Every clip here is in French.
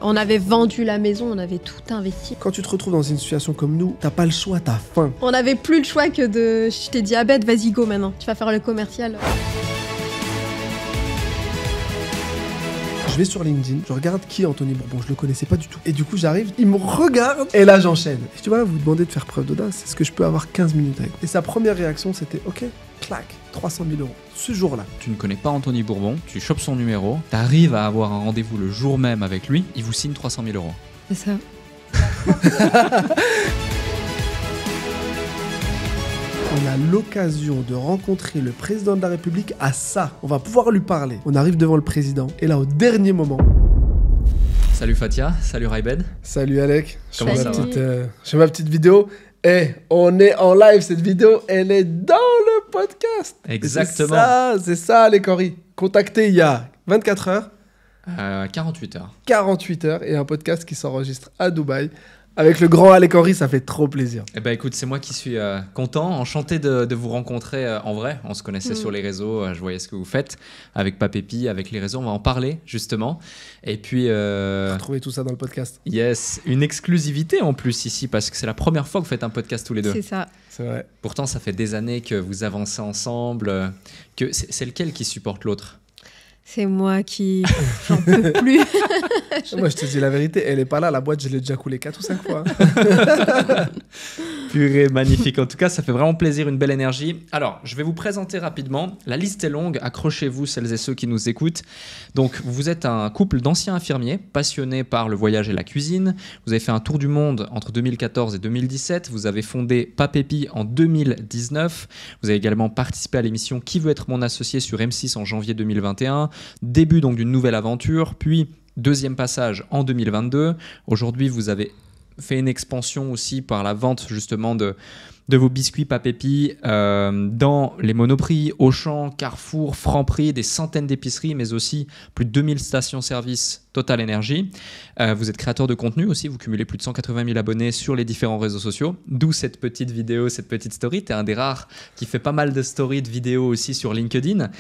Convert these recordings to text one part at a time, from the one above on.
On avait vendu la maison, on avait tout investi. Quand tu te retrouves dans une situation comme nous, t'as pas le choix, t'as faim. On n'avait plus le choix que de... Je t'ai diabète, vas-y go maintenant. Tu vas faire le commercial. Je vais sur LinkedIn, je regarde qui est Anthony Bourbon, je le connaissais pas du tout. Et du coup j'arrive, il me regarde et là j'enchaîne. Et tu vois, vous demandez de faire preuve d'audace, est-ce que je peux avoir 15 minutes avec vous? Et sa première réaction c'était ok, clac, 300 000 euros. Ce jour-là. Tu ne connais pas Anthony Bourbon, tu chopes son numéro, t'arrives à avoir un rendez-vous le jour même avec lui, il vous signe 300 000 euros. C'est ça. On a l'occasion de rencontrer le président de la République à ça. On va pouvoir lui parler. On arrive devant le président et là au dernier moment... Salut Fatia, salut Raibed. Salut Alec, Comment ça va? je fais ma petite vidéo. On est en live, cette vidéo, elle est dans le podcast. Exactement. C'est ça les Cory. Contacté il y a 24 heures. 48 heures. 48 heures et un podcast qui s'enregistre à Dubaï. Avec le grand Alec Henry, ça fait trop plaisir. Eh ben écoute, c'est moi qui suis content, enchanté de vous rencontrer en vrai. On se connaissait sur les réseaux, je voyais ce que vous faites avec Papépi, avec les réseaux, on va en parler justement. Et puis... Retrouvez tout ça dans le podcast. Yes, une exclusivité en plus ici, parce que c'est la première fois que vous faites un podcast tous les deux. C'est ça. C'est vrai. Pourtant, ça fait des années que vous avancez ensemble. Que c'est lequel qui supporte l'autre? C'est moi qui... J'en peux plus. Moi, je te dis la vérité, elle est pas là. La boîte, je l'ai déjà coulée 4 ou 5 fois. Purée, magnifique. En tout cas, ça fait vraiment plaisir, une belle énergie. Alors, je vais vous présenter rapidement. La liste est longue. Accrochez-vous, celles et ceux qui nous écoutent. Donc, vous êtes un couple d'anciens infirmiers passionnés par le voyage et la cuisine. Vous avez fait un tour du monde entre 2014 et 2017. Vous avez fondé Papépi en 2019. Vous avez également participé à l'émission Qui veut être mon associé sur M6 en janvier 2021. Début donc d'une nouvelle aventure, puis deuxième passage en 2022. Aujourd'hui, vous avez fait une expansion aussi par la vente justement de vos biscuits Papépi dans les Monoprix, Auchan, Carrefour, Franprix, des centaines d'épiceries, mais aussi plus de 2000 stations-service Total Energy. Vous êtes créateur de contenu aussi, vous cumulez plus de 180 000 abonnés sur les différents réseaux sociaux, d'où cette petite vidéo, cette petite story. Tu es un des rares qui fait pas mal de stories, de vidéos aussi sur LinkedIn.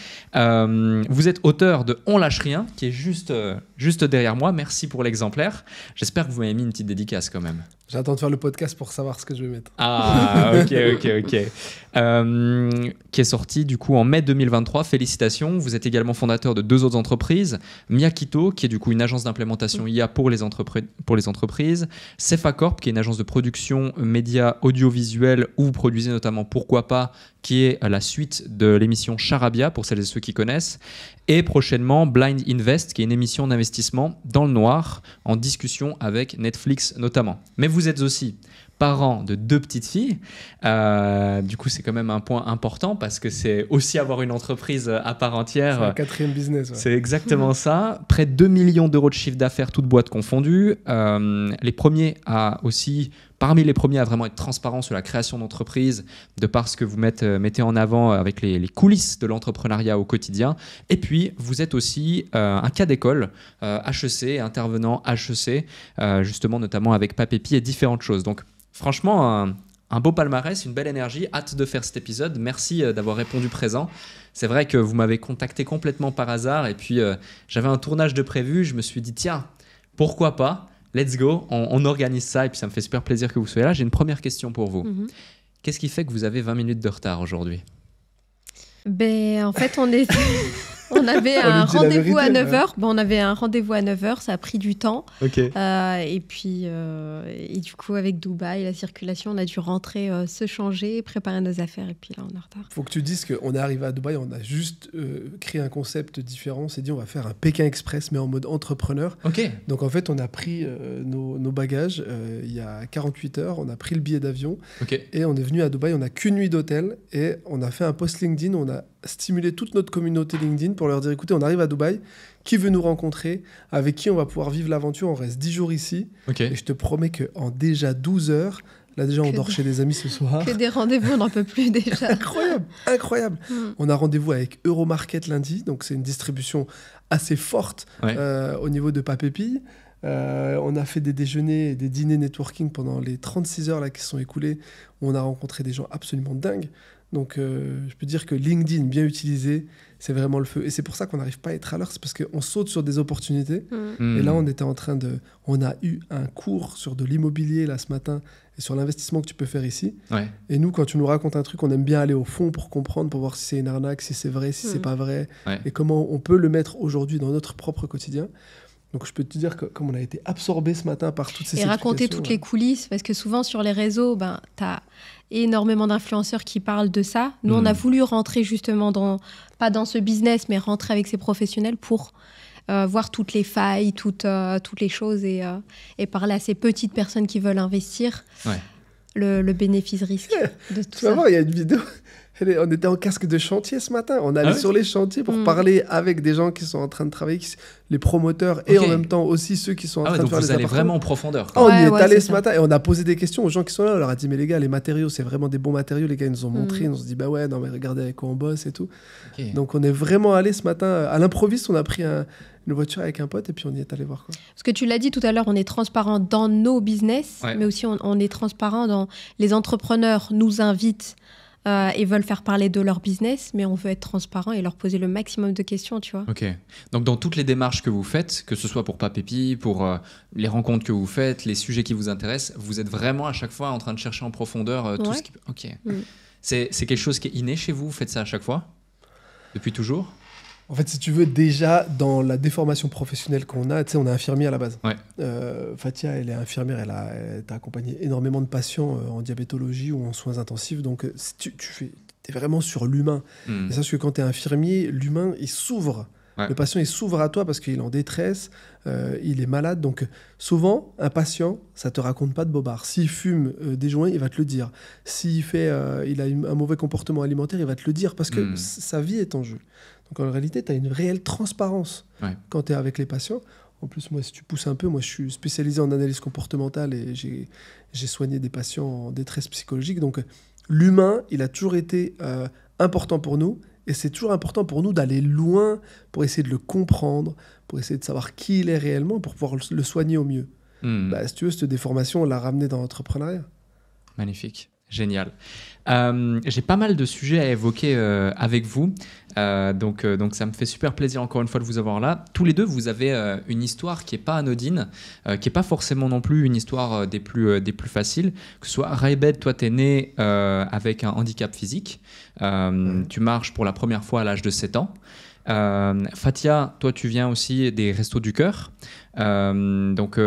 Vous êtes auteur de On lâche rien, qui est juste derrière moi. Merci pour l'exemplaire. J'espère que vous m'avez mis une petite dédicace quand même. J'attends de faire le podcast pour savoir ce que je vais mettre. Ah, ok. Qui est sorti du coup en mai 2023. Félicitations. Vous êtes également fondateur de 2 autres entreprises. Miyakito, qui est du coup une agence d'implémentation IA pour les entreprises. Cefacorp, qui est une agence de production médias audiovisuels où vous produisez notamment Pourquoi pas, qui est la suite de l'émission Charabia pour celles et ceux qui connaissent. Et prochainement Blind Invest, qui est une émission d'investissement dans le noir en discussion avec Netflix notamment. Mais vous êtes aussi parent de 2 petites filles. Du coup, c'est quand même un point important parce que c'est aussi avoir une entreprise à part entière. C'est un 4e business. Ouais. C'est exactement ça. Près de 2 millions d'euros de chiffre d'affaires, toutes boîtes confondues. Parmi les premiers à vraiment être transparent sur la création d'entreprise, de par ce que vous mettez en avant avec les coulisses de l'entrepreneuriat au quotidien. Et puis, vous êtes aussi un cas d'école, HEC, intervenant HEC, justement notamment avec Papépi et différentes choses. Donc, franchement, un beau palmarès, une belle énergie. Hâte de faire cet épisode. Merci d'avoir répondu présent. C'est vrai que vous m'avez contacté complètement par hasard et puis j'avais un tournage de prévu. Je me suis dit, tiens, pourquoi pas? Let's go, on organise ça et puis ça me fait super plaisir que vous soyez là. J'ai une première question pour vous. Qu'est-ce qui fait que vous avez 20 minutes de retard aujourd'hui? En fait, on avait un rendez-vous à 9h. On avait un rendez-vous à 9h, ça a pris du temps. Okay. Et puis, du coup, avec Dubaï, la circulation, on a dû rentrer, se changer, préparer nos affaires, et puis là, on est en retard. Faut que tu dises qu'on est arrivé à Dubaï, on a juste créé un concept différent. On s'est dit, on va faire un Pékin Express, mais en mode entrepreneur. Okay. Donc, en fait, on a pris nos bagages il y a 48 heures, on a pris le billet d'avion, et on est venu à Dubaï. On n'a qu'une nuit d'hôtel, et on a fait un post LinkedIn, on a stimulé toute notre communauté LinkedIn pour leur dire, écoutez, on arrive à Dubaï, qui veut nous rencontrer, avec qui on va pouvoir vivre l'aventure, on reste 10 jours ici, et je te promets qu'en déjà 12 heures, là déjà on dort chez des amis ce soir. Que des rendez-vous, on n'en peut plus déjà. Incroyable. On a rendez-vous avec Euromarket lundi, donc c'est une distribution assez forte au niveau de Papépi. On a fait des déjeuners et des dîners networking pendant les 36 heures là, qui se sont écoulées, où on a rencontré des gens absolument dingues. Donc, je peux dire que LinkedIn, bien utilisé, c'est vraiment le feu. Et c'est pour ça qu'on n'arrive pas à être à l'heure. C'est parce qu'on saute sur des opportunités. Et là, on a eu un cours sur de l'immobilier là ce matin et sur l'investissement que tu peux faire ici. Ouais. Et nous, quand tu nous racontes un truc, on aime bien aller au fond pour comprendre, pour voir si c'est une arnaque, si c'est vrai, si c'est pas vrai. Ouais. Et comment on peut le mettre aujourd'hui dans notre propre quotidien. Donc, je peux te dire que comme on a été absorbé ce matin par toutes ces explications. Et raconter toutes les coulisses, parce que souvent sur les réseaux, tu as énormément d'influenceurs qui parlent de ça. Nous, on a voulu rentrer justement pas dans ce business, mais rentrer avec ces professionnels pour voir toutes les failles, toutes les choses et parler à ces petites personnes qui veulent investir. Ouais. Le bénéfice-risque de tout ça. Tu vas voir, il y a une vidéo... On était en casque de chantier ce matin. On allait sur les chantiers pour parler avec des gens qui sont en train de travailler, les promoteurs et en même temps aussi ceux qui sont en train de faire les appartements. Donc vous allez vraiment en profondeur. On y est allé ce matin et on a posé des questions aux gens qui sont là. On leur a dit, mais les gars, les matériaux, c'est vraiment des bons matériaux. Les gars, ils nous ont montré. On se dit, bah ouais, non, mais regardez avec quoi on bosse et tout. Okay. Donc on est vraiment allé ce matin. À l'improviste, on a pris une voiture avec un pote et puis on y est allé voir quoi. Parce que tu l'as dit tout à l'heure, on est transparent dans nos business, mais aussi on est transparent dans les entrepreneurs nous invitent et veulent faire parler de leur business, mais on veut être transparent et leur poser le maximum de questions, tu vois. Ok. Donc dans toutes les démarches que vous faites, que ce soit pour Papépi, pour les rencontres que vous faites, les sujets qui vous intéressent, vous êtes vraiment à chaque fois en train de chercher en profondeur tout ce qui... Ok. C'est quelque chose qui est inné chez vous? Vous faites ça à chaque fois? Depuis toujours? En fait, si tu veux, déjà, dans la déformation professionnelle qu'on a, tu sais, on est infirmier à la base. Ouais. Fatia, elle est infirmière, elle a accompagné énormément de patients en diabétologie ou en soins intensifs. Donc, tu es vraiment sur l'humain. Et sache que quand tu es infirmier, l'humain, il s'ouvre. Ouais. Le patient, il s'ouvre à toi parce qu'il est en détresse, il est malade. Donc, souvent, un patient, ça ne te raconte pas de bobard. S'il fume des joints, il va te le dire. S'il il a un mauvais comportement alimentaire, il va te le dire parce que sa vie est en jeu. Donc, en réalité, tu as une réelle transparence quand tu es avec les patients. En plus, moi, si tu pousses un peu, moi, je suis spécialisé en analyse comportementale et j'ai soigné des patients en détresse psychologique. Donc, l'humain, il a toujours été important pour nous. Et c'est toujours important pour nous d'aller loin pour essayer de le comprendre, pour essayer de savoir qui il est réellement, pour pouvoir le soigner au mieux. Bah, si tu veux, cette déformation, on l'a ramené dans l'entrepreneuriat. Magnifique. Génial. J'ai pas mal de sujets à évoquer avec vous. Donc ça me fait super plaisir encore une fois de vous avoir là. Tous les deux, vous avez une histoire qui n'est pas anodine, qui n'est pas forcément non plus une histoire des plus faciles. Que ce soit Raibed, toi, tu es né avec un handicap physique. Tu marches pour la première fois à l'âge de 7 ans. Fatia, toi, tu viens aussi des Restos du Cœur. Donc,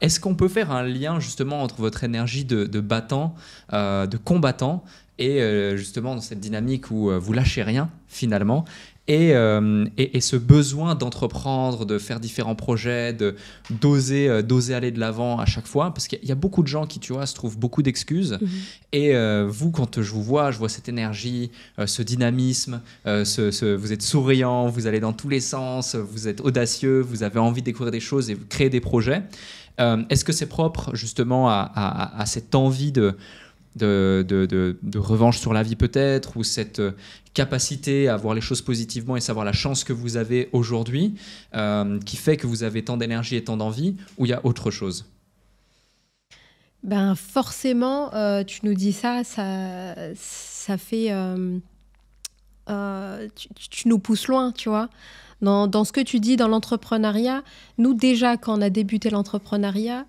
est-ce qu'on peut faire un lien justement entre votre énergie de battant, de combattant, et justement dans cette dynamique où vous lâchez rien finalement, et ce besoin d'entreprendre, de faire différents projets, d'oser aller de l'avant à chaque fois, parce qu'il y a beaucoup de gens qui, tu vois, se trouvent beaucoup d'excuses. Et vous, quand je vois cette énergie, ce dynamisme, vous êtes souriant, vous allez dans tous les sens, vous êtes audacieux, vous avez envie de découvrir des choses et créer des projets. Est-ce que c'est propre justement à cette envie de revanche sur la vie peut-être, ou cette capacité à voir les choses positivement et savoir la chance que vous avez aujourd'hui qui fait que vous avez tant d'énergie et tant d'envie, ou il y a autre chose? Ben forcément, tu nous dis ça fait... tu nous pousses loin, tu vois. Dans ce que tu dis dans l'entrepreneuriat, nous déjà, quand on a débuté l'entrepreneuriat,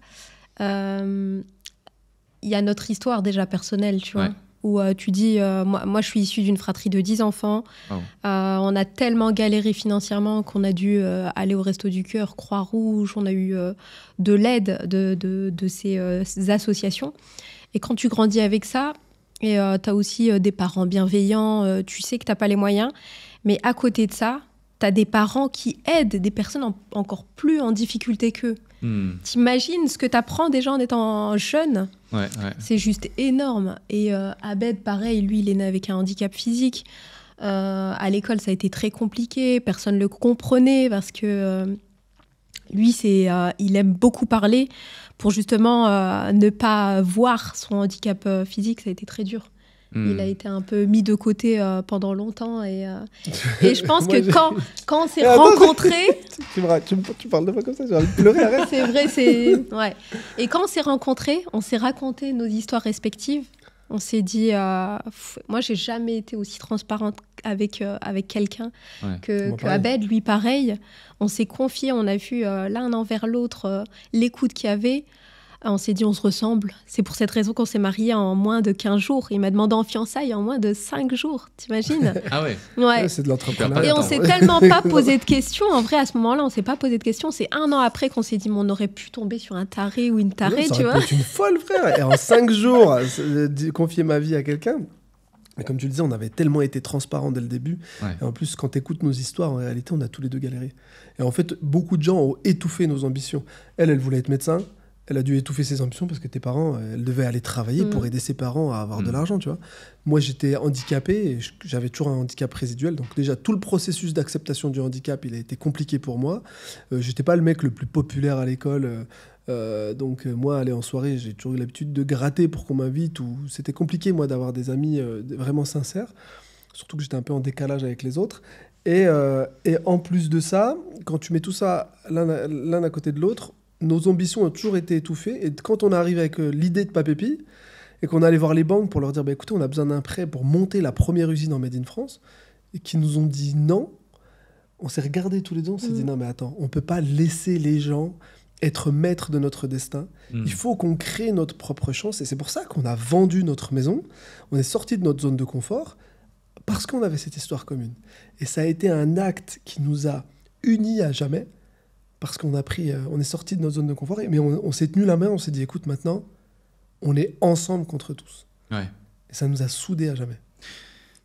il y a notre histoire déjà personnelle, tu vois, où tu dis, moi je suis issue d'une fratrie de 10 enfants, on a tellement galéré financièrement qu'on a dû aller au Resto du Cœur, Croix-Rouge, on a eu de l'aide de ces associations. Et quand tu grandis avec ça, et tu as aussi des parents bienveillants, tu sais que tu n'as pas les moyens, mais à côté de ça, tu as des parents qui aident des personnes encore plus en difficulté qu'eux. T'imagines ce que t'apprends déjà en étant jeune. C'est juste énorme. Et Abed, pareil, lui, il est né avec un handicap physique. À l'école, ça a été très compliqué. Personne ne le comprenait parce que lui, il aime beaucoup parler pour justement ne pas voir son handicap physique. Ça a été très dur. Il a été un peu mis de côté pendant longtemps et je pense que quand on s'est rencontrés... Tu parles de moi comme ça, j'ai envie de pleurer, arrête. C'est vrai, ouais. Et quand on s'est rencontrés, on s'est raconté nos histoires respectives On s'est dit, moi, j'ai jamais été aussi transparente avec quelqu'un que Abed, lui, pareil. On s'est confié, on a vu l'un envers l'autre l'écoute qu'il y avait. On s'est dit, on se ressemble. C'est pour cette raison qu'on s'est mariés en moins de 15 jours. Il m'a demandé en fiançailles en moins de 5 jours. T'imagines? Ah ouais. Ouais. C'est de l'entrepreneuriat. Et on s'est tellement pas posé de questions. En vrai, à ce moment-là, on s'est pas posé de questions. C'est 1 an après qu'on s'est dit, mais on aurait pu tomber sur un taré ou une tarée, tu vois. Ça aurait pu être une folle, frère. Et en 5 jours, confier ma vie à quelqu'un. Mais comme tu le disais, on avait tellement été transparents dès le début. Ouais. Et en plus, quand tu écoutes nos histoires, en réalité, on a tous les deux galéré. Et en fait, beaucoup de gens ont étouffé nos ambitions. Elle voulait être médecin. Elle a dû étouffer ses ambitions parce que tes parents, elle devait aller travailler pour aider ses parents à avoir de l'argent, tu vois. Moi, j'étais handicapé et j'avais toujours un handicap résiduel. Donc déjà, tout le processus d'acceptation du handicap, il a été compliqué pour moi. J'étais pas le mec le plus populaire à l'école. Donc moi, aller en soirée, j'ai toujours eu l'habitude de gratter pour qu'on m'invite. C'était compliqué, moi, d'avoir des amis vraiment sincères. Surtout que j'étais un peu en décalage avec les autres. Et en plus de ça, quand tu mets tout ça l'un à côté de l'autre, nos ambitions ont toujours été étouffées. Et quand on arrive avec l'idée de Papépi et qu'on allait voir les banques pour leur dire écoutez, on a besoin d'un prêt pour monter la première usine en Made in France, et qu'ils nous ont dit non, on s'est regardés tous les deux, on s'est dit non, mais attends, on ne peut pas laisser les gens être maîtres de notre destin. Il faut qu'on crée notre propre chance. Et c'est pour ça qu'on a vendu notre maison. On est sorti de notre zone de confort parce qu'on avait cette histoire commune. Et ça a été un acte qui nous a unis à jamais. Parce qu'on on est sorti de notre zone de confort, mais on s'est tenu la main, on s'est dit, écoute, maintenant, on est ensemble contre tous. Ouais. Et ça nous a soudés à jamais.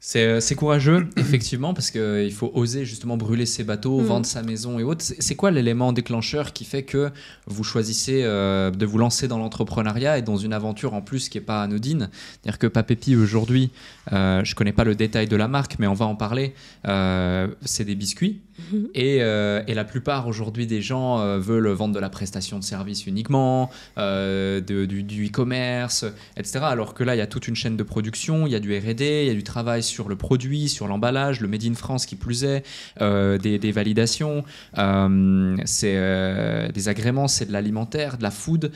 C'est courageux, effectivement, parce qu'il faut oser justement brûler ses bateaux, vendre sa maison et autres. C'est quoi l'élément déclencheur qui fait que vous choisissez de vous lancer dans l'entrepreneuriat et dans une aventure en plus qui n'est pas anodine? C'est-à-dire que Papépi, aujourd'hui, je ne connais pas le détail de la marque, mais on va en parler, c'est des biscuits. Et la plupart aujourd'hui des gens veulent vendre de la prestation de service uniquement, du e-commerce, etc. Alors que là, il y a toute une chaîne de production, il y a du R&D, il y a du travail sur le produit, sur l'emballage, le Made in France qui plus est, des validations, des agréments, c'est de l'alimentaire, de la food.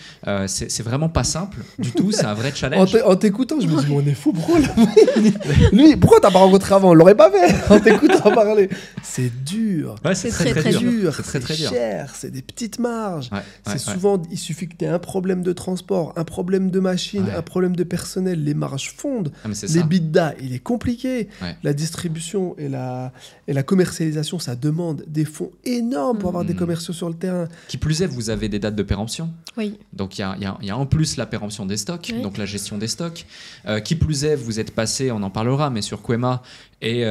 C'est vraiment pas simple du tout, c'est un vrai challenge. En t'écoutant, je me dis, mais on est fou, bro. Lui, pourquoi t'as pas rencontré avant? On l'aurait pas fait en t'écoutant parler. C'est dur. Ouais, c'est très dur. C'est cher, c'est des petites marges. Souvent, il suffit que tu aies un problème de transport, un problème de machine, un problème de personnel, les marges fondent. Les bidas, il est compliqué. La distribution et la commercialisation, ça demande des fonds énormes pour avoir des commerciaux sur le terrain. Qui plus est, vous avez des dates de péremption. Oui. Donc il y a en plus la péremption des stocks, donc la gestion des stocks. Qui plus est, vous êtes passé, on en parlera, mais sur Quema. Et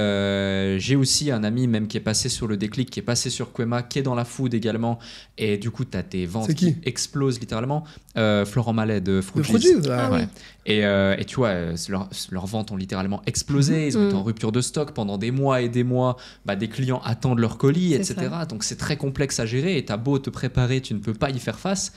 j'ai aussi un ami même qui est passé sur le déclic, qui est passé sur Quema, qui est dans la food également. Et du coup, tu as tes ventes qui explosent littéralement. Florent Mallet de Fruities. Et tu vois, leurs ventes ont littéralement explosé. Ils ont été en rupture de stock pendant des mois et des mois. Des clients attendent leur colis, etc. Donc c'est très complexe à gérer. Et tu as beau te préparer, tu ne peux pas y faire face.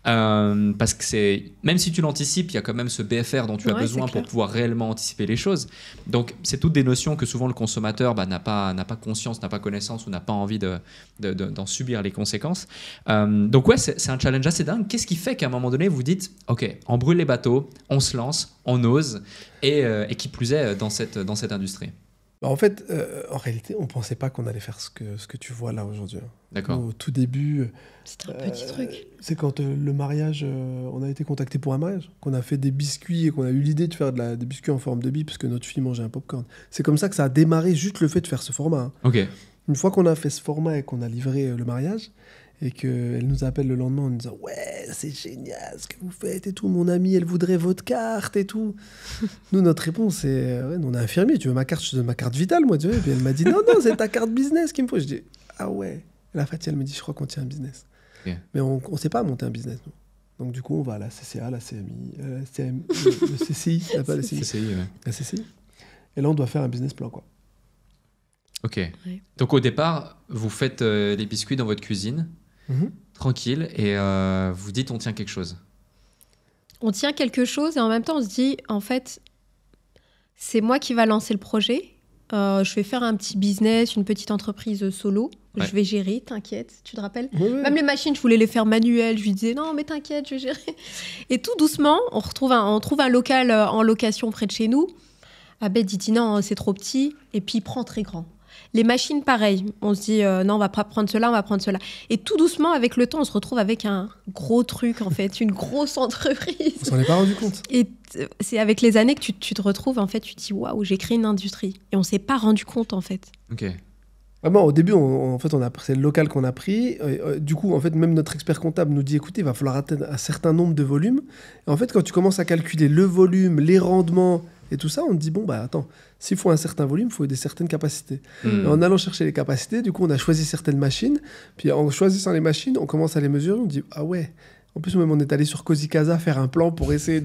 Parce que même si tu l'anticipes, il y a quand même ce BFR dont tu as besoin pour pouvoir réellement anticiper les choses. Donc c'est toutes des notions que souvent le consommateur n'a pas conscience, n'a pas connaissance ou n'a pas envie d'en subir les conséquences. Donc ouais, c'est un challenge assez dingue. Qu'est-ce qui fait qu'à un moment donné vous dites ok, on brûle les bateaux, on se lance, on ose, et qui plus est dans cette industrie? En fait, en réalité, on ne pensait pas qu'on allait faire ce que tu vois là aujourd'hui. D'accord. Au tout début, c'était un petit truc. C'est quand le mariage, on a été contacté pour un mariage, qu'on a fait des biscuits et qu'on a eu l'idée de faire des biscuits en forme de bille parce que notre fille mangeait un popcorn. C'est comme ça que ça a démarré, juste le fait de faire ce format. Ok. Une fois qu'on a fait ce format et qu'on a livré le mariage, et qu'elle nous appelle le lendemain en nous disant « Ouais, c'est génial ce que vous faites et tout, mon amie, elle voudrait votre carte et tout. » Nous, notre réponse, c'est « Ouais, on est infirmier, tu veux ma carte? Je te donne ma carte vitale, moi. » tu vois. Et puis elle m'a dit « Non, c'est ta carte business qu'il me faut. » Je dis « Ah ouais. » Et la Fatia, elle me dit « Je crois qu'on tient un business. Yeah. » Mais on ne sait pas monter un business, nous. Donc du coup, on va à la CCA, la CMI, le CCI, pas la CCI, la CCI. Et là, on doit faire un business plan, quoi. Ok. Ouais. Donc au départ, vous faites les biscuits dans votre cuisine, tranquille, et vous dites on tient quelque chose. On tient quelque chose et en même temps on se dit en fait c'est moi qui va lancer le projet je vais faire un petit business, une petite entreprise solo. Ouais. Je vais gérer, t'inquiète, tu te rappelles? Même les machines, je voulais les faire manuelles. Je lui disais, non, mais t'inquiète, je vais gérer. Et tout doucement, on trouve un local en location près de chez nous. Abed dit, non, c'est trop petit. Et puis, il prend très grand. Les machines, pareil. On se dit, non, on va pas prendre cela, on va prendre cela. Et tout doucement, avec le temps, on se retrouve avec un gros truc, en fait, une grosse entreprise. On s'en est pas rendu compte. Et c'est avec les années que tu te retrouves, en fait, tu te dis, waouh, j'ai créé une industrie. Et on s'est pas rendu compte, en fait. Ok. Au début, c'est le local qu'on a pris. Du coup, en fait, même notre expert comptable nous dit, écoutez, il va falloir atteindre un certain nombre de volumes. Et en fait, quand tu commences à calculer le volume, les rendements et tout ça, on te dit, attends, s'il faut un certain volume, il faut des certaines capacités. Et en allant chercher les capacités, du coup, on a choisi certaines machines. Puis en choisissant les machines, on commence à les mesurer. On dit, ah ouais. En plus, même, on est allé sur Cozy Casa faire un plan pour essayer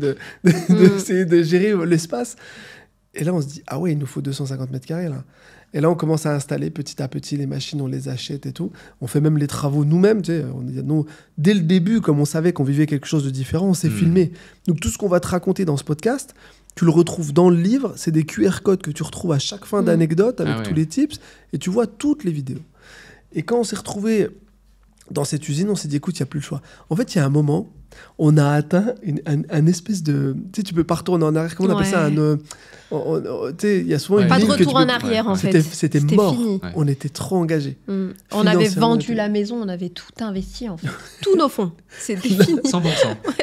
essayer de gérer l'espace. Et là, on se dit, ah ouais, il nous faut 250 mètres carrés, là. Et là, on commence à installer petit à petit les machines, on les achète et tout. On fait même les travaux nous-mêmes. Tu sais, dès le début, comme on savait qu'on vivait quelque chose de différent, on s'est filmé. Donc, tout ce qu'on va te raconter dans ce podcast, tu le retrouves dans le livre. C'est des QR codes que tu retrouves à chaque fin d'anecdote avec tous les tips. Et tu vois toutes les vidéos. Et quand on s'est retrouvés dans cette usine, on s'est dit, écoute, il n'y a plus le choix. En fait, il y a un moment, on a atteint un espèce de... Tu sais, tu peux pas retourner en arrière. Comment on appelle ça il y a souvent une pas de ligne retour en arrière, en fait. C'était mort. Fini. On était trop engagés. On avait vendu la maison, on avait tout investi, en fait. Tous nos fonds. C'était fini. 100%.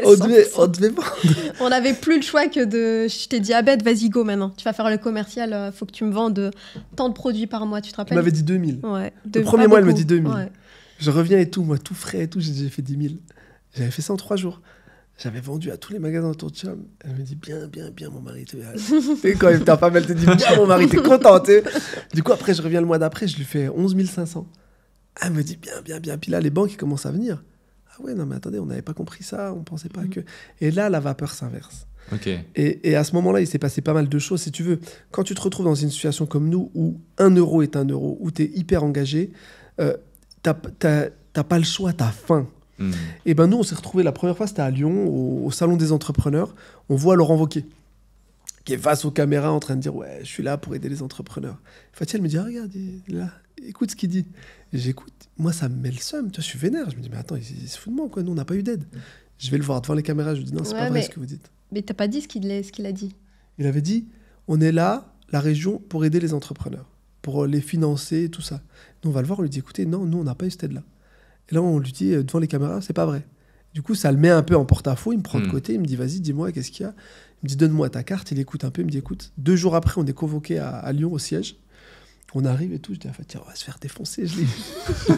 On devait vendre. On n'avait plus le choix que de... Je t'ai dit, Abed, vas-y, go maintenant. Tu vas faire le commercial, faut que tu me vendes tant de produits par mois, tu te rappelles? Elle m'avait dit 2000. Ouais. Le premier mois, elle me dit 2000. Ouais. Je reviens et tout, moi, tout frais et tout, j'ai fait 10 000. J'avais fait ça en 3 jours. J'avais vendu à tous les magasins autour de Cham. Elle me dit, bien, mon mari. Et quand ta femme, elle te dit, bien, mon mari, t'es contente. Du coup, après, je reviens le mois d'après, je lui fais 11 500. Elle me dit, bien. Puis là, les banques, ils commencent à venir. Ah ouais, non, mais attendez, on n'avait pas compris ça, on pensait pas que... Et là, la vapeur s'inverse. Okay. Et à ce moment-là, il s'est passé pas mal de choses. Si tu veux, quand tu te retrouves dans une situation comme nous, où 1 euro est 1 euro, où t'es hyper engagé, t'as pas le choix, t'as faim. Et nous, on s'est retrouvés la première fois, c'était à Lyon, au Salon des entrepreneurs. On voit Laurent Wauquiez, qui est face aux caméras en train de dire « Ouais, je suis là pour aider les entrepreneurs. » Fatia, elle me dit « Regarde, il est là, écoute ce qu'il dit. » Et j'écoute. Moi, ça me met le seum. Je suis vénère. Je me dis « Mais attends, il se fout de moi, quoi. Nous, on n'a pas eu d'aide. » Je vais le voir devant les caméras. Je lui dis « Non, c'est pas vrai ce que vous dites. » Mais t'as pas dit ce qu'il a dit. Il avait dit « On est là, la région, pour aider les entrepreneurs, pour les financer et tout ça. » Nous, on va le voir. On lui dit « Écoutez, non, nous, on n'a pas eu cette aide-là. » Et là, on lui dit, devant les caméras, c'est pas vrai. Du coup, ça le met un peu en porte-à-faux. Il me prend de côté, il me dit, vas-y, dis-moi, qu'est-ce qu'il y a? Il me dit, donne-moi ta carte. Il écoute un peu, il me dit, écoute, 2 jours après, on est convoqué à Lyon, au siège. On arrive et tout. Je dis, tiens, on va se faire défoncer. Je l'ai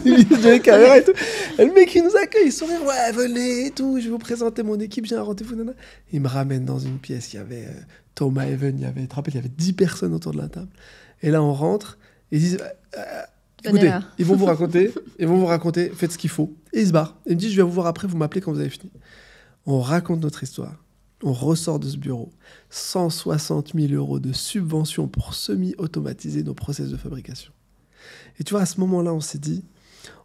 mis les caméras et tout. Et le mec, il nous accueille, il sourit, ouais, venez et tout. Je vais vous présenter mon équipe, j'ai un rendez-vous. Il me ramène dans une pièce. Il y avait Thomas Even, il y avait 10 personnes autour de la table. Et là, on rentre et ils disent... Écoutez, ils vont vous raconter, faites ce qu'il faut. Et ils se barrent. Ils me disent, je viens vous voir après, vous m'appelez quand vous avez fini. On raconte notre histoire. On ressort de ce bureau. 160 000 € de subventions pour semi-automatiser nos process de fabrication. Et tu vois, à ce moment-là, on s'est dit,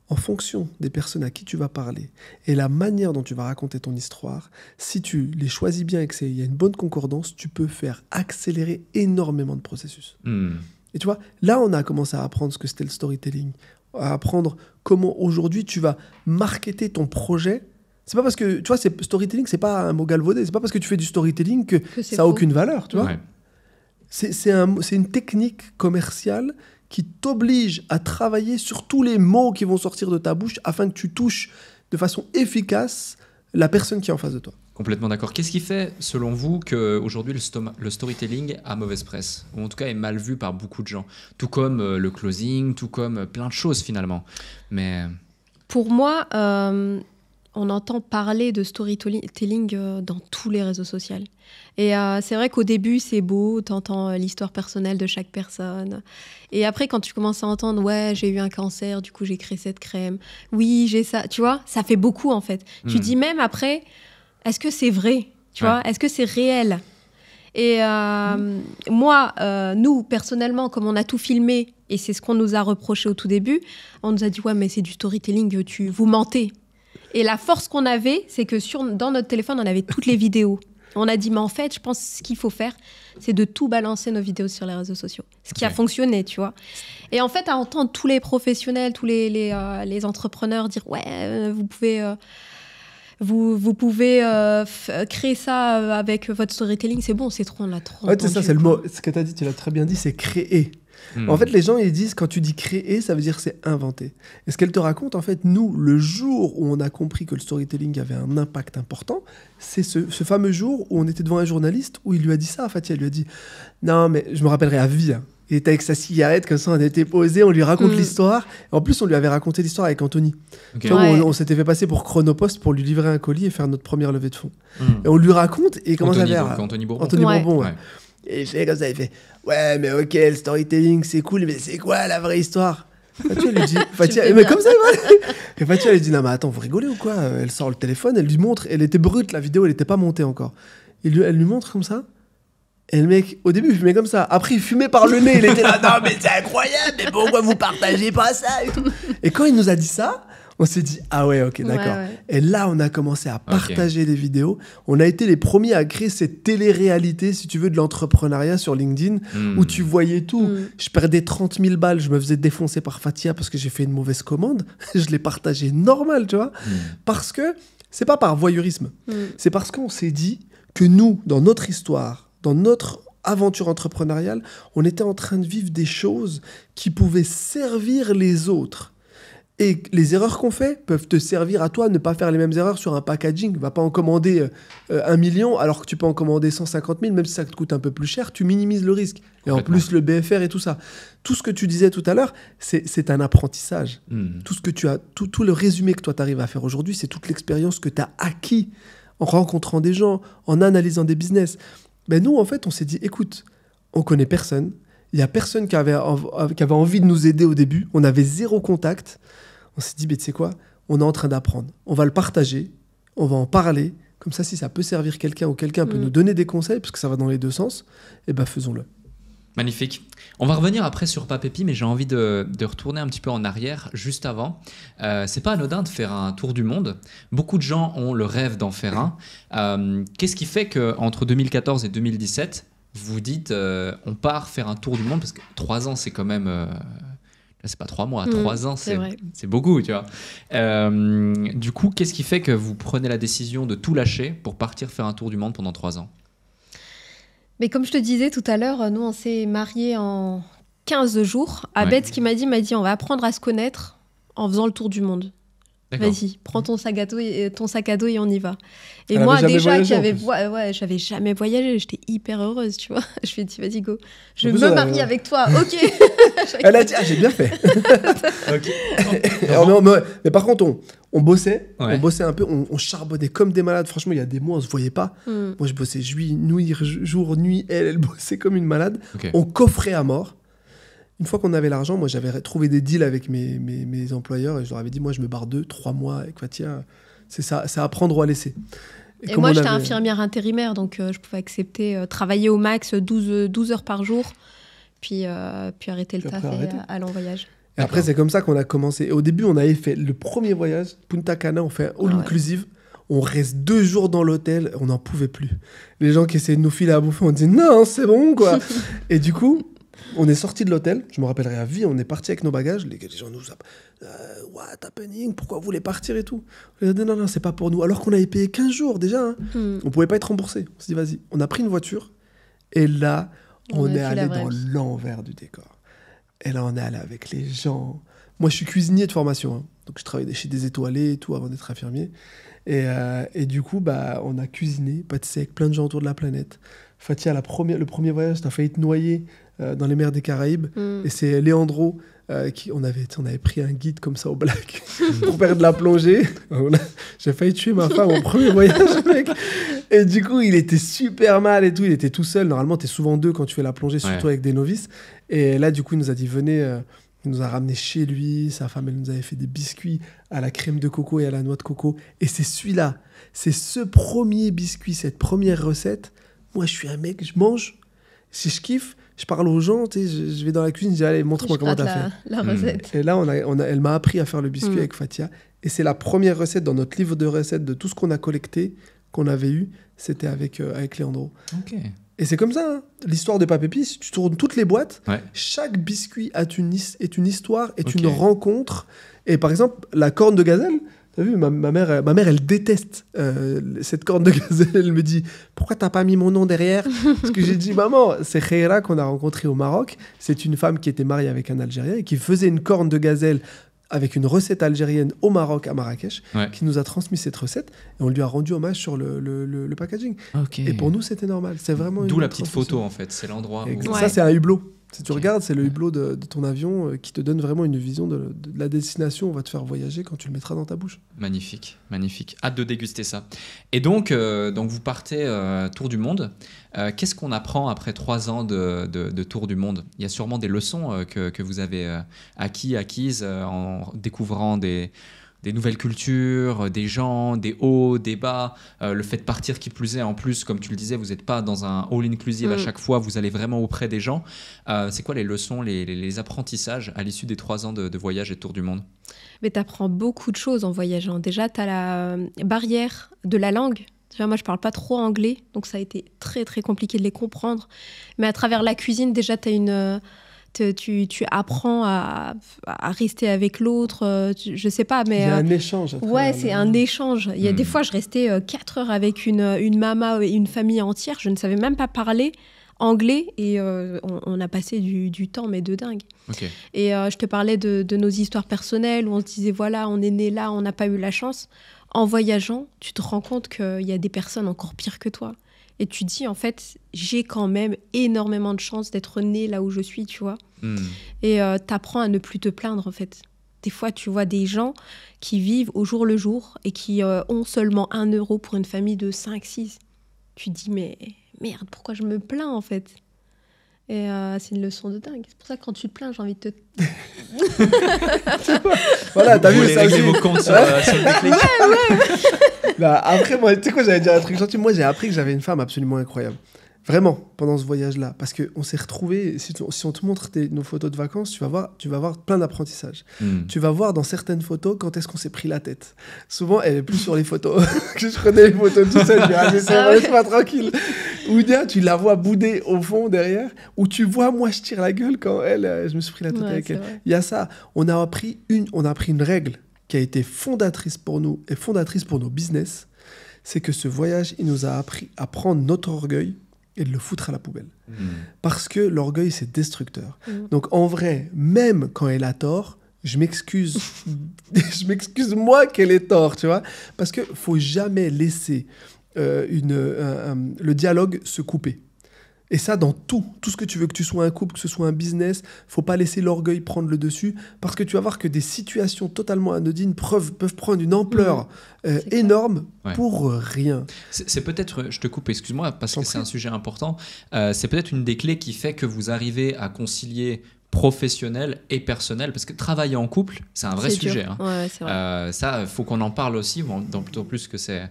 en fonction des personnes à qui tu vas parler et la manière dont tu vas raconter ton histoire, si tu les choisis bien et qu'il y a une bonne concordance, tu peux faire accélérer énormément de processus. Et tu vois, là, on a commencé à apprendre ce que c'était le storytelling, à apprendre comment aujourd'hui tu vas marketer ton projet. C'est pas parce que, tu vois, storytelling, c'est pas un mot galvaudé. C'est pas parce que tu fais du storytelling que ça n'a aucune valeur, tu vois. Ouais. C'est une technique commerciale qui t'oblige à travailler sur tous les mots qui vont sortir de ta bouche afin que tu touches de façon efficace la personne qui est en face de toi. Complètement d'accord. Qu'est-ce qui fait, selon vous, qu'aujourd'hui le storytelling a mauvaise presse, ou en tout cas est mal vu par beaucoup de gens, tout comme le closing, tout comme plein de choses finalement. Mais pour moi, on entend parler de storytelling dans tous les réseaux sociaux. Et c'est vrai qu'au début, c'est beau, t'entends l'histoire personnelle de chaque personne. Et après, quand tu commences à entendre « Ouais, j'ai eu un cancer, du coup, j'ai créé cette crème. Oui, j'ai ça. » Tu vois, ça fait beaucoup, en fait. Tu dis même après, est-ce que c'est vrai? Tu vois, est-ce que c'est réel? Et moi, nous, personnellement, comme on a tout filmé, et c'est ce qu'on nous a reproché au tout début, on nous a dit « Ouais, mais c'est du storytelling, vous mentez. » Et la force qu'on avait, c'est que dans notre téléphone, on avait toutes les vidéos. On a dit, mais en fait, je pense que ce qu'il faut faire, c'est de tout balancer nos vidéos sur les réseaux sociaux. Ce qui a fonctionné, tu vois. Et en fait, à entendre tous les professionnels, tous les entrepreneurs dire, ouais, vous pouvez créer ça avec votre storytelling, c'est bon, c'est trop, on l'a trop entendu. C'est ça, c'est le mot. Ce que tu as dit, tu l'as très bien dit, c'est créer. En fait, les gens, ils disent, quand tu dis créer, ça veut dire c'est inventer. Et ce qu'elle te raconte, en fait, nous, le jour où on a compris que le storytelling avait un impact important, c'est ce fameux jour où on était devant un journaliste, où il lui a dit ça, Fathia. Il lui a dit, non, mais je me rappellerai à vie, hein. Il était avec sa cigarette, comme ça, on était posé, on lui raconte l'histoire. En plus, on lui avait raconté l'histoire avec Anthony. Okay. On s'était fait passer pour Chronopost pour lui livrer un colis et faire notre première levée de fonds. Et on lui raconte, et il commence à faire... Anthony Bourbon. Anthony Bourbon, ouais. Et il fait comme ça, il fait « Ouais, mais ok, le storytelling, c'est cool, mais c'est quoi la vraie histoire ?» Fathia lui dit... mais comme ça, et Fathia lui dit « Non, mais attends, vous rigolez ou quoi ?» Elle sort le téléphone, elle lui montre, elle était brute, la vidéo, elle n'était pas montée encore. Elle lui montre comme ça. Et le mec, au début, il fumait comme ça. Après, il fumait par le nez. Il était là, non, mais c'est incroyable, mais pourquoi vous partagez pas ça et tout. Et quand il nous a dit ça, on s'est dit, ah ouais, ok, d'accord. Ouais. Et là, on a commencé à partager des vidéos. On a été les premiers à créer cette télé-réalité, si tu veux, de l'entrepreneuriat sur LinkedIn, où tu voyais tout. Je perdais 30 000 balles, je me faisais défoncer par Fathia parce que j'ai fait une mauvaise commande. Je l'ai partagé normal, tu vois. Parce que c'est pas par voyeurisme. C'est parce qu'on s'est dit que nous, dans notre histoire, dans notre aventure entrepreneuriale, on était en train de vivre des choses qui pouvaient servir les autres. Et les erreurs qu'on fait peuvent te servir à toi, ne pas faire les mêmes erreurs sur un packaging. Va pas en commander 1 million alors que tu peux en commander 150 000, même si ça te coûte un peu plus cher, tu minimises le risque. Et en plus, le BFR et tout ça. Tout ce que tu disais tout à l'heure, c'est un apprentissage. Tout ce que tu as, tout le résumé que toi, tu arrives à faire aujourd'hui, c'est toute l'expérience que tu as acquis en rencontrant des gens, en analysant des business. Ben nous, en fait, on s'est dit, écoute, on connaît personne. Il n'y a personne qui avait envie de nous aider au début. On avait 0 contact. On s'est dit, tu sais quoi, on est en train d'apprendre. On va le partager, on va en parler. Comme ça, si ça peut servir quelqu'un ou quelqu'un peut nous donner des conseils, parce que ça va dans les 2 sens, eh ben faisons-le. Magnifique. On va revenir après sur Papépi, mais j'ai envie de retourner un petit peu en arrière, juste avant. C'est pas anodin de faire un tour du monde. Beaucoup de gens ont le rêve d'en faire un. Qu'est-ce qui fait qu'entre 2014 et 2017, vous dites on part faire un tour du monde, parce que 3 ans, c'est quand même... c'est pas 3 mois, 3 ans, c'est beaucoup, tu vois. Du coup, qu'est-ce qui fait que vous prenez la décision de tout lâcher pour partir faire un tour du monde pendant 3 ans ? Mais comme je te disais tout à l'heure, nous, on s'est mariés en 15 jours. Abed, ce qu'il m'a dit, on va apprendre à se connaître en faisant le tour du monde. D'accord. Vas-y, prends ton sac à dos et on y va. Et moi, déjà, j'avais jamais voyagé. J'étais hyper heureuse, tu vois. Je lui ai dit, vas-y, go. Je me marie avec toi, ok. Elle a dit, j'ai bien fait. Mais par contre, on bossait, on bossait un peu, on charbonnait comme des malades. Franchement, il y a des mois, on se voyait pas. Moi, je bossais jour, nuit. Elle bossait comme une malade. Okay. On coffrait à mort. Une fois qu'on avait l'argent, moi, j'avais trouvé des deals avec mes employeurs et je leur avais dit, moi, je me barre 2-3 mois avec Fathia. C'est ça, c'est à prendre ou à laisser. Et moi, j'étais infirmière intérimaire, donc je pouvais accepter travailler au max 12 heures par jour, puis arrêter le taf et aller en voyage. Et après, c'est comme ça qu'on a commencé. Et au début, on avait fait le premier voyage, Punta Cana, on fait un all-inclusive. On reste 2 jours dans l'hôtel, on n'en pouvait plus. Les gens qui essayaient de nous filer à bouffer, on dit non, c'est bon, quoi. Et du coup... On est sorti de l'hôtel, je me rappellerai à vie, on est parti avec nos bagages, les gens nous what happening, pourquoi vous voulez partir et tout. On a dit non, c'est pas pour nous, alors qu'on avait payé 15 jours déjà, hein. On pouvait pas être remboursé. On s'est dit vas-y, on a pris une voiture, et là, on est allé dans l'envers du décor. Et là, on est allé avec les gens. Moi, je suis cuisinier de formation, hein. Donc je travaillais chez des étoilés et tout avant d'être infirmier. Et du coup, on a cuisiné, pâtissé avec plein de gens autour de la planète. Fathia, le premier voyage, t'as failli te noyer dans les mers des Caraïbes. Et c'est Léandro on avait pris un guide comme ça au black pour faire de la plongée. J'ai failli tuer ma femme au premier voyage, mec. Et du coup, il était super mal et tout. Il était tout seul. Normalement, t'es souvent 2 quand tu fais la plongée, surtout avec des novices. Et là, du coup, il nous a dit venez. Il nous a ramené chez lui. Sa femme, elle nous avait fait des biscuits à la crème de coco et à la noix de coco. Et c'est celui-là. C'est ce premier biscuit, cette première recette. Moi, je suis un mec, je mange. Si je kiffe, je parle aux gens, tu sais, je vais dans la cuisine, je dis allez, montre-moi comment t'as fait. La recette. Et là, elle m'a appris à faire le biscuit avec Fathia. Et c'est la première recette dans notre livre de recettes de tout ce qu'on a collecté qu'on avait eu, c'était avec Leandro. Ok. Et c'est comme ça, hein. L'histoire de Papépi, si tu tournes toutes les boîtes, chaque biscuit est une histoire, est une rencontre. Et par exemple, la corne de gazelle, t'as vu, ma mère, elle déteste cette corne de gazelle. Elle me dit, pourquoi t'as pas mis mon nom derrière? Parce que j'ai dit, maman, c'est Khaira qu'on a rencontrée au Maroc. C'est une femme qui était mariée avec un Algérien et qui faisait une corne de gazelle avec une recette algérienne au Maroc, à Marrakech, qui nous a transmis cette recette, et on lui a rendu hommage sur le packaging. Et pour nous, c'était normal. C'est vraiment d'où la petite photo, en fait. C'est l'endroit où... Ça, c'est un hublot. Si tu regardes, c'est le hublot de ton avion qui te donne vraiment une vision de la destination où on va te faire voyager quand tu le mettras dans ta bouche. Magnifique, magnifique. Hâte de déguster ça. Et donc vous partez tour du monde. Qu'est-ce qu'on apprend après 3 ans de tour du monde? Il y a sûrement des leçons que vous avez acquises en découvrant des nouvelles cultures, des gens, des hauts, des bas, le fait de partir qui plus est, en plus, comme tu le disais, vous n'êtes pas dans un all-inclusive à chaque fois, vous allez vraiment auprès des gens. C'est quoi les leçons, les apprentissages à l'issue des 3 ans de voyage et de tour du monde? Mais tu apprends beaucoup de choses en voyageant. Déjà, tu as la barrière de la langue. Déjà, moi, je ne parle pas trop anglais, donc ça a été très, très compliqué de les comprendre. Mais à travers la cuisine, déjà, tu as une... Tu apprends à rester avec l'autre, je sais pas, mais... Il y a un échange. Ouais, c'est un échange. Il y a des fois, je restais 4 heures avec une maman et une famille entière, je ne savais même pas parler anglais, et on a passé du temps, mais de dingue. Okay. Et je te parlais de nos histoires personnelles, où on se disait, voilà, on est né là, on n'a pas eu la chance. En voyageant, tu te rends compte qu'il y a des personnes encore pires que toi. Et tu dis, en fait, j'ai quand même énormément de chance d'être née là où je suis, tu vois. Et t'apprends à ne plus te plaindre, en fait. Des fois, tu vois des gens qui vivent au jour le jour et qui ont seulement 1 euro pour une famille de 5-6. Tu te dis, mais merde, pourquoi je me plains, en fait? Et c'est une leçon de dingue. C'est pour ça que quand tu te plains, j'ai envie de te... Voilà, t'as vu ça aussi. Vos comptes sur le déclic. Bah, après, moi, tu sais quoi, j'allais dire un truc gentil. Moi, j'ai appris que j'avais une femme absolument incroyable. Vraiment, pendant ce voyage-là. Parce qu'on s'est retrouvés, si on te montre nos photos de vacances, tu vas voir plein d'apprentissages. Tu vas voir dans certaines photos quand est-ce qu'on s'est pris la tête. Souvent, elle est plus sur les photos. Que je prenais les photos tout seul, je dis, laisse-moi tranquille. Ou bien, tu la vois bouder au fond, derrière. Ou tu vois, moi, je tire la gueule quand je me suis pris la tête avec elle. Il y a ça. On a appris une règle qui a été fondatrice pour nous et fondatrice pour nos business. C'est que ce voyage, il nous a appris à prendre notre orgueil et de le foutre à la poubelle. Parce que l'orgueil, c'est destructeur. Donc, en vrai, même quand elle a tort, je m'excuse moi qu'elle ait tort, tu vois. Parce qu'il ne faut jamais laisser le dialogue se couper. Et ça, dans tout ce que tu veux, que tu sois un couple, que ce soit un business, faut pas laisser l'orgueil prendre le dessus, parce que tu vas voir que des situations totalement anodines peuvent prendre une ampleur énorme pour rien. C'est peut-être, je te coupe, excuse-moi, parce que c'est un sujet important, c'est peut-être une des clés qui fait que vous arrivez à concilier professionnel et personnel, parce que travailler en couple, c'est un vrai sujet. Hein. Ouais, c'est vrai. Ça, il faut qu'on en parle aussi, d'autant plus que c'est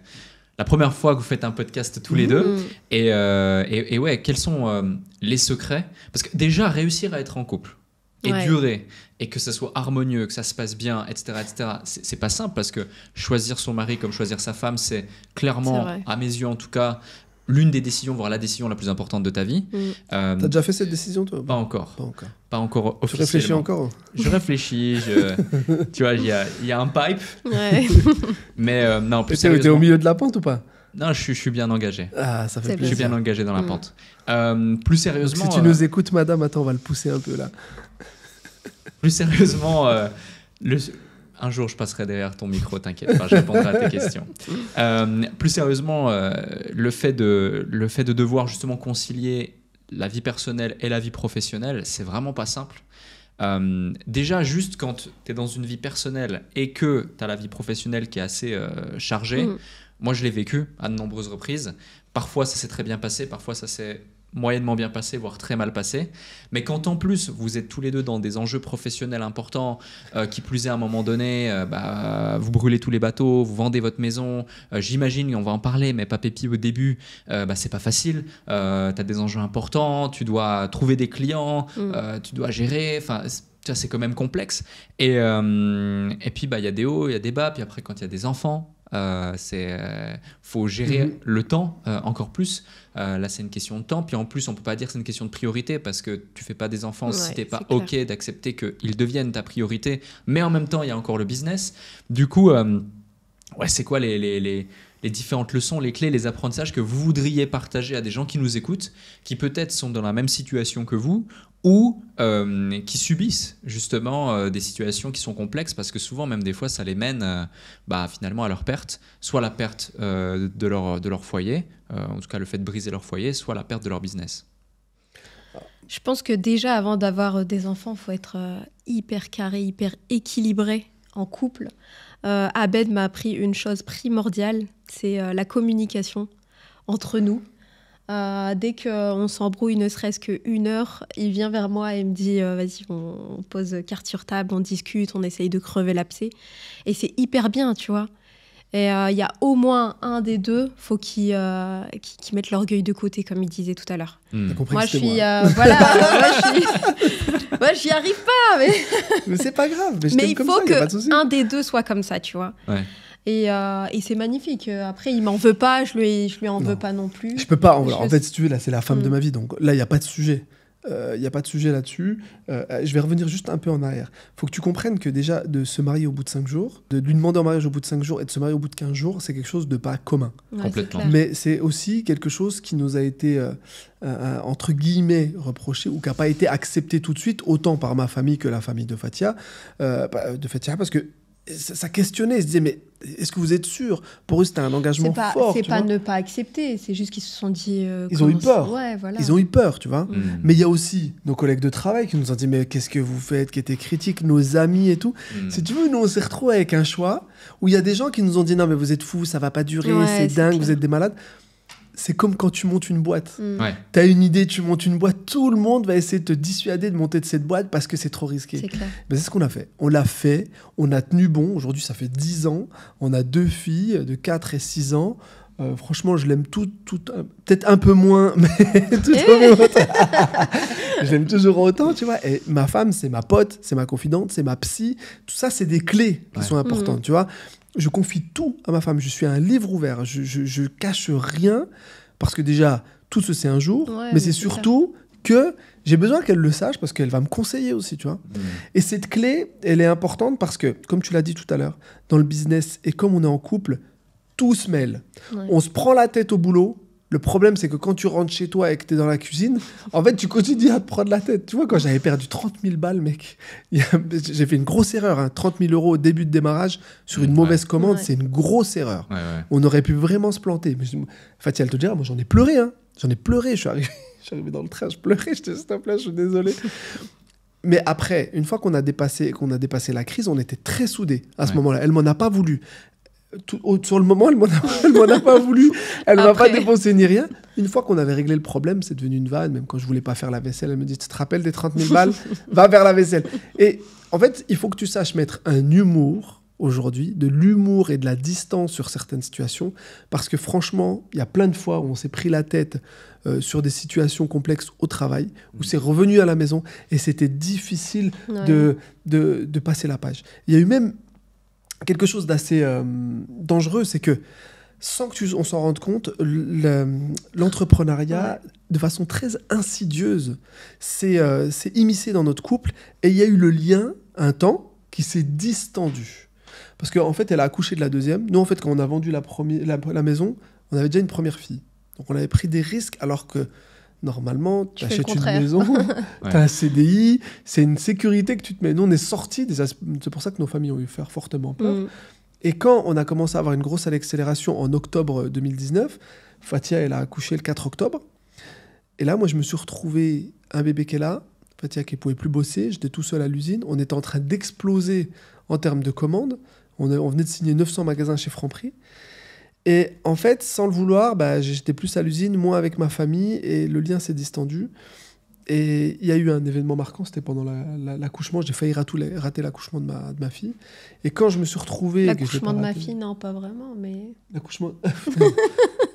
la première fois que vous faites un podcast tous les deux. Et ouais, quels sont les secrets? Parce que déjà, réussir à être en couple et durer, et que ça soit harmonieux, que ça se passe bien, etc., c'est pas simple, parce que choisir son mari comme choisir sa femme, c'est clairement, à mes yeux en tout cas, l'une des décisions, voire la décision la plus importante de ta vie. T'as déjà fait cette décision, toi? Pas encore officiellement. Tu réfléchis encore? Je réfléchis, tu vois, il y a un pipe. Ouais. Mais non, plus sérieusement. T'es au milieu de la pente ou pas? Non, je suis bien engagé. Ah, ça fait plaisir. Je suis bien engagé dans la pente. Plus sérieusement... Donc, si tu nous écoutes, madame, attends, on va le pousser un peu là. Plus sérieusement, un jour je passerai derrière ton micro, t'inquiète pas, je répondrai à tes questions. Plus sérieusement, le fait de devoir justement concilier la vie personnelle et la vie professionnelle, c'est vraiment pas simple. Déjà, juste quand tu es dans une vie personnelle et que tu as la vie professionnelle qui est assez chargée, moi je l'ai vécu à de nombreuses reprises. Parfois ça s'est très bien passé, parfois ça s'est moyennement bien passé, voire très mal passé. Mais quand en plus vous êtes tous les deux dans des enjeux professionnels importants, qui plus est à un moment donné, vous brûlez tous les bateaux, vous vendez votre maison, j'imagine, et on va en parler, mais Papépi au début, c'est pas facile. Tu as des enjeux importants, tu dois trouver des clients, tu dois gérer, c'est quand même complexe. Et puis il y a des hauts, il y a des bas, puis après quand il y a des enfants, faut gérer le temps encore plus. Là, c'est une question de temps. Puis en plus, on peut pas dire que c'est une question de priorité parce que tu fais pas des enfants si t'es pas OK d'accepter qu'ils deviennent ta priorité. Mais en même temps, il y a encore le business. Du coup, c'est quoi les différentes leçons, les clés, les apprentissages que vous voudriez partager à des gens qui nous écoutent, qui peut-être sont dans la même situation que vous ou qui subissent justement des situations qui sont complexes parce que souvent, même des fois, ça les mène finalement à leur perte, soit la perte de leur foyer, en tout cas le fait de briser leur foyer, soit la perte de leur business. Je pense que déjà, avant d'avoir des enfants, il faut être hyper carré, hyper équilibré en couple. Abed m'a appris une chose primordiale, c'est la communication entre nous. Dès qu'on s'embrouille ne serait-ce qu'une heure, il vient vers moi et me dit vas-y, on pose carte sur table, on discute, on essaye de crever l'abcès. Et c'est hyper bien, tu vois. Et il y a au moins un des deux, faut qu'il mette l'orgueil de côté, comme il disait tout à l'heure. Moi, je suis... moi, j'y arrive pas, mais c'est pas grave. Mais il faut qu'un des deux soit comme ça, tu vois. Ouais. Et c'est magnifique. Après, il m'en veut pas, je lui en veux pas non plus. Je peux pas. En fait, si tu veux, là, c'est la femme de ma vie. Donc là, il n'y a pas de sujet. Il n'y a pas de sujet là-dessus. Je vais revenir juste un peu en arrière. Il faut que tu comprennes que déjà, de se marier au bout de 5 jours, de lui demander en mariage au bout de 5 jours et de se marier au bout de 15 jours, c'est quelque chose de pas commun. Ouais, complètement. Mais c'est aussi quelque chose qui nous a été, entre guillemets, reproché ou qui n'a pas été accepté tout de suite, autant par ma famille que la famille de Fatia. Parce que ça questionnait, ils se disaient mais est-ce que vous êtes sûr? Pour eux c'était un engagement fort. C'est pas ne pas accepter, c'est juste qu'ils se sont dit ils ont eu peur. Ouais, voilà. Ils ont eu peur, tu vois. Mais il y a aussi nos collègues de travail qui nous ont dit mais qu'est-ce que vous faites, qui étaient critiques, nos amis et tout. Si tu veux, nous on s'est retrouvés avec un choix où il y a des gens qui nous ont dit non mais vous êtes fous, ça va pas durer, c'est dingue, clair. Vous êtes des malades. C'est comme quand tu montes une boîte. Tu as une idée, tu montes une boîte, tout le monde va essayer de te dissuader de monter de cette boîte parce que c'est trop risqué. C'est clair. Ben, c'est ce qu'on a fait. On l'a fait, on a tenu bon. Aujourd'hui, ça fait 10 ans. On a 2 filles de 4 et 6 ans. Franchement, je l'aime peut-être un peu moins, mais je l'aime toujours autant, tu vois. Et ma femme, c'est ma pote, c'est ma confidente, c'est ma psy. Tout ça, c'est des clés qui sont importantes, tu vois. Je confie tout à ma femme. Je suis un livre ouvert. Je cache rien parce que déjà, tout se sait un jour. Mais c'est surtout que j'ai besoin qu'elle le sache parce qu'elle va me conseiller aussi, tu vois. Et cette clé, elle est importante parce que, comme tu l'as dit tout à l'heure, dans le business et comme on est en couple, tout se mêle. On se prend la tête au boulot. Le problème, c'est que quand tu rentres chez toi et que tu es dans la cuisine, en fait, tu continues à te prendre la tête. Tu vois, quand j'avais perdu 30 000 balles, mec, j'ai fait une grosse erreur. 30 000 € au début de démarrage sur une mauvaise commande, c'est une grosse erreur. On aurait pu vraiment se planter. Mais Fatia, elle te dira, moi, j'en ai pleuré. J'en ai pleuré. Je suis arrivé dans le train, je pleurais. J'étais stop là, je suis désolé. Mais après, une fois qu'on a dépassé la crise, on était très soudés à ce moment-là. Elle m'en a pas voulu. Sur le moment, elle m'en a pas voulu. Elle m'a pas dépensé ni rien. Une fois qu'on avait réglé le problème, c'est devenu une vanne. Même quand je voulais pas faire la vaisselle, elle me dit, tu te rappelles des 30 000 balles? Va faire la vaisselle. Et en fait, il faut que tu saches mettre un humour aujourd'hui, de l'humour et de la distance sur certaines situations. Parce que franchement, il y a plein de fois où on s'est pris la tête sur des situations complexes au travail, où c'est revenu à la maison et c'était difficile de passer la page. Il y a eu même quelque chose d'assez dangereux, c'est que sans qu'on s'en rende compte, l'entrepreneuriat, de façon très insidieuse, s'est immiscé dans notre couple et il y a eu le lien, un temps, qui s'est distendu. Parce qu'en fait, elle a accouché de la deuxième. Nous, en fait, quand on a vendu la maison, on avait déjà une première fille. Donc, on avait pris des risques alors que normalement, tu achètes une maison, tu as un CDI, c'est une sécurité que tu te mets. Nous, on est sortis, c'est pour ça que nos familles ont eu fortement peur. Et quand on a commencé à avoir une grosse accélération en octobre 2019, Fatia, elle a accouché le 4 octobre. Et là, moi, je me suis retrouvé un bébé qui est là, Fatia qui ne pouvait plus bosser, j'étais tout seul à l'usine, on était en train d'exploser en termes de commandes, on venait de signer 900 magasins chez Franprix. Et en fait, sans le vouloir, j'étais plus à l'usine, moins avec ma famille, et le lien s'est distendu. Et il y a eu un événement marquant, c'était pendant l'accouchement. J'ai failli rater l'accouchement de ma fille. Et quand je me suis retrouvé... L'accouchement de ma fille, non, pas vraiment, mais...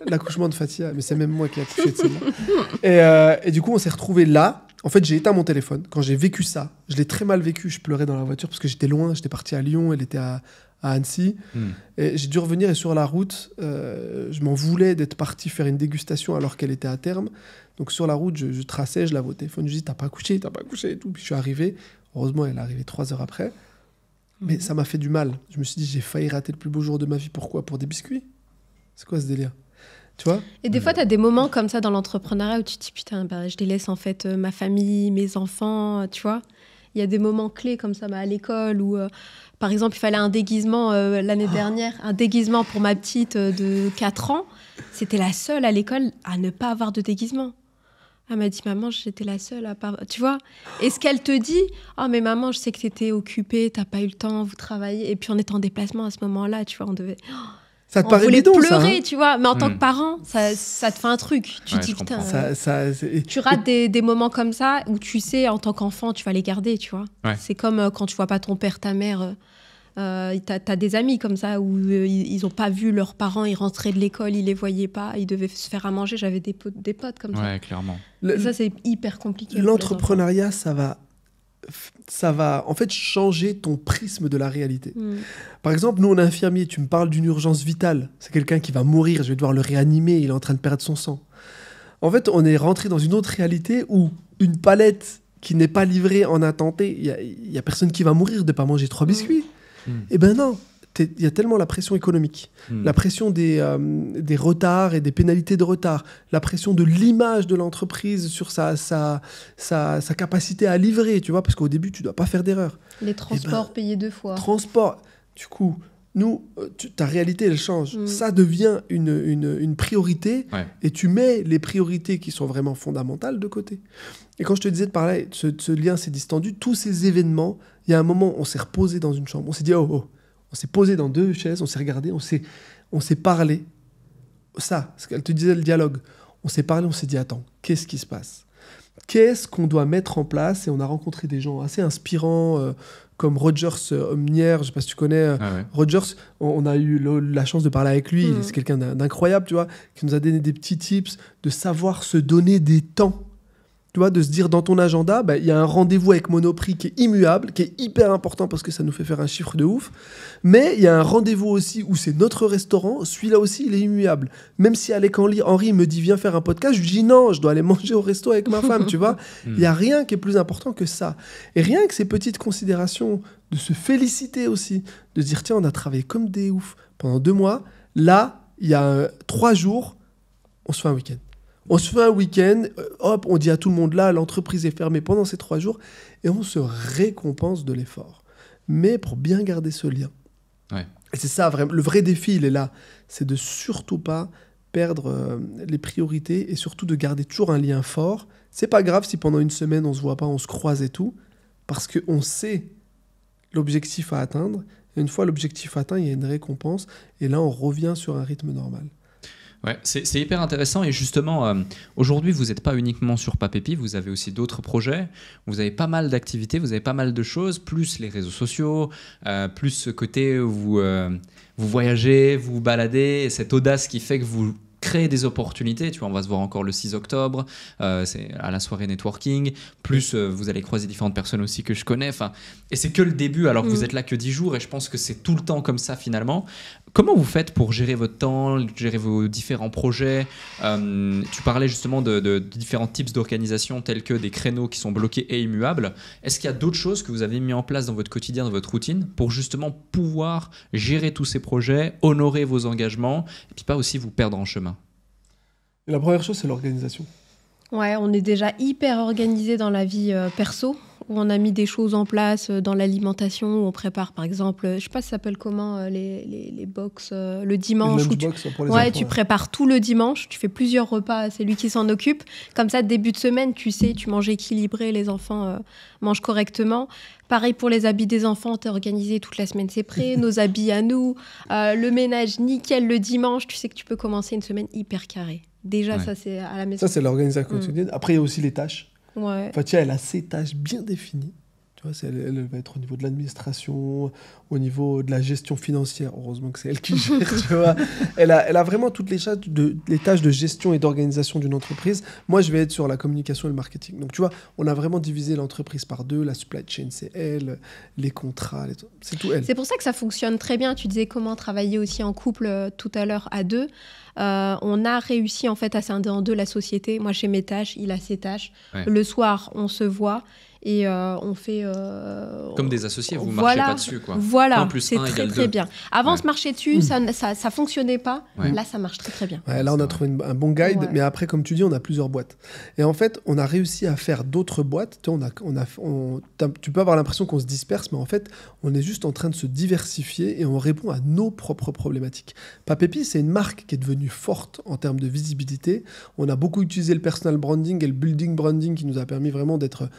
L'accouchement de Fatia, mais c'est même moi qui ai accouché de celle-là. Et du coup, on s'est retrouvés là, En fait, j'ai éteint mon téléphone. Quand j'ai vécu ça, je l'ai très mal vécu. Je pleurais dans la voiture parce que j'étais loin. J'étais parti à Lyon, elle était à Annecy. Et j'ai dû revenir et sur la route, je m'en voulais d'être parti faire une dégustation alors qu'elle était à terme. Donc sur la route, je traçais, je l'avais au téléphone. Je dis, t'as pas couché et tout. Puis je suis arrivé. Heureusement, elle est arrivée 3 heures après. Mais ça m'a fait du mal. Je me suis dit, j'ai failli rater le plus beau jour de ma vie. Pourquoi ? Pour des biscuits ? C'est quoi ce délire ? Tu vois ? Et des fois, tu as des moments comme ça dans l'entrepreneuriat où tu te dis, putain, je délaisse en fait ma famille, mes enfants, tu vois ? Il y a des moments clés comme ça à l'école où, par exemple, il fallait un déguisement l'année dernière, un déguisement pour ma petite de 4 ans. C'était la seule à l'école à ne pas avoir de déguisement. Elle m'a dit, maman, j'étais la seule à pas... Tu vois ? Et ce qu'elle te dit, mais maman, je sais que tu étais occupée, tu n'as pas eu le temps, vous travaillez. Et puis on était en déplacement à ce moment-là, tu vois, on devait... Ça te paraît bidon, pleurer, ça, hein ? tu vois, mais en tant que parent, ça te fait un truc. Tu te dis, putain, tu rates des moments comme ça où tu sais, en tant qu'enfant, tu vas les garder, tu vois. Ouais. C'est comme quand tu vois pas ton père, ta mère. T'as des amis comme ça où ils ont pas vu leurs parents, ils rentraient de l'école, ils les voyaient pas, ils devaient se faire à manger. J'avais des potes comme ça. Ouais, clairement. Ça, c'est hyper compliqué. L'entrepreneuriat, ça va en fait changer ton prisme de la réalité. Par exemple, nous, on est infirmier, tu me parles d'une urgence vitale. C'est quelqu'un qui va mourir, je vais devoir le réanimer, il est en train de perdre son sang. En fait, on est rentré dans une autre réalité où une palette qui n'est pas livrée en un temps T, il y a personne qui va mourir de ne pas manger 3 biscuits. Eh ben non, il y a tellement la pression économique, la pression des retards et des pénalités de retard, la pression de l'image de l'entreprise sur sa capacité à livrer, tu vois, parce qu'au début, tu ne dois pas faire d'erreur. Les transports payés 2 fois. Transport, du coup, nous, ta réalité, elle change. Ça devient une priorité et tu mets les priorités qui sont vraiment fondamentales de côté. Et quand je te disais de parler, ce lien s'est distendu, tous ces événements, il y a un moment, on s'est reposé dans une chambre, on s'est dit, on s'est posé dans 2 chaises, on s'est regardé, on s'est parlé. Ça, ce qu'elle te disait, le dialogue. On s'est parlé, on s'est dit, attends, qu'est-ce qui se passe ? Qu'est-ce qu'on doit mettre en place ? Et on a rencontré des gens assez inspirants, comme Rogers Omnier, je ne sais pas si tu connais. Rogers, on a eu la chance de parler avec lui, c'est quelqu'un d'incroyable, tu vois, qui nous a donné des petits tips, de savoir se donner des temps. Tu vois, de se dire dans ton agenda, il y a un rendez-vous avec Monoprix qui est immuable, qui est hyper important parce que ça nous fait faire un chiffre de ouf. Mais il y a un rendez-vous aussi où c'est notre restaurant, celui-là aussi, il est immuable. Même si Alec Henry me dit viens faire un podcast, je lui dis non, je dois aller manger au resto avec ma femme, tu vois. Il n'y a rien qui est plus important que ça. Et rien que ces petites considérations, de se féliciter aussi, de se dire tiens, on a travaillé comme des oufs pendant 2 mois. Là, il y a 3 jours, on se fait un week-end. On se fait un week-end, hop, on dit à tout le monde là, l'entreprise est fermée pendant ces 3 jours et on se récompense de l'effort. Mais pour bien garder ce lien. Ouais. Et c'est ça, vraiment, le vrai défi, il est là. C'est de surtout pas perdre les priorités et surtout de garder toujours un lien fort. C'est pas grave si pendant 1 semaine on se voit pas, on se croise et tout, parce qu'on sait l'objectif à atteindre. Et une fois l'objectif atteint, il y a une récompense et là on revient sur un rythme normal. Ouais, c'est hyper intéressant et justement, aujourd'hui, vous n'êtes pas uniquement sur Papépi, vous avez aussi d'autres projets, vous avez pas mal d'activités, vous avez pas mal de choses, plus les réseaux sociaux, plus ce côté où vous voyagez, vous vous baladez, et cette audace qui fait que vous créez des opportunités. Tu vois, on va se voir encore le 6 octobre, c'est à la soirée networking, plus vous allez croiser différentes personnes aussi que je connais, et c'est que le début alors que vous êtes là que 10 jours et je pense que c'est tout le temps comme ça finalement. Comment vous faites pour gérer votre temps, gérer vos différents projets ? Tu parlais justement de différents types d'organisation tels que des créneaux qui sont bloqués et immuables. Est-ce qu'il y a d'autres choses que vous avez mis en place dans votre quotidien, dans votre routine pour justement pouvoir gérer tous ces projets, honorer vos engagements et puis pas aussi vous perdre en chemin ? Et la première chose, c'est l'organisation. Ouais, on est déjà hyper organisé dans la vie perso, où on a mis des choses en place dans l'alimentation, où on prépare par exemple, je sais pas ça s'appelle comment, les box le dimanche. Les lunchbox pour les enfants. Tu prépares tout le dimanche, tu fais plusieurs repas, c'est lui qui s'en occupe. Comme ça, début de semaine, tu sais, tu manges équilibré, les enfants mangent correctement. Pareil pour les habits des enfants, t'es organisé toute la semaine, c'est prêt. Nos habits à nous, le ménage nickel le dimanche, tu sais que tu peux commencer une semaine hyper carrée. Déjà, ça, c'est à la maison. Ça, c'est l'organisation quotidienne. Après, il y a aussi les tâches. Ouais. Fatia, elle a ses tâches bien définies. Tu vois, elle va être au niveau de l'administration, au niveau de la gestion financière. Heureusement que c'est elle qui gère, tu vois. Elle a vraiment toutes les tâches de gestion et d'organisation d'une entreprise. Moi, je vais être sur la communication et le marketing. Donc, tu vois, on a vraiment divisé l'entreprise par deux. La supply chain, c'est elle. Les contrats, c'est tout elle. C'est pour ça que ça fonctionne très bien. Tu disais comment travailler aussi en couple tout à l'heure à deux. On a réussi en fait à scinder en deux la société. Moi, j'ai mes tâches, il a ses tâches. Ouais. Le soir, on se voit. Et on fait... Comme des associés, vous ne marchez pas dessus, quoi. Voilà, c'est très bien. Avant, on se marchait dessus, ça ne fonctionnait pas. Ouais. Là, ça marche très bien. Ouais, là, on a trouvé un bon guide, mais après, comme tu dis, on a plusieurs boîtes. Et en fait, on a réussi à faire d'autres boîtes. Tu peux avoir l'impression qu'on se disperse, mais en fait, on est juste en train de se diversifier et on répond à nos propres problématiques. Papépi, c'est une marque qui est devenue forte en termes de visibilité. On a beaucoup utilisé le personal branding et le building branding qui nous a permis vraiment d'être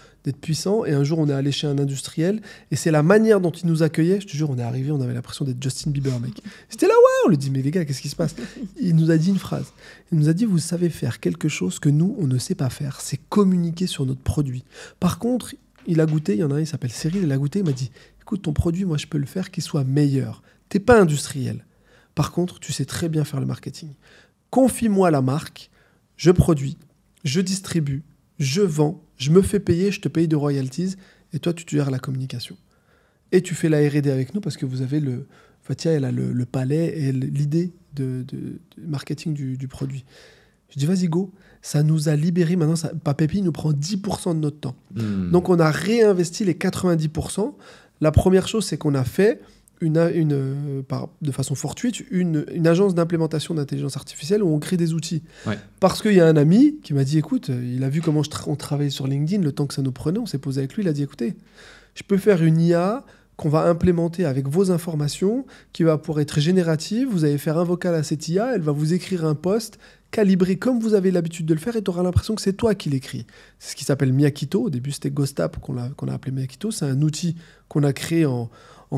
puissant. Et un jour, on est allé chez un industriel et c'est la manière dont il nous accueillait. Je te jure, on est arrivé, on avait l'impression d'être Justin Bieber, mec. C'était là, ouais. On lui dit, mais les gars, qu'est-ce qui se passe? Il nous a dit une phrase. Il nous a dit, vous savez faire quelque chose que nous, on ne sait pas faire. C'est communiquer sur notre produit. Par contre, il a goûté. Il y en a un, il s'appelle Cyril. Il a goûté. Il m'a dit, écoute, ton produit, moi, je peux le faire qu'il soit meilleur. T'es pas industriel. Par contre, tu sais très bien faire le marketing. Confie-moi la marque. Je produis. Je distribue. Je vends. Je me fais payer, je te paye de royalties, et toi, tu gères la communication. Et tu fais la R&D avec nous parce que vous avez Fatia, elle a le palais et l'idée de marketing du produit. Je dis, vas-y, go. Ça nous a libéré. Maintenant, Papépi nous prend 10% de notre temps. Donc, on a réinvesti les 90%. La première chose, c'est qu'on a fait de façon fortuite, une agence d'implémentation d'intelligence artificielle où on crée des outils. Ouais. Parce qu'il y a un ami qui m'a dit, écoute, il a vu comment on travaillait sur LinkedIn, le temps que ça nous prenait, on s'est posé avec lui, il a dit, écoutez, je peux faire une IA qu'on va implémenter avec vos informations, qui va pouvoir être générative, vous allez faire un vocal à cette IA, elle va vous écrire un post calibré comme vous avez l'habitude de le faire et tu auras l'impression que c'est toi qui l'écris. C'est ce qui s'appelle Miyakito. Au début, c'était GhostApp qu'on a appelé Miyakito. C'est un outil qu'on a créé en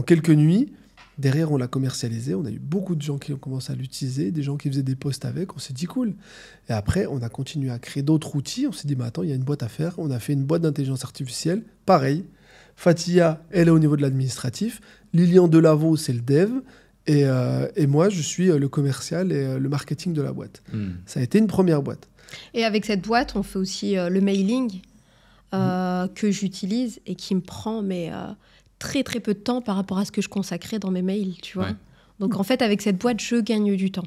quelques nuits. Derrière, on l'a commercialisé. On a eu beaucoup de gens qui ont commencé à l'utiliser, des gens qui faisaient des posts avec. On s'est dit cool. Et après, on a continué à créer d'autres outils. On s'est dit, mais attends, il y a une boîte à faire. On a fait une boîte d'intelligence artificielle. Pareil. Fatia, elle est au niveau de l'administratif. Lilian Delavaux, c'est le dev. Et moi, je suis le commercial et le marketing de la boîte. Ça a été une première boîte. Et avec cette boîte, on fait aussi le mailing que j'utilise et qui me prend très très peu de temps par rapport à ce que je consacrais dans mes mails, tu vois. Ouais. Donc en fait, avec cette boîte, je gagne du temps.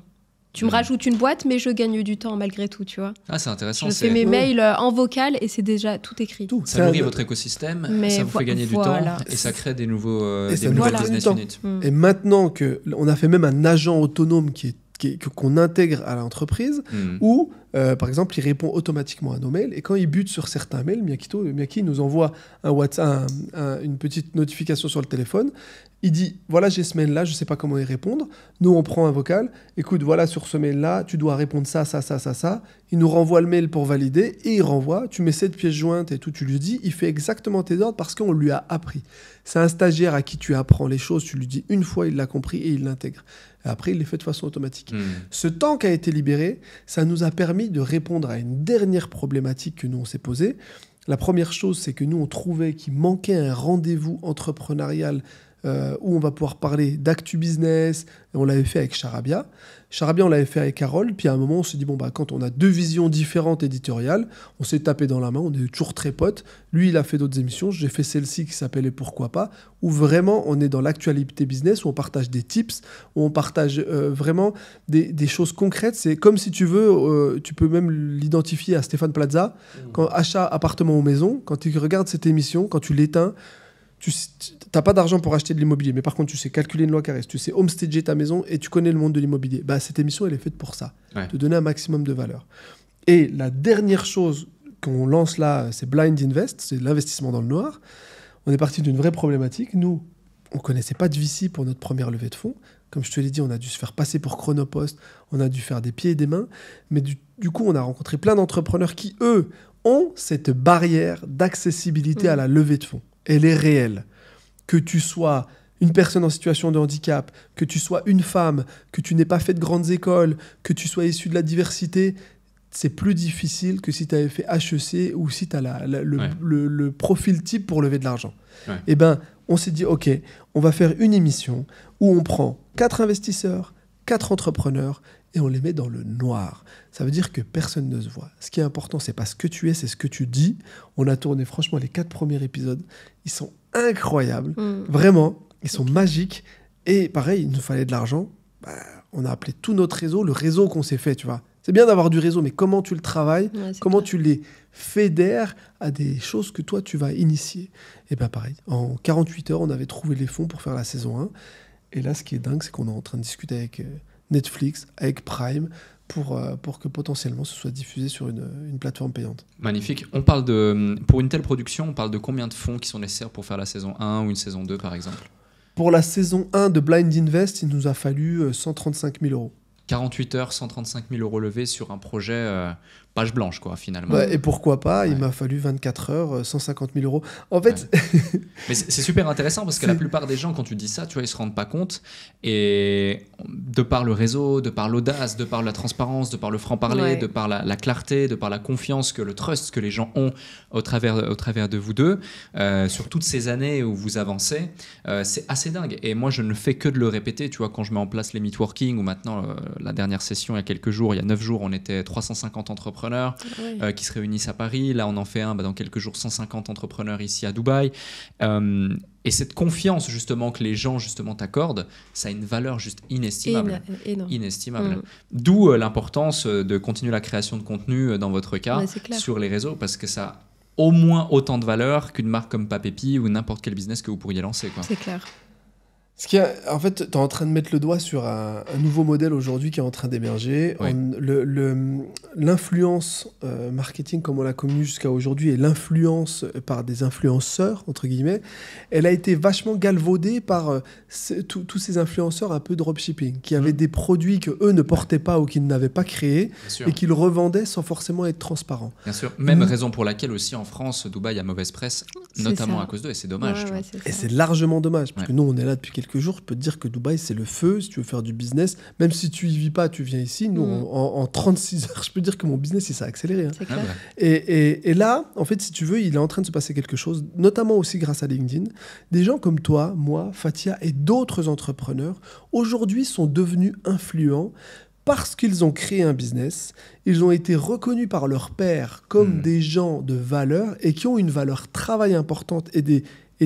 Tu me rajoutes une boîte, mais je gagne du temps malgré tout, tu vois. Ah, c'est intéressant. Je fais mes mails en vocal et c'est déjà tout écrit. Ça nourrit votre écosystème, ça vous fait gagner du temps et ça crée des nouvelles business units. Et maintenant qu'on a fait même un agent autonome qu'on intègre à l'entreprise, où, par exemple, il répond automatiquement à nos mails, et quand il bute sur certains mails, Miyaki nous envoie une petite notification sur le téléphone, il dit, voilà, j'ai ce mail-là, je ne sais pas comment y répondre, nous, on prend un vocal, écoute, voilà, sur ce mail-là, tu dois répondre ça, il nous renvoie le mail pour valider, et il renvoie, tu mets 7 pièces jointes et tout, tu lui dis, il fait exactement tes ordres parce qu'on lui a appris. C'est un stagiaire à qui tu apprends les choses, tu lui dis une fois, il l'a compris et il l'intègre. Et après, il les fait de façon automatique. Ce temps qui a été libéré, ça nous a permis de répondre à une dernière problématique que nous, on s'est posée. La première chose, c'est que nous, on trouvait qu'il manquait un rendez-vous entrepreneurial où on va pouvoir parler d'actu business. On l'avait fait avec Charabia. Charabia, on l'avait fait avec Carole. Puis à un moment, on s'est dit, quand on a deux visions différentes éditoriales, on s'est tapé dans la main. On est toujours très potes. Lui, il a fait d'autres émissions. J'ai fait celle-ci qui s'appelait Pourquoi pas, où vraiment, on est dans l'actualité business, où on partage des tips, où on partage vraiment des choses concrètes. C'est comme si tu veux, tu peux même l'identifier à Stéphane Plaza. Quand achat appartement ou maison, quand tu regardes cette émission, quand tu l'éteins, tu n'as pas d'argent pour acheter de l'immobilier, mais par contre, tu sais calculer une loi caresse, tu sais homestager ta maison et tu connais le monde de l'immobilier. Cette émission, elle est faite pour ça, te donner un maximum de valeur. Et la dernière chose qu'on lance là, c'est Blind Invest, c'est l'investissement dans le noir. On est parti d'une vraie problématique. Nous, on ne connaissait pas de VC pour notre première levée de fonds. Comme je te l'ai dit, on a dû se faire passer pour Chronopost, on a dû faire des pieds et des mains. Mais du coup, on a rencontré plein d'entrepreneurs qui, eux, ont cette barrière d'accessibilité à la levée de fonds. Elle est réelle. Que tu sois une personne en situation de handicap, que tu sois une femme, que tu n'aies pas fait de grandes écoles, que tu sois issu de la diversité, c'est plus difficile que si tu avais fait HEC ou si tu as le profil type pour lever de l'argent. Ouais. Et ben, on s'est dit, OK, on va faire une émission où on prend 4 investisseurs, 4 entrepreneurs et on les met dans le noir. Ça veut dire que personne ne se voit. Ce qui est important, c'est pas ce que tu es, c'est ce que tu dis. On a tourné, franchement, les 4 premiers épisodes. Ils sont incroyables. Vraiment, ils sont magiques. Et pareil, il nous fallait de l'argent. On a appelé tout notre réseau, le réseau qu'on s'est fait, tu vois. C'est bien d'avoir du réseau, mais comment tu le travailles, comment tu les fédères à des choses que toi, tu vas initier. Et bien pareil, en 48 heures, on avait trouvé les fonds pour faire la saison 1. Et là, ce qui est dingue, c'est qu'on est en train de discuter avec Netflix, avec Prime, pour que potentiellement ce soit diffusé sur une plateforme payante. Magnifique. On parle pour une telle production, on parle de combien de fonds qui sont nécessaires pour faire la saison 1 ou une saison 2, par exemple ? Pour la saison 1 de Blind Invest, il nous a fallu 135 000 euros. 48 heures, 135 000 euros levés sur un projet page blanche, quoi, finalement. Et pourquoi pas, il m'a fallu 24 heures, 150 000 euros. En fait... Mais c'est super intéressant parce que la plupart des gens, quand tu dis ça, tu vois, ils se rendent pas compte. Et de par le réseau, de par l'audace, de par la transparence, de par le franc-parler, de par la clarté, de par la confiance, le trust que les gens ont au travers de vous deux, sur toutes ces années où vous avancez, c'est assez dingue. Et moi, je ne fais que de le répéter. Tu vois, quand je mets en place les Meetworking, ou maintenant, la dernière session, il y a quelques jours, il y a 9 jours, on était 350 entrepreneurs qui se réunissent à Paris. Là, on en fait un dans quelques jours, 150 entrepreneurs ici à Dubaï. Et cette confiance justement que les gens justement t'accordent, ça a une valeur juste inestimable. Inestimable. D'où l'importance de continuer la création de contenu dans votre cas sur les réseaux, parce que ça a au moins autant de valeur qu'une marque comme Papépi ou n'importe quel business que vous pourriez lancer, quoi. C'est clair. En fait, tu es en train de mettre le doigt sur un nouveau modèle aujourd'hui qui est en train d'émerger. Oui. L'influence marketing, comme on l'a connue jusqu'à aujourd'hui, et l'influence par des influenceurs, entre guillemets, elle a été vachement galvaudée par tous ces influenceurs un peu dropshipping, qui avaient des produits qu'eux ne portaient pas ou qu'ils n'avaient pas créés et qu'ils revendaient sans forcément être transparents. Bien sûr. Même raison pour laquelle aussi en France, Dubaï a mauvaise presse, notamment à cause d'eux, et c'est dommage. Et c'est largement dommage, parce que nous, on est là depuis quelques jours, je peux te dire que Dubaï, c'est le feu. Si tu veux faire du business, même si tu y vis pas, tu viens ici. Nous, en 36 heures, je peux te dire que mon business, il s'est accéléré. C'est clair. Et là, en fait, si tu veux, il est en train de se passer quelque chose, notamment aussi grâce à LinkedIn. Des gens comme toi, moi, Fatia et d'autres entrepreneurs, aujourd'hui, sont devenus influents parce qu'ils ont créé un business. Ils ont été reconnus par leurs pairs comme des gens de valeur et qui ont une valeur travail importante et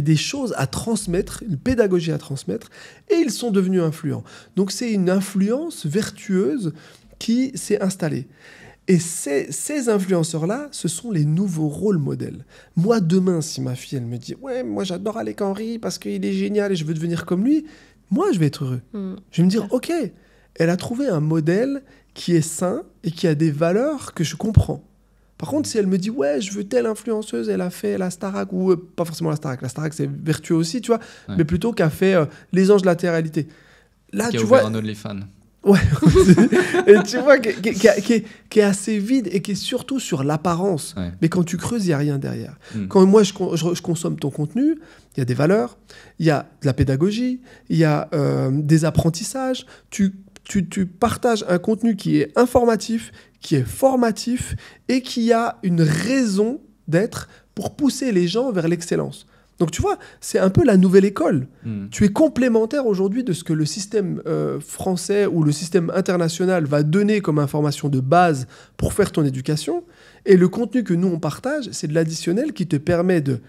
des choses à transmettre, une pédagogie à transmettre, et ils sont devenus influents. Donc c'est une influence vertueuse qui s'est installée. Et ces influenceurs-là, ce sont les nouveaux rôles modèles. Moi, demain, si ma fille, elle me dit « Ouais, moi j'adore Alec Henry parce qu'il est génial et je veux devenir comme lui », moi, je vais être heureux. Je vais me dire « Ok, elle a trouvé un modèle qui est sain et qui a des valeurs que je comprends. » Par contre, si elle me dit « Ouais, je veux telle influenceuse, elle a fait la Starac » ou pas forcément la Starac c'est vertueux aussi, tu vois, mais plutôt qu'a fait Les Anges de la Télé-réalité. Là, qui a ouvert un OnlyFans. Ouais, et tu vois, qui est assez vide et qui est surtout sur l'apparence. Ouais. Mais quand tu creuses, il n'y a rien derrière. Quand moi, je consomme ton contenu, il y a des valeurs, il y a de la pédagogie, il y a des apprentissages. Tu partages un contenu qui est informatif, qui est formatif et qui a une raison d'être pour pousser les gens vers l'excellence. Donc tu vois, c'est un peu la nouvelle école. Tu es complémentaire aujourd'hui de ce que le système français ou le système international va donner comme information de base pour faire ton éducation. Et le contenu que nous, on partage, c'est de l'additionnel qui te permet de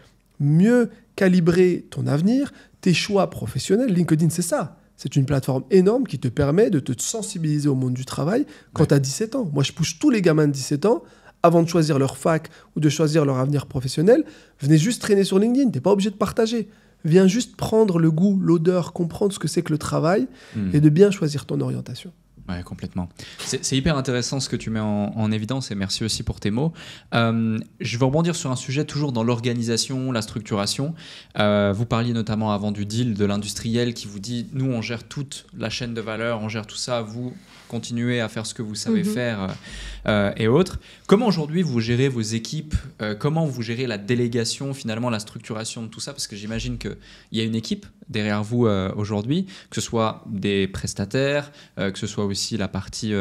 mieux calibrer ton avenir, tes choix professionnels. LinkedIn, c'est ça. C'est une plateforme énorme qui te permet de te sensibiliser au monde du travail quand tu as 17 ans. Moi, je pousse tous les gamins de 17 ans, avant de choisir leur fac ou de choisir leur avenir professionnel, venez juste traîner sur LinkedIn. Tu n'es pas obligé de partager. Viens juste prendre le goût, l'odeur, comprendre ce que c'est que le travail et de bien choisir ton orientation. Ouais, complètement. C'est hyper intéressant ce que tu mets en évidence et merci aussi pour tes mots. Je vais rebondir sur un sujet toujours dans l'organisation, la structuration. Vous parliez notamment avant du deal de l'industriel qui vous dit « Nous, on gère toute la chaîne de valeur, on gère tout ça, vous continuez à faire ce que vous savez faire et autres. Comment aujourd'hui vous gérez vos équipes? Comment vous gérez la délégation, finalement, la structuration de tout ça? Parce que j'imagine qu'il y a une équipe derrière vous aujourd'hui, que ce soit des prestataires, que ce soit aussi la partie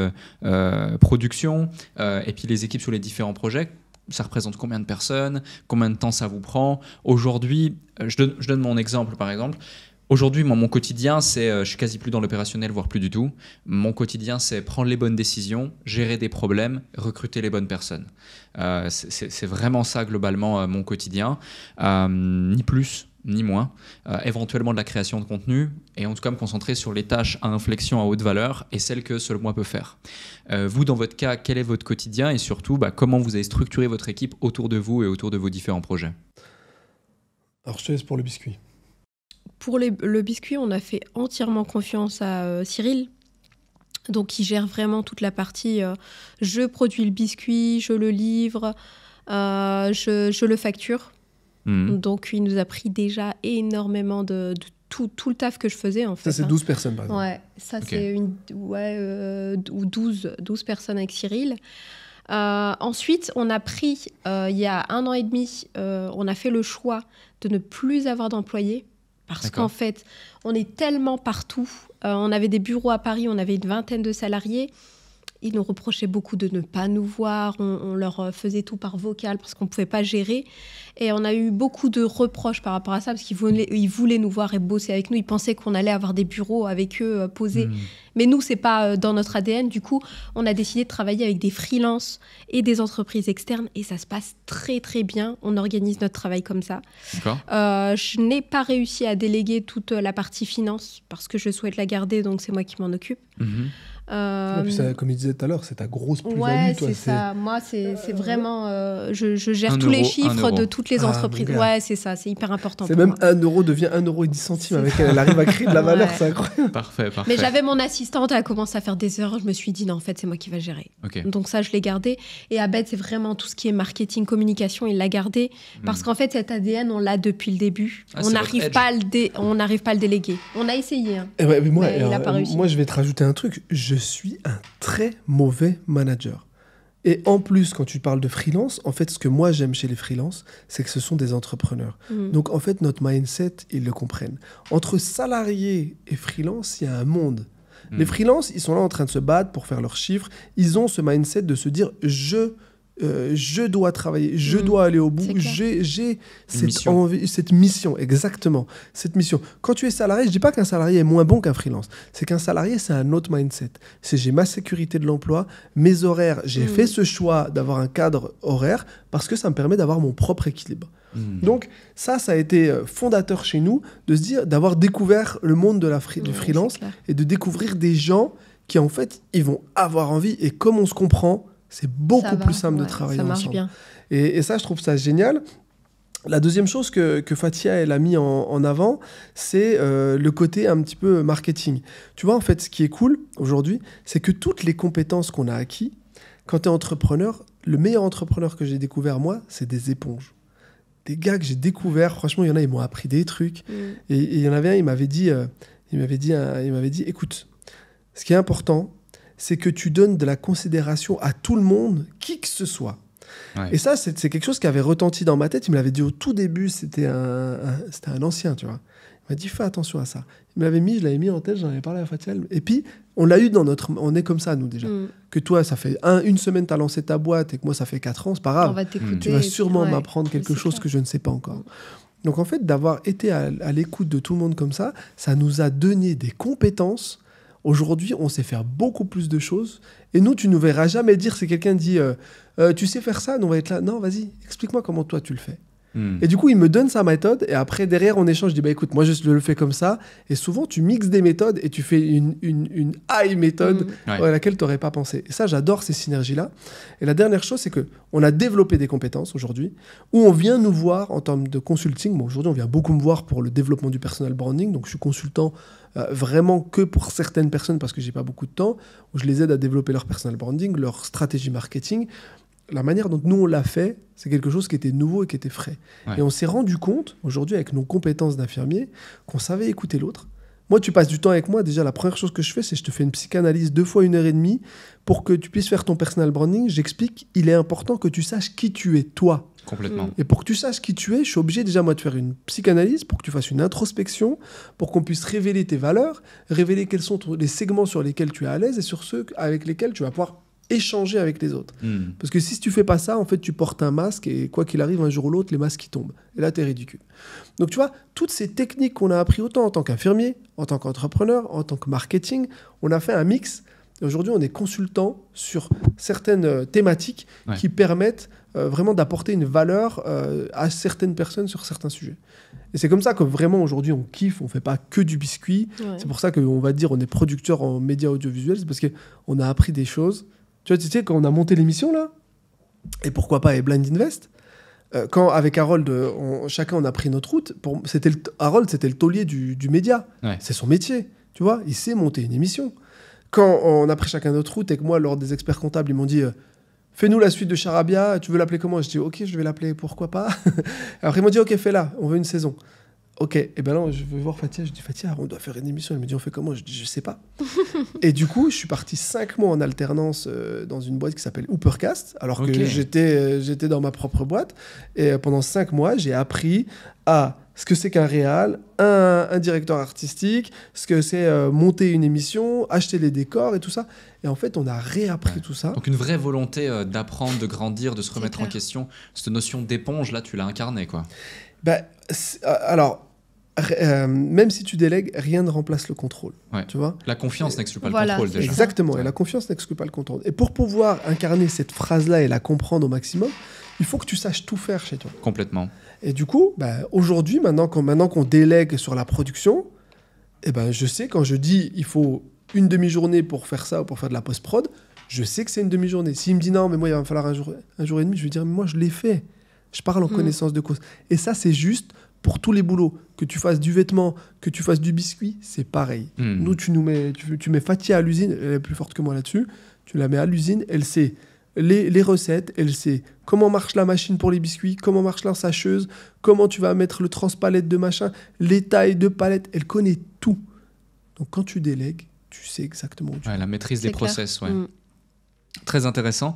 production, et puis les équipes sur les différents projets. Ça représente combien de personnes? Combien de temps ça vous prend? Aujourd'hui, je donne mon exemple, par exemple. Aujourd'hui, mon quotidien, je suis quasi plus dans l'opérationnel, voire plus du tout. Mon quotidien, c'est prendre les bonnes décisions, gérer des problèmes, recruter les bonnes personnes. C'est vraiment ça, globalement, mon quotidien. Ni plus, ni moins. Éventuellement de la création de contenu, et en tout cas me concentrer sur les tâches à inflexion à haute valeur et celles que seul moi peut faire. Vous, dans votre cas, quel est votre quotidien et surtout, comment vous avez structuré votre équipe autour de vous et autour de vos différents projets? Alors, je te laisse pour le biscuit. Pour le biscuit, on a fait entièrement confiance à Cyril. Donc, il gère vraiment toute la partie je produis le biscuit, je le livre, je le facture. Donc, il nous a pris déjà énormément de tout le taf que je faisais, en fait. Ça, c'est 12 personnes, par exemple. Ouais, ça, c'est 12 personnes avec Cyril. Ensuite, on a pris, il y a 1 an et demi, on a fait le choix de ne plus avoir d'employés. Parce qu'en fait, on est tellement partout. On avait des bureaux à Paris, on avait une 20aine de salariés. Ils nous reprochaient beaucoup de ne pas nous voir. On leur faisait tout par vocal parce qu'on ne pouvait pas gérer. Et on a eu beaucoup de reproches par rapport à ça parce qu'ils voulaient nous voir et bosser avec nous. Ils pensaient qu'on allait avoir des bureaux avec eux posés. Mais nous, ce n'est pas dans notre ADN. Du coup, on a décidé de travailler avec des freelances et des entreprises externes. Et ça se passe très, très bien. On organise notre travail comme ça. Je n'ai pas réussi à déléguer toute la partie finance parce que je souhaite la garder. Donc, c'est moi qui m'en occupe. Comme il disait tout à l'heure, c'est ta grosse plus-value. Ouais, c'est ça. Moi, c'est vraiment... je gère tous les chiffres de toutes les entreprises. Ouais, c'est ça. C'est hyper important pour moi. C'est même 1 euro devient 1,10 € avec elle. Elle arrive à créer de la valeur, c'est incroyable. Parfait. Mais j'avais mon assistante, elle a commencé à faire des heures. Je me suis dit, non, en fait, c'est moi qui va gérer. Donc ça, je l'ai gardé. Et Abed, c'est vraiment tout ce qui est marketing, communication, il l'a gardé. Parce qu'en fait, cet ADN, on l'a depuis le début. On n'arrive pas à le déléguer. On a essayé. Hein. Mais il n'a pas réussi. Moi, je vais te rajouter un truc. Je suis un très mauvais manager. Et en plus, quand tu parles de freelance, en fait, ce que moi j'aime chez les freelances, c'est que ce sont des entrepreneurs. Donc, en fait, notre mindset, ils le comprennent. Entre salariés et freelance, il y a un monde. Les freelances, ils sont là en train de se battre pour faire leurs chiffres. Ils ont ce mindset de se dire je dois travailler, je dois aller au bout, j'ai cette mission, exactement, cette mission. Quand tu es salarié, je dis pas qu'un salarié est moins bon qu'un freelance, c'est qu'un salarié, c'est un autre mindset. C'est j'ai ma sécurité de l'emploi, mes horaires, j'ai fait ce choix d'avoir un cadre horaire parce que ça me permet d'avoir mon propre équilibre. Donc ça a été fondateur chez nous de se dire, d'avoir découvert le monde de du freelance et de découvrir des gens qui en fait, ils vont avoir envie et comme on se comprend, c'est beaucoup plus simple de travailler ensemble. Ça marche bien. Et ça, je trouve ça génial. La deuxième chose que Fathia elle a mis en avant, c'est le côté un petit peu marketing. Tu vois, en fait, ce qui est cool aujourd'hui, c'est que toutes les compétences qu'on a acquis, quand tu es entrepreneur, le meilleur entrepreneur que j'ai découvert, moi, c'est des éponges. Des gars que j'ai découverts, franchement, il y en a, ils m'ont appris des trucs. Et il y en avait un, il m'avait dit, écoute, ce qui est important, c'est que tu donnes de la considération à tout le monde, qui que ce soit. Et ça, c'est quelque chose qui avait retenti dans ma tête. Il me l'avait dit au tout début, c'était un ancien, tu vois. Il m'a dit, fais attention à ça. Je l'avais mis en tête, j'en avais parlé à Fathia. Et puis, on l'a eu on est comme ça, nous, déjà. Que toi, ça fait une semaine, tu as lancé ta boîte, et que moi, ça fait 4 ans, c'est pas grave. On va t'écouter. Tu vas sûrement m'apprendre quelque chose que je ne sais pas encore. Donc, en fait, d'avoir été à l'écoute de tout le monde comme ça, ça nous a donné des compétences. Aujourd'hui, on sait faire beaucoup plus de choses. Et nous, tu ne nous verras jamais dire, si quelqu'un dit tu sais faire ça, nous on va être là. Non, vas-y, explique-moi comment toi tu le fais. Et du coup, il me donne sa méthode. Et après, derrière, on échange. Je dis écoute, moi, je le fais comme ça. Et souvent, tu mixes des méthodes et tu fais une high méthode à laquelle tu n'aurais pas pensé. Et ça, j'adore ces synergies-là. Et la dernière chose, c'est qu'on a développé des compétences aujourd'hui où on vient nous voir en termes de consulting. Bon, aujourd'hui, on vient beaucoup me voir pour le développement du personal branding. Donc, je suis consultant vraiment que pour certaines personnes parce que j'ai pas beaucoup de temps, où je les aide à développer leur personal branding, leur stratégie marketing. La manière dont nous on l'a fait, c'est quelque chose qui était nouveau et qui était frais. Et on s'est rendu compte aujourd'hui avec nos compétences d'infirmier qu'on savait écouter l'autre, Moi, tu passes du temps avec moi. Déjà, la première chose que je fais, c'est que je te fais une psychanalyse 2 fois 1h30 pour que tu puisses faire ton personal branding. J'explique, il est important que tu saches qui tu es, toi. Complètement. Et pour que tu saches qui tu es, je suis obligé déjà, moi, de faire une psychanalyse pour que tu fasses une introspection, pour qu'on puisse révéler tes valeurs, révéler quels sont les segments sur lesquels tu es à l'aise et sur ceux avec lesquels tu vas pouvoir échanger avec les autres. Parce que si tu fais pas ça, en fait, tu portes un masque et quoi qu'il arrive, un jour ou l'autre, les masques qui tombent. Et là, tu es ridicule. Donc, tu vois, toutes ces techniques qu'on a appris autant en tant qu'infirmier, en tant qu'entrepreneur, en tant que marketing, on a fait un mix. Et aujourd'hui, on est consultant sur certaines thématiques qui permettent vraiment d'apporter une valeur à certaines personnes sur certains sujets. Et c'est comme ça que vraiment aujourd'hui on kiffe, on fait pas que du biscuit. C'est pour ça qu'on va dire on est producteur en médias audiovisuels, c'est parce qu'on a appris des choses. Tu sais, quand on a monté l'émission là, et pourquoi pas et Blind Invest, quand avec Harold, chacun on a pris notre route. Harold, c'était le taulier du média. C'est son métier, tu vois. Il sait monter une émission. Quand on a pris chacun notre route et que moi, lors des experts comptables, ils m'ont dit fais-nous la suite de Charabia, tu veux l'appeler comment? Je dis ok, je vais l'appeler, pourquoi pas. Après, ils m'ont dit ok, fais-la, on veut une saison. Ok, et ben là, je vais voir Fatia, je dis Fatia, on doit faire une émission. Elle me dit on fait comment? Je dis je sais pas. Et du coup, je suis parti 5 mois en alternance dans une boîte qui s'appelle Hoopercast, alors que j'étais dans ma propre boîte. Et pendant 5 mois, j'ai appris ce que c'est qu'un réal, un directeur artistique, ce que c'est monter une émission, acheter les décors et tout ça. Et en fait, on a réappris tout ça. Donc une vraie volonté d'apprendre, de grandir, de se remettre en question. Cette notion d'éponge, là, tu l'as incarnée, quoi. Alors, même si tu délègues, rien ne remplace le contrôle. Tu vois, la confiance n'exclut pas le contrôle, déjà. Exactement, et la confiance n'exclut pas le contrôle. Et pour pouvoir incarner cette phrase-là et la comprendre au maximum, il faut que tu saches tout faire chez toi. Complètement. Et du coup, aujourd'hui, maintenant qu'on délègue sur la production, je sais quand je dis il faut une demi-journée pour faire ça ou pour faire de la post-prod, je sais que c'est une demi-journée. S'il me dit non, mais moi, il va me falloir un jour et demi, je vais dire mais moi, je l'ai fait. Je parle en connaissance de cause. Et ça, c'est juste pour tous les boulots. Que tu fasses du vêtement, que tu fasses du biscuit, c'est pareil. Nous, tu mets Fatia à l'usine, elle est plus forte que moi là-dessus, tu la mets à l'usine, elle sait les recettes, elle sait comment marche la machine pour les biscuits, comment marche la sacheuse, comment tu vas mettre le transpalette de machin, les tailles de palettes, elle connaît tout. Donc quand tu délègues, tu sais exactement où tu vas. La maîtrise des process, Très intéressant.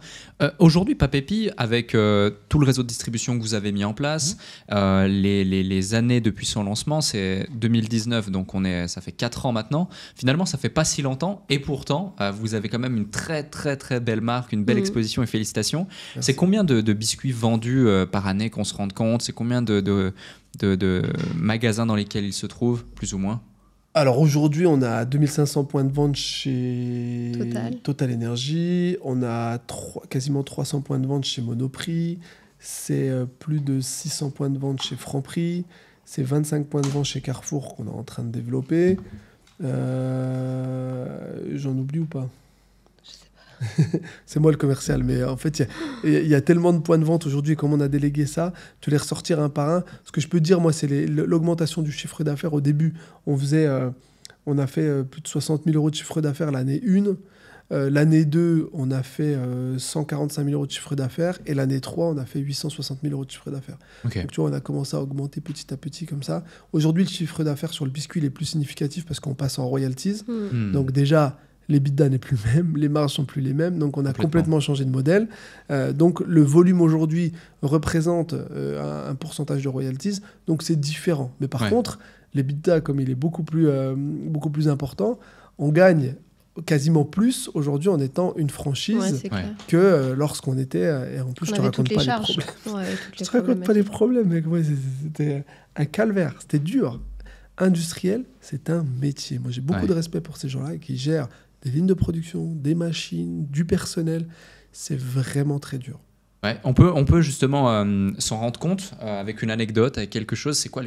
Aujourd'hui, Papépi, avec tout le réseau de distribution que vous avez mis en place, les années depuis son lancement, c'est 2019, donc ça fait 4 ans maintenant. Finalement, ça fait pas si longtemps, et pourtant, vous avez quand même une très très très belle marque, une belle exposition, et félicitations. Merci. C'est combien de biscuits vendus par année qu'on se rende compte? C'est combien de magasins dans lesquels ils se trouvent, plus ou moins? Alors aujourd'hui, on a 2500 points de vente chez Total Energy, on a quasiment 300 points de vente chez Monoprix, c'est plus de 600 points de vente chez Franprix, c'est 25 points de vente chez Carrefour qu'on est en train de développer. J'en oublie ou pas? C'est moi le commercial, mais en fait, il y a tellement de points de vente aujourd'hui, et comme on a délégué ça, tu les ressortir un par un. Ce que je peux te dire, moi, c'est l'augmentation du chiffre d'affaires. Au début, on a fait plus de 60 000 euros de chiffre d'affaires l'année 1. L'année 2, on a fait 145 000 euros de chiffre d'affaires. Et l'année 3, on a fait 860 000 euros de chiffre d'affaires. Donc, tu vois, on a commencé à augmenter petit à petit comme ça. Aujourd'hui, le chiffre d'affaires sur le biscuit il est plus significatif parce qu'on passe en royalties. Donc déjà... l'EBITDA n'est plus le même, les marges sont plus les mêmes, donc on a complètement changé de modèle. Donc le volume aujourd'hui représente un pourcentage de royalties, donc c'est différent. Mais par contre, l'EBITDA, comme il est beaucoup plus important, on gagne quasiment plus aujourd'hui en étant une franchise que lorsqu'on était... et en plus, je te raconte pas les problèmes. Je te raconte pas les problèmes, mec. C'était un calvaire, c'était dur. Industriel, c'est un métier. Moi, j'ai beaucoup de respect pour ces gens-là qui gèrent des lignes de production, des machines, du personnel. C'est vraiment très dur. On peut justement s'en rendre compte avec une anecdote, avec quelque chose. C'est quoi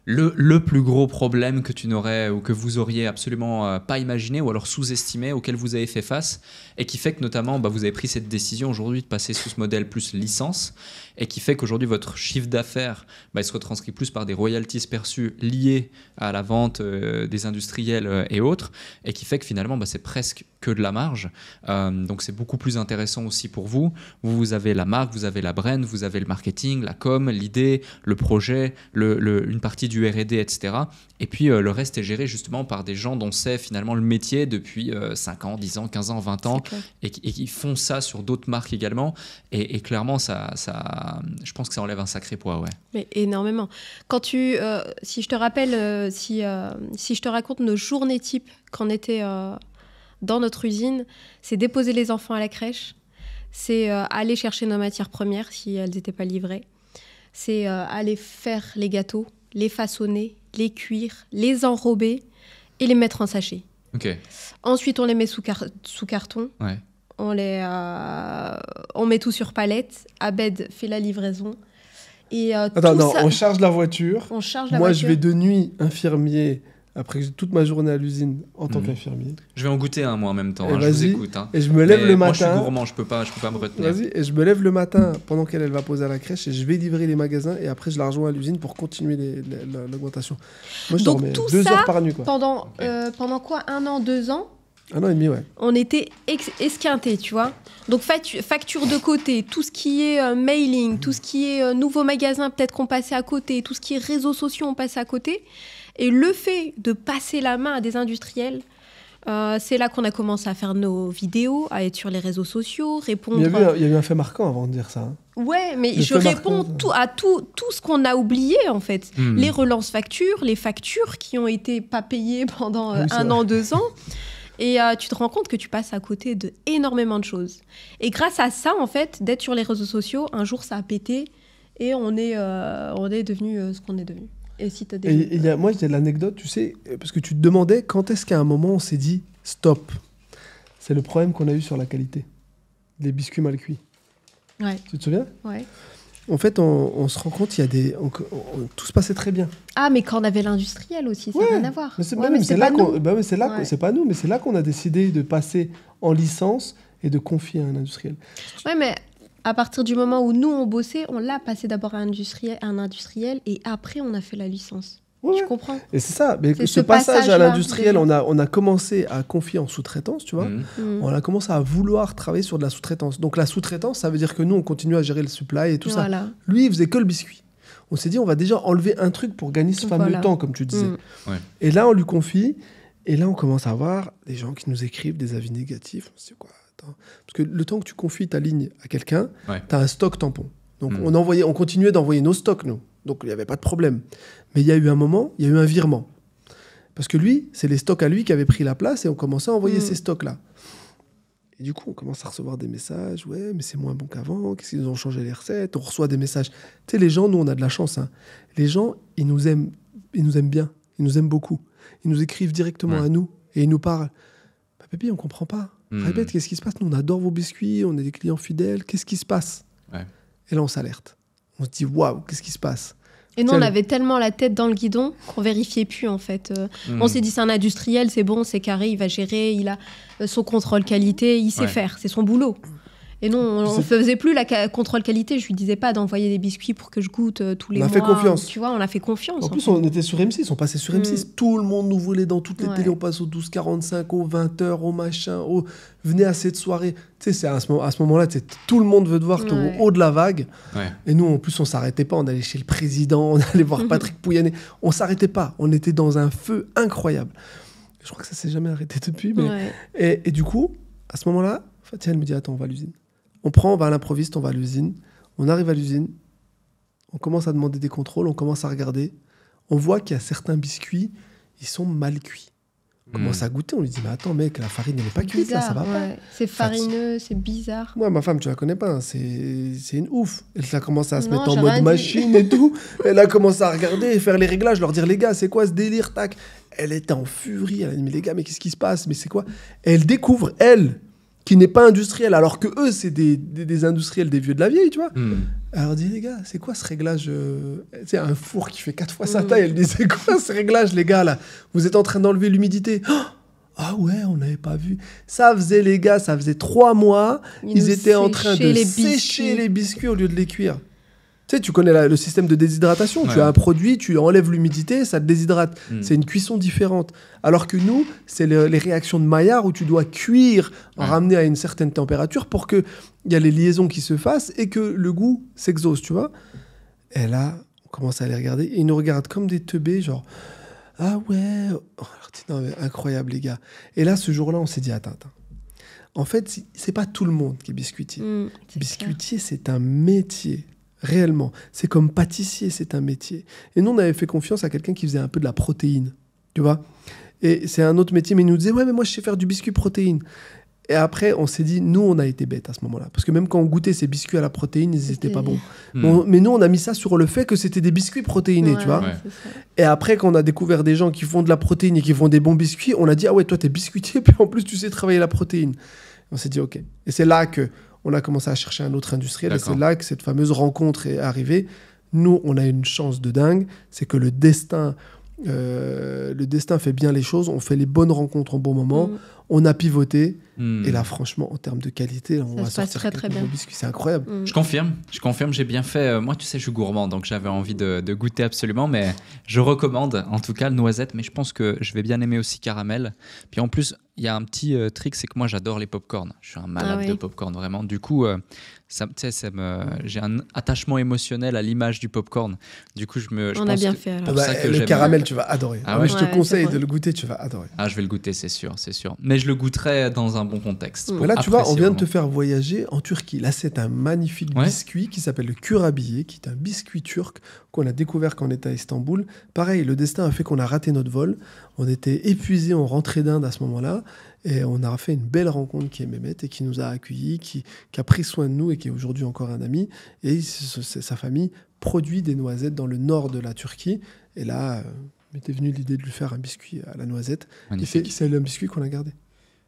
le plus gros problème que tu n'aurais ou que vous auriez absolument pas imaginé ou alors sous-estimé, auquel vous avez fait face et qui fait que notamment vous avez pris cette décision aujourd'hui de passer sous ce modèle plus licence et qui fait qu'aujourd'hui votre chiffre d'affaires il se retranscrit plus par des royalties perçues liées à la vente des industriels et autres et qui fait que finalement c'est presque que de la marge. Donc c'est beaucoup plus intéressant aussi pour vous. Vous avez la marque, vous avez la brand, vous avez le marketing, la com, l'idée, le projet, une partie du du R&D, etc. Et puis le reste est géré justement par des gens dont c'est finalement le métier depuis 5 ans, 10 ans, 15 ans, 20 ans, et qui font ça sur d'autres marques également. Et clairement, ça, je pense que ça enlève un sacré poids. Ouais. Mais énormément. Quand si je te rappelle, si je te raconte nos journées types quand on était dans notre usine, c'est déposer les enfants à la crèche, c'est aller chercher nos matières premières si elles n'étaient pas livrées, c'est aller faire les gâteaux, les façonner, les cuire, les enrober et les mettre en sachet. Okay. Ensuite, on les met sous carton. Ouais. On met tout sur palette. Abed fait la livraison. Et, on charge la voiture. Moi, je vais de nuit infirmier. Après toute ma journée à l'usine en tant qu'infirmier. Je vais en goûter un, moi, en même temps. Je vous écoute. Et je me lève le matin. Moi, je suis gourmand, je peux pas me retenir. Vas-y, et je me lève le matin pendant qu'elle va poser à la crèche et je vais livrer les magasins et après, je la rejoins à l'usine pour continuer l'augmentation. Moi, je dormais 2 heures par nuit. Quoi. Pendant quoi 1 an, 2 ans 1 an et demi, ouais. On était esquintés, tu vois. Donc, facture de côté, tout ce qui est mailing, tout ce qui est nouveaux magasins, peut-être qu'on passait à côté, tout ce qui est réseaux sociaux, on passait à côté. Et le fait de passer la main à des industriels, c'est là qu'on a commencé à faire nos vidéos, à être sur les réseaux sociaux, répondre... Il y a eu un fait marquant avant de dire ça. Hein. Ouais, mais je réponds à tout ce qu'on a oublié, en fait. Les relances factures, les factures qui ont été pas payées pendant 1 an, 2 ans. Et tu te rends compte que tu passes à côté d'énormément de choses. Et grâce à ça, en fait, d'être sur les réseaux sociaux, un jour, ça a pété et on est devenu ce qu'on est devenu. Et si t'as des... moi, j'ai l'anecdote, tu sais, parce que tu te demandais quand est-ce qu'à un moment, on s'est dit « stop ». C'est le problème qu'on a eu sur la qualité. Les biscuits mal cuits. Ouais. Tu te souviens ? Ouais. En fait, on se rend compte, il y a tout se passait très bien. Ah, mais quand on avait l'industriel aussi, ça n'a rien à voir. Mais c'est pas nous. C'est pas nous, mais c'est là qu'on a décidé de passer en licence et de confier à un industriel. Ouais, mais à partir du moment où nous, on bossait, on l'a passé d'abord à un industriel et après, on a fait la licence. Ouais. Tu comprends ? Et c'est ça. Mais ce passage à l'industriel, on a commencé à confier en sous-traitance, tu vois. On a commencé à vouloir travailler sur de la sous-traitance. Donc la sous-traitance, ça veut dire que nous, on continue à gérer le supply et tout ça. Lui, il faisait que le biscuit. On s'est dit, on va déjà enlever un truc pour gagner ce fameux temps, comme tu disais. Ouais. Et là, on lui confie. Et là, on commence à voir des gens qui nous écrivent des avis négatifs. C'est quoi ? Attends. Parce que le temps que tu confies ta ligne à quelqu'un, tu as un stock tampon. Donc on continuait d'envoyer nos stocks, nous. Donc il n'y avait pas de problème. Mais il y a eu un moment, il y a eu un virement. Parce que lui, c'est les stocks à lui qui avaient pris la place et on commençait à envoyer ces stocks-là. Et du coup, on commence à recevoir des messages. Ouais, mais c'est moins bon qu'avant. Qu'est-ce qu'ils ont changé les recettes ? On reçoit des messages. Tu sais, les gens, nous, on a de la chance. Hein. Les gens, ils nous aiment bien. Ils nous aiment beaucoup. Ils nous écrivent directement à nous et ils nous parlent. Bah, Pépi, on comprend pas. Répète, qu'est-ce qui se passe ? Nous, on adore vos biscuits. On est des clients fidèles. Qu'est-ce qui se passe ? Et là, on s'alerte. On se dit, waouh, qu'est-ce qui se passe ? Et nous, on avait tellement la tête dans le guidon qu'on vérifiait plus, en fait. On s'est dit, c'est un industriel, c'est bon, c'est carré, il va gérer, il a son contrôle qualité, il sait faire, c'est son boulot. Et non, on ne faisait plus la contrôle qualité. Je lui disais pas d'envoyer des biscuits pour que je goûte tous les mois. On a fait confiance. Tu vois, on a fait confiance. En plus, on était sur M6, on passait sur M6. Tout le monde nous voulait dans toutes les télés. On passe aux 12h45, aux 20h, au machin, venez à cette soirée. Tu sais, c'est à ce moment-là, tout le monde veut te voir, t'es au haut de la vague. Ouais. Et nous, en plus, on s'arrêtait pas. On allait chez le président, on allait voir Patrick Pouyanné. On s'arrêtait pas. On était dans un feu incroyable. Je crois que ça s'est jamais arrêté depuis. Mais... Et du coup, à ce moment-là, Fatia, elle me dit, attends, on va à l'usine. On va à l'improviste, on va à l'usine. On arrive à l'usine, on commence à demander des contrôles, on commence à regarder. On voit qu'il y a certains biscuits, ils sont mal cuits. On commence à goûter, on lui dit, mais attends mec, la farine elle n'est pas cuite, ça va pas. C'est farineux, c'est bizarre. Moi, ma femme, tu la connais pas, hein, c'est une ouf. Elle a commencé à se mettre en mode machine et tout. Elle a commencé à regarder et faire les réglages, leur dire, les gars, c'est quoi ce délire, tac. Elle était en furie, elle a dit, mais les gars, mais qu'est-ce qui se passe, mais c'est quoi ? Et elle découvre, elle, qui n'est pas industriel, alors que eux, c'est des industriels, des vieux de la vieille, tu vois. Alors, dit, les gars, c'est quoi ce réglage C'est un four qui fait 4 fois sa taille. Elle dit, c'est quoi ce réglage, les gars, là ? Vous êtes en train d'enlever l'humidité. Ah ouais, on n'avait pas vu. Ça faisait 3 mois, ils étaient en train de sécher les biscuits au lieu de les cuire. Tu sais, tu connais le système de déshydratation. Tu as un produit, tu enlèves l'humidité, ça te déshydrate. C'est une cuisson différente. Alors que nous, c'est les réactions de Maillard où tu dois cuire, ramener à une certaine température pour qu'il y a les liaisons qui se fassent et que le goût s'exauce, tu vois. Et là, on commence à les regarder et ils nous regardent comme des teubés, genre ah ouais, non, mais incroyable les gars. Et là, ce jour-là, on s'est dit attends. En fait, c'est pas tout le monde qui est biscuitier. Biscuitier, c'est un métier. Réellement. C'est comme pâtissier, c'est un métier. Et nous, on avait fait confiance à quelqu'un qui faisait un peu de la protéine. Tu vois ? Et c'est un autre métier, mais il nous disait, ouais, mais moi, je sais faire du biscuit protéine. Et après, on s'est dit, nous, on a été bêtes à ce moment-là. Parce que même quand on goûtait ces biscuits à la protéine, ils n'étaient pas bons. Mais nous, on a mis ça sur le fait que c'était des biscuits protéinés, tu vois. Et après, quand on a découvert des gens qui font de la protéine et qui font des bons biscuits, on a dit, ah ouais, toi, t'es biscuitier, puis en plus, tu sais travailler la protéine. On s'est dit, OK. Et c'est là qu'on a commencé à chercher un autre industriel. D'accord. Et c'est là que cette fameuse rencontre est arrivée. Nous, on a une chance de dingue. C'est que le destin fait bien les choses. On fait les bonnes rencontres au bon moment. On a pivoté. Et là, franchement, en termes de qualité, on va sortir très bien. Biscuits. C'est incroyable. Je confirme, j'ai bien fait. Moi, tu sais, je suis gourmand, donc j'avais envie de goûter absolument. Mais je recommande, en tout cas, le noisette. Mais je pense que je vais bien aimer aussi caramel. Puis en plus, il y a un petit trick, c'est que moi, j'adore les pop-corn. Je suis un malade de pop-corn, vraiment. Du coup, j'ai un attachement émotionnel à l'image du pop-corn. Du coup, on a bien fait. Alors. Le caramel, tu vas adorer. Ah ouais, je te conseille de le goûter, tu vas adorer. Ah, je vais le goûter, c'est sûr. Mais je le goûterai dans un bon contexte. Là, tu vois, on vient de te faire voyager en Turquie. Là, c'est un magnifique biscuit qui s'appelle le kurabiye, qui est un biscuit turc qu'on a découvert quand on était à Istanbul. Pareil, le destin a fait qu'on a raté notre vol. On était épuisés, on rentrait d'Inde à ce moment-là. Et on a fait une belle rencontre qui est Mehmet et qui nous a accueillis, qui a pris soin de nous et qui est aujourd'hui encore un ami. Et sa famille produit des noisettes dans le nord de la Turquie. Et là, m'était venue l'idée de lui faire un biscuit à la noisette. Magnifique. Et c'est un biscuit qu'on a gardé.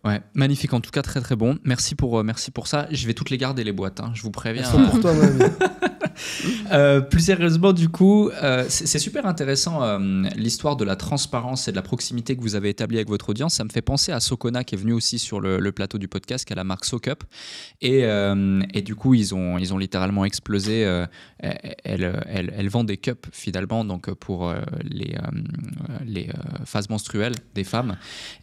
Ouais, magnifique, en tout cas très très bon. Merci pour ça. Je vais toutes les garder les boîtes, hein, je vous préviens. Elles sont pour toi, plus sérieusement, du coup, c'est super intéressant l'histoire de la transparence et de la proximité que vous avez établie avec votre audience. Ça me fait penser à Socona qui est venu aussi sur le plateau du podcast, qui a la marque SoCup. Et du coup, ils ont littéralement explosé. Elle vend des cups finalement, donc pour les phases menstruelles des femmes.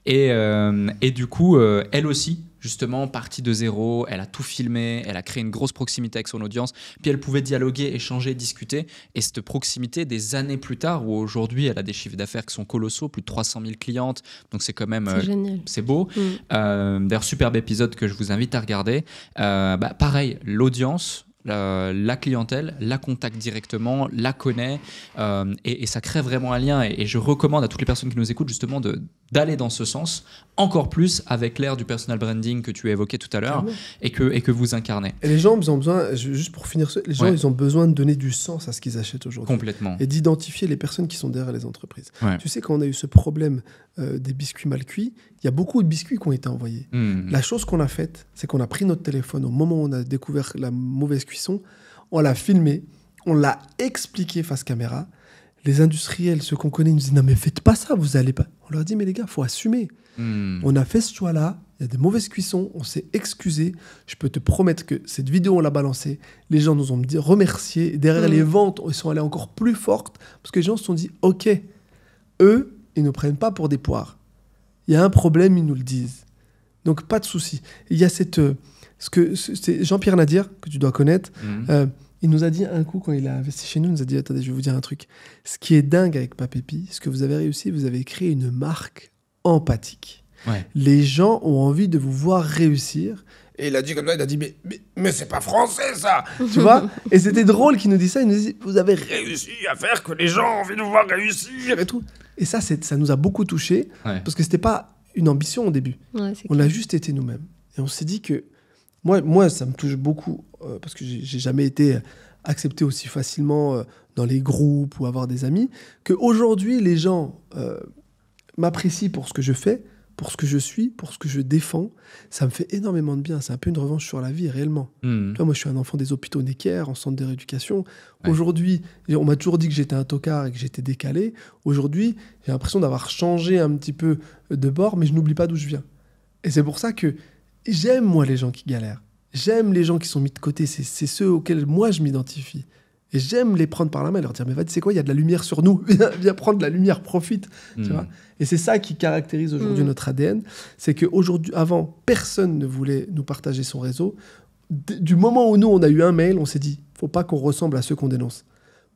Et du coup, elle aussi, justement, partie de zéro, elle a tout filmé, elle a créé une grosse proximité avec son audience, puis elle pouvait dialoguer, échanger, discuter, et cette proximité, des années plus tard, où aujourd'hui, elle a des chiffres d'affaires qui sont colossaux, plus de 300 000 clientes, donc c'est quand même... C'est génial. C'est beau. D'ailleurs, superbe épisode que je vous invite à regarder. Pareil, l'audience... la clientèle la contacte directement, la connaît et ça crée vraiment un lien et je recommande à toutes les personnes qui nous écoutent justement d'aller dans ce sens encore plus avec l'ère du personal branding que tu as évoqué tout à l'heure et que vous incarnez. Et les gens ont besoin, juste pour finir, les gens ils ont besoin de donner du sens à ce qu'ils achètent aujourd'hui. Complètement. Et d'identifier les personnes qui sont derrière les entreprises. Tu sais, quand on a eu ce problème des biscuits mal cuits, il y a beaucoup de biscuits qui ont été envoyés. La chose qu'on a faite, c'est qu'on a pris notre téléphone au moment où on a découvert la mauvaise cuisson, on l'a filmé, on l'a expliqué face caméra. Les industriels, ceux qu'on connaît, ils nous disent « Non mais faites pas ça, vous allez pas... » On leur dit « Mais les gars, il faut assumer. On a fait ce choix-là, il y a des mauvaises cuissons, on s'est excusé. Je peux te promettre que cette vidéo, on l'a balancée. Les gens nous ont remercié. Derrière les ventes, ils sont allés encore plus fortes parce que les gens se sont dit « Ok, eux, ils ne nous prennent pas pour des poires. Il y a un problème, ils nous le disent. Donc pas de souci. » Il y a c'est Jean-Pierre Nadir, que tu dois connaître. Il nous a dit un coup, quand il a investi chez nous, il nous a dit « Attendez, je vais vous dire un truc. Ce qui est dingue avec Papépi, ce que vous avez réussi, vous avez créé une marque empathique. Les gens ont envie de vous voir réussir. » Et il a dit comme ça, il a dit « Mais c'est pas français, ça !» Tu vois. Et c'était drôle qu'il nous dise ça. Il nous dit « Vous avez réussi à faire que les gens ont envie de vous voir réussir. » et tout. Et ça nous a beaucoup touchés, parce que c'était pas une ambition au début. On a juste été nous-mêmes. Et on s'est dit que moi, ça me touche beaucoup parce que j'ai jamais été accepté aussi facilement dans les groupes ou avoir des amis, qu'aujourd'hui, les gens m'apprécient pour ce que je fais, pour ce que je suis, pour ce que je défends. Ça me fait énormément de bien. C'est un peu une revanche sur la vie, réellement. Toi, moi, je suis un enfant des hôpitaux Necker, en centre de rééducation. Aujourd'hui, on m'a toujours dit que j'étais un tocard et que j'étais décalé. Aujourd'hui, j'ai l'impression d'avoir changé un petit peu de bord, mais je n'oublie pas d'où je viens. Et c'est pour ça que j'aime, moi, les gens qui galèrent. J'aime les gens qui sont mis de côté. C'est ceux auxquels, moi, je m'identifie. Et j'aime les prendre par la main et leur dire « Mais va, tu sais quoi, il y a de la lumière sur nous. Viens prendre de la lumière, profite. » Tu vois. Et c'est ça qui caractérise aujourd'hui notre ADN. C'est qu'aujourd'hui, avant, personne ne voulait nous partager son réseau. Du moment où nous, on a eu un mail, on s'est dit « Faut pas qu'on ressemble à ceux qu'on dénonce. »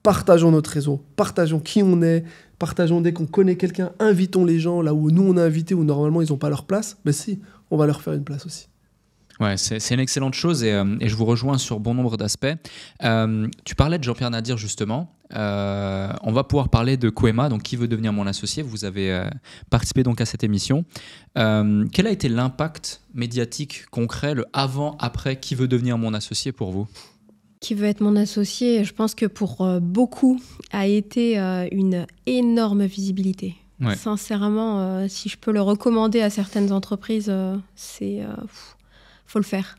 partageons notre réseau, partageons qui on est, partageons dès qu'on connaît quelqu'un, invitons les gens là où nous on a invité, où normalement ils n'ont pas leur place, mais si, on va leur faire une place aussi. Ouais, c'est une excellente chose et je vous rejoins sur bon nombre d'aspects. Tu parlais de Jean-Pierre Nadir justement. On va pouvoir parler de Kwema, donc qui veut devenir mon associé. Vous avez participé donc à cette émission. Quel a été l'impact médiatique concret, le avant-après qui veut devenir mon associé pour vous? Qui veut être mon associé, je pense que pour beaucoup a été une énorme visibilité. Ouais. Sincèrement, si je peux le recommander à certaines entreprises, c'est... faut le faire.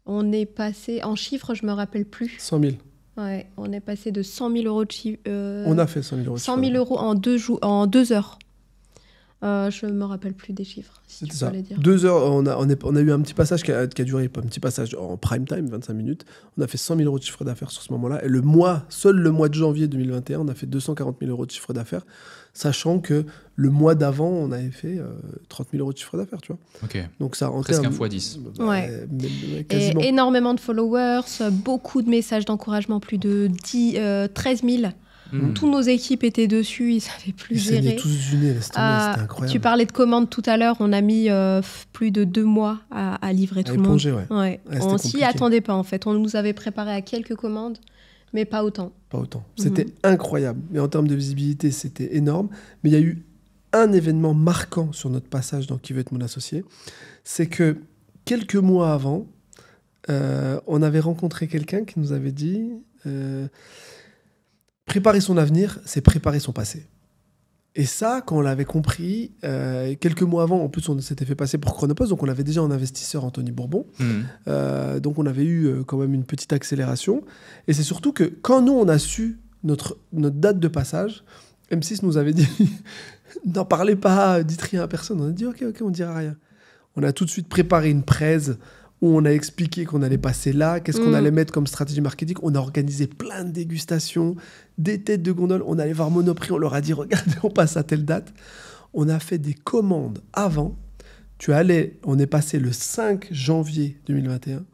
On est passé, en chiffres, je me rappelle plus. 100 000. Ouais, on est passé de 100 000 euros de chiffre. On a fait 100 000 euros. 100 000 euros en 2 heures. Je me rappelle plus des chiffres. Si c'était ça. 2 heures, on a eu un petit passage qui a duré, pas un petit passage en prime time, 25 minutes. On a fait 100 000 euros de chiffre d'affaires sur ce moment-là. Et seul le mois de janvier 2021, on a fait 240 000 euros de chiffre d'affaires, sachant que le mois d'avant, on avait fait 30 000 euros de chiffre d'affaires, tu vois. Ok. Donc ça presque un fois 10. Ouais. Et énormément de followers, beaucoup de messages d'encouragement, plus de 13 000. Tous nos équipes étaient dessus, ils savaient plus gérer. Ils tous du nez, c'était incroyable. Tu parlais de commandes tout à l'heure, on a mis plus de 2 mois à livrer tout le monde. Ouais. On s'y attendait pas en fait, on nous avait préparé à quelques commandes, mais pas autant. Pas autant. C'était incroyable, mais en termes de visibilité, c'était énorme. Mais il y a eu un événement marquant sur notre passage dans Qui veut être mon associé, c'est que quelques mois avant, on avait rencontré quelqu'un qui nous avait dit... préparer son avenir, c'est préparer son passé. Et ça, quand on l'avait compris, quelques mois avant, en plus, on s'était fait passer pour Chronopost, donc on avait déjà en investisseur Anthony Bourbon. Donc on avait eu quand même une petite accélération. Et c'est surtout que quand nous, on a su notre date de passage, M6 nous avait dit « N'en parlez pas, dites rien à personne ». On a dit « Ok, on ne dira rien ». On a tout de suite préparé une presse où on a expliqué qu'on allait passer là, qu'est-ce qu'on allait mettre comme stratégie marketing. On a organisé plein de dégustations, des têtes de gondole. On allait voir Monoprix, on leur a dit « Regardez, on passe à telle date ». On a fait des commandes avant. On est passé le 5 janvier 2021.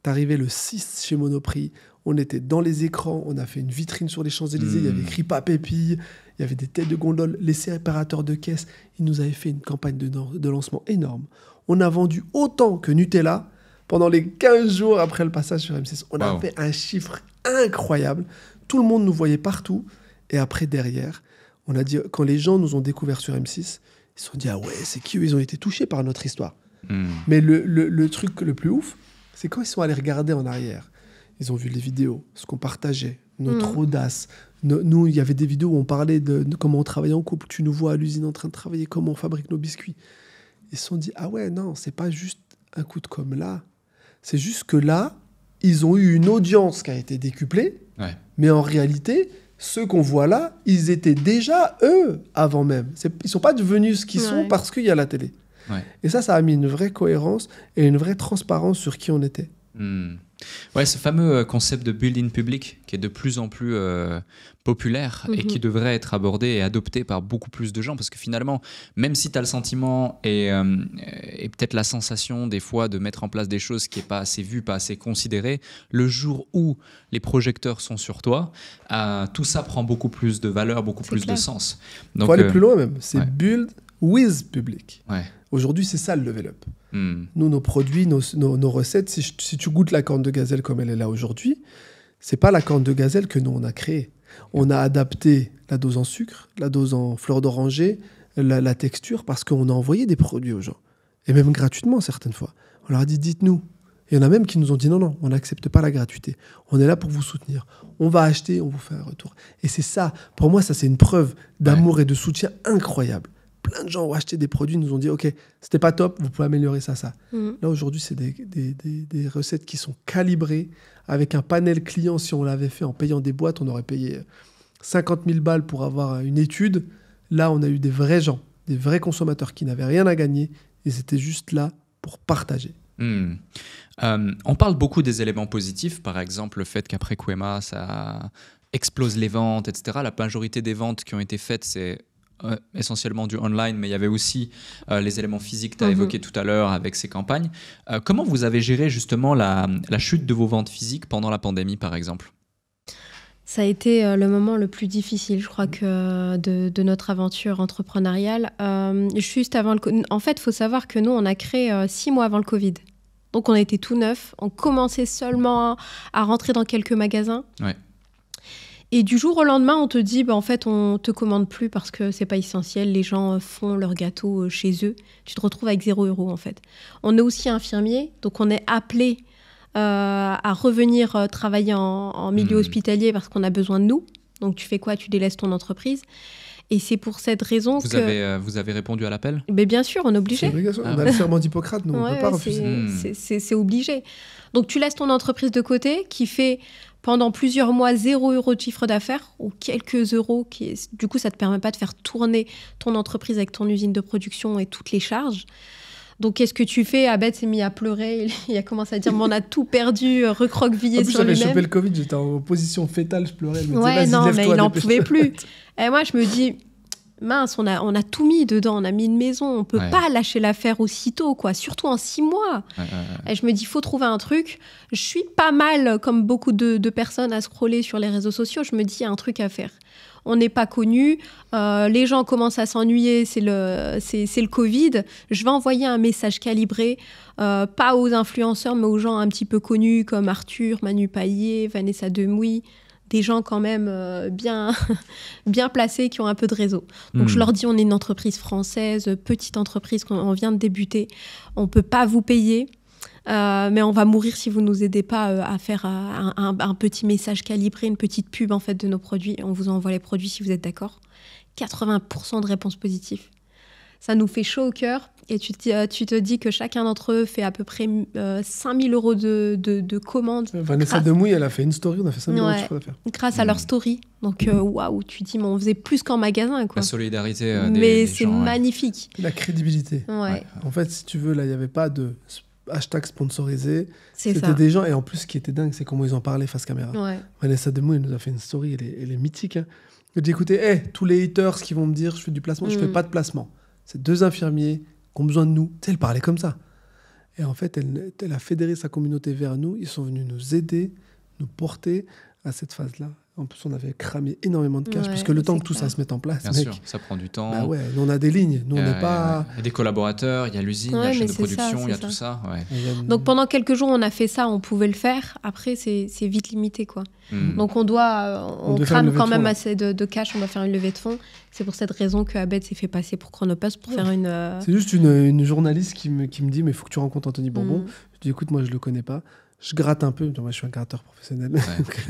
T'arrivais le 6 chez Monoprix. On était dans les écrans. On a fait une vitrine sur les Champs-Élysées. Il y avait écrit « Pas Pépille ». Il y avait des têtes de gondole, les séparateurs de caisse. Ils nous avaient fait une campagne de lancement énorme. On a vendu autant que Nutella pendant les 15 jours après le passage sur M6. On a fait un chiffre incroyable. Tout le monde nous voyait partout. Et après, derrière, on a dit, quand les gens nous ont découvert sur M6, ils se sont dit « Ah ouais, c'est qui eux ?» Ils ont été touchés par notre histoire. Mais le truc le plus ouf, c'est quand ils sont allés regarder en arrière. Ils ont vu les vidéos, ce qu'on partageait, notre audace. Nous, il y avait des vidéos où on parlait de comment on travaillait en couple. Tu nous vois à l'usine en train de travailler, comment on fabrique nos biscuits. Ils se sont dit « Ah ouais, non, c'est pas juste un coup de com' là. C'est juste que là, ils ont eu une audience qui a été décuplée. Ouais. Mais en réalité, ceux qu'on voit là, ils étaient déjà eux avant même. Ils sont pas devenus ce qu'ils sont parce qu'il y a la télé. Ouais. Et ça a mis une vraie cohérence et une vraie transparence sur qui on était. Ouais, ce fameux concept de build-in public qui est de plus en plus populaire et qui devrait être abordé et adopté par beaucoup plus de gens, parce que finalement, même si tu as le sentiment et peut-être la sensation des fois de mettre en place des choses qui n'est pas assez vu, pas assez considéré, le jour où les projecteurs sont sur toi, tout ça prend beaucoup plus de valeur, beaucoup plus de sens. Il faut aller plus loin même, c'est build with public. Ouais. Aujourd'hui, c'est ça le level up. Nous, nos produits, nos recettes, si tu goûtes la corne de gazelle comme elle est là aujourd'hui, c'est pas la corne de gazelle que nous, on a créée. On a adapté la dose en sucre, la dose en fleur d'oranger, la texture, parce qu'on a envoyé des produits aux gens. Et même gratuitement, certaines fois. On leur a dit, dites-nous. Et il y en a même qui nous ont dit, non, on n'accepte pas la gratuité. On est là pour vous soutenir. On va acheter, on vous fait un retour. Et c'est ça, pour moi, ça, c'est une preuve d'amour et de soutien incroyable. Plein de gens ont acheté des produits, nous ont dit « Ok, c'était pas top, vous pouvez améliorer ça, ça. » Là, aujourd'hui, c'est des recettes qui sont calibrées avec un panel client. Si on l'avait fait en payant des boîtes, on aurait payé 50 000 balles pour avoir une étude. Là, on a eu des vrais gens, des vrais consommateurs qui n'avaient rien à gagner et c'était juste là pour partager. On parle beaucoup des éléments positifs, par exemple le fait qu'après Kwema, ça explose les ventes, etc. La majorité des ventes qui ont été faites, c'est essentiellement du online, mais il y avait aussi les éléments physiques que tu as évoqués tout à l'heure avec ces campagnes. Comment vous avez géré justement la chute de vos ventes physiques pendant la pandémie, par exemple ? Ça a été le moment le plus difficile, je crois, que de notre aventure entrepreneuriale. Juste avant En fait, il faut savoir que nous, on a créé 6 mois avant le Covid. Donc, on était tout neuf. On commençait seulement à rentrer dans quelques magasins. Ouais. Et du jour au lendemain, on te dit, en fait, on te commande plus parce que c'est pas essentiel. Les gens font leur gâteau chez eux. Tu te retrouves avec 0 €, en fait. On est aussi infirmier, donc on est appelé à revenir travailler en milieu hospitalier parce qu'on a besoin de nous. Donc, tu fais quoi? Tu délaisses ton entreprise. Et c'est pour cette raison Vous avez répondu à l'appel? Mais bien sûr, on est obligé. C'est obligatoire. On a le serment d'Hippocrate, nous, on ne peut pas refuser. C'est obligé. Donc, tu laisses ton entreprise de côté qui fait pendant plusieurs mois 0 € de chiffre d'affaires ou quelques euros. Du coup, ça ne te permet pas de faire tourner ton entreprise avec ton usine de production et toutes les charges. Donc, qu'est-ce que tu fais? Abed s'est mis à pleurer. Il a commencé à dire on a tout perdu, recroquevillé sur lui-même. J'avais chopé le Covid, j'étais en position fétale, je pleurais. Mais il n'en pouvait plus. Et moi, je me dis, mince, on a tout mis dedans, on a mis une maison, on ne peut pas lâcher l'affaire aussitôt, quoi, surtout en 6 mois. Et je me dis, il faut trouver un truc. Je suis pas mal, comme beaucoup de personnes, à scroller sur les réseaux sociaux. Je me dis, il y a un truc à faire. On n'est pas connus, les gens commencent à s'ennuyer, c'est le Covid. Je vais envoyer un message calibré, pas aux influenceurs, mais aux gens un petit peu connus comme Arthur, Manu Payet, Vanessa Demouy, des gens quand même bien placés qui ont un peu de réseau. Donc je leur dis, on est une entreprise française, petite entreprise, on vient de débuter, on ne peut pas vous payer. Mais on va mourir si vous ne nous aidez pas à faire un petit message calibré, une petite pub en fait, de nos produits. On vous envoie les produits si vous êtes d'accord. 80% de réponses positives. Ça nous fait chaud au cœur. Et tu te dis que chacun d'entre eux fait à peu près 5 000 € de commandes. Vanessa Demouy, elle a fait une story, on a fait 5 000 € de chiffre d'affaires. Grâce à leur story. Donc, waouh, tu te dis, mais on faisait plus qu'en magasin. Quoi. La solidarité mais c'est magnifique. La crédibilité. En fait, si tu veux, là, il n'y avait pas de hashtag sponsorisé. C'était des gens, et en plus, ce qui était dingue, c'est comment ils en parlaient face caméra. Vanessa Demouy, elle nous a fait une story, elle est mythique. Hein. Elle dit, écoutez, tous les haters qui vont me dire, je fais du placement, je fais pas de placement. C'est 2 infirmiers qui ont besoin de nous. Tu sais, elle parlait comme ça. Et en fait, elle a fédéré sa communauté vers nous. Ils sont venus nous aider, nous porter à cette phase-là. En plus, on avait cramé énormément de cash, parce que le temps que tout ça se mette en place, bien sûr, ça prend du temps. Bah ouais, nous, on a des lignes. Nous, on n'est pas... Il y a des collaborateurs, il y a l'usine, il y a la chaîne de production, il y a tout ça. Donc, pendant quelques jours, on a fait ça, on pouvait le faire. Après, c'est vite limité, quoi. Donc, on crame quand même assez de cash, on doit faire une levée de fonds. C'est pour cette raison que Abed s'est fait passer pour Chronopost pour faire une... C'est juste une journaliste qui me dit, mais il faut que tu rencontres Anthony Bourbon. Je dis, écoute, moi, je le connais pas. Je gratte un peu, moi je suis un gratteur professionnel.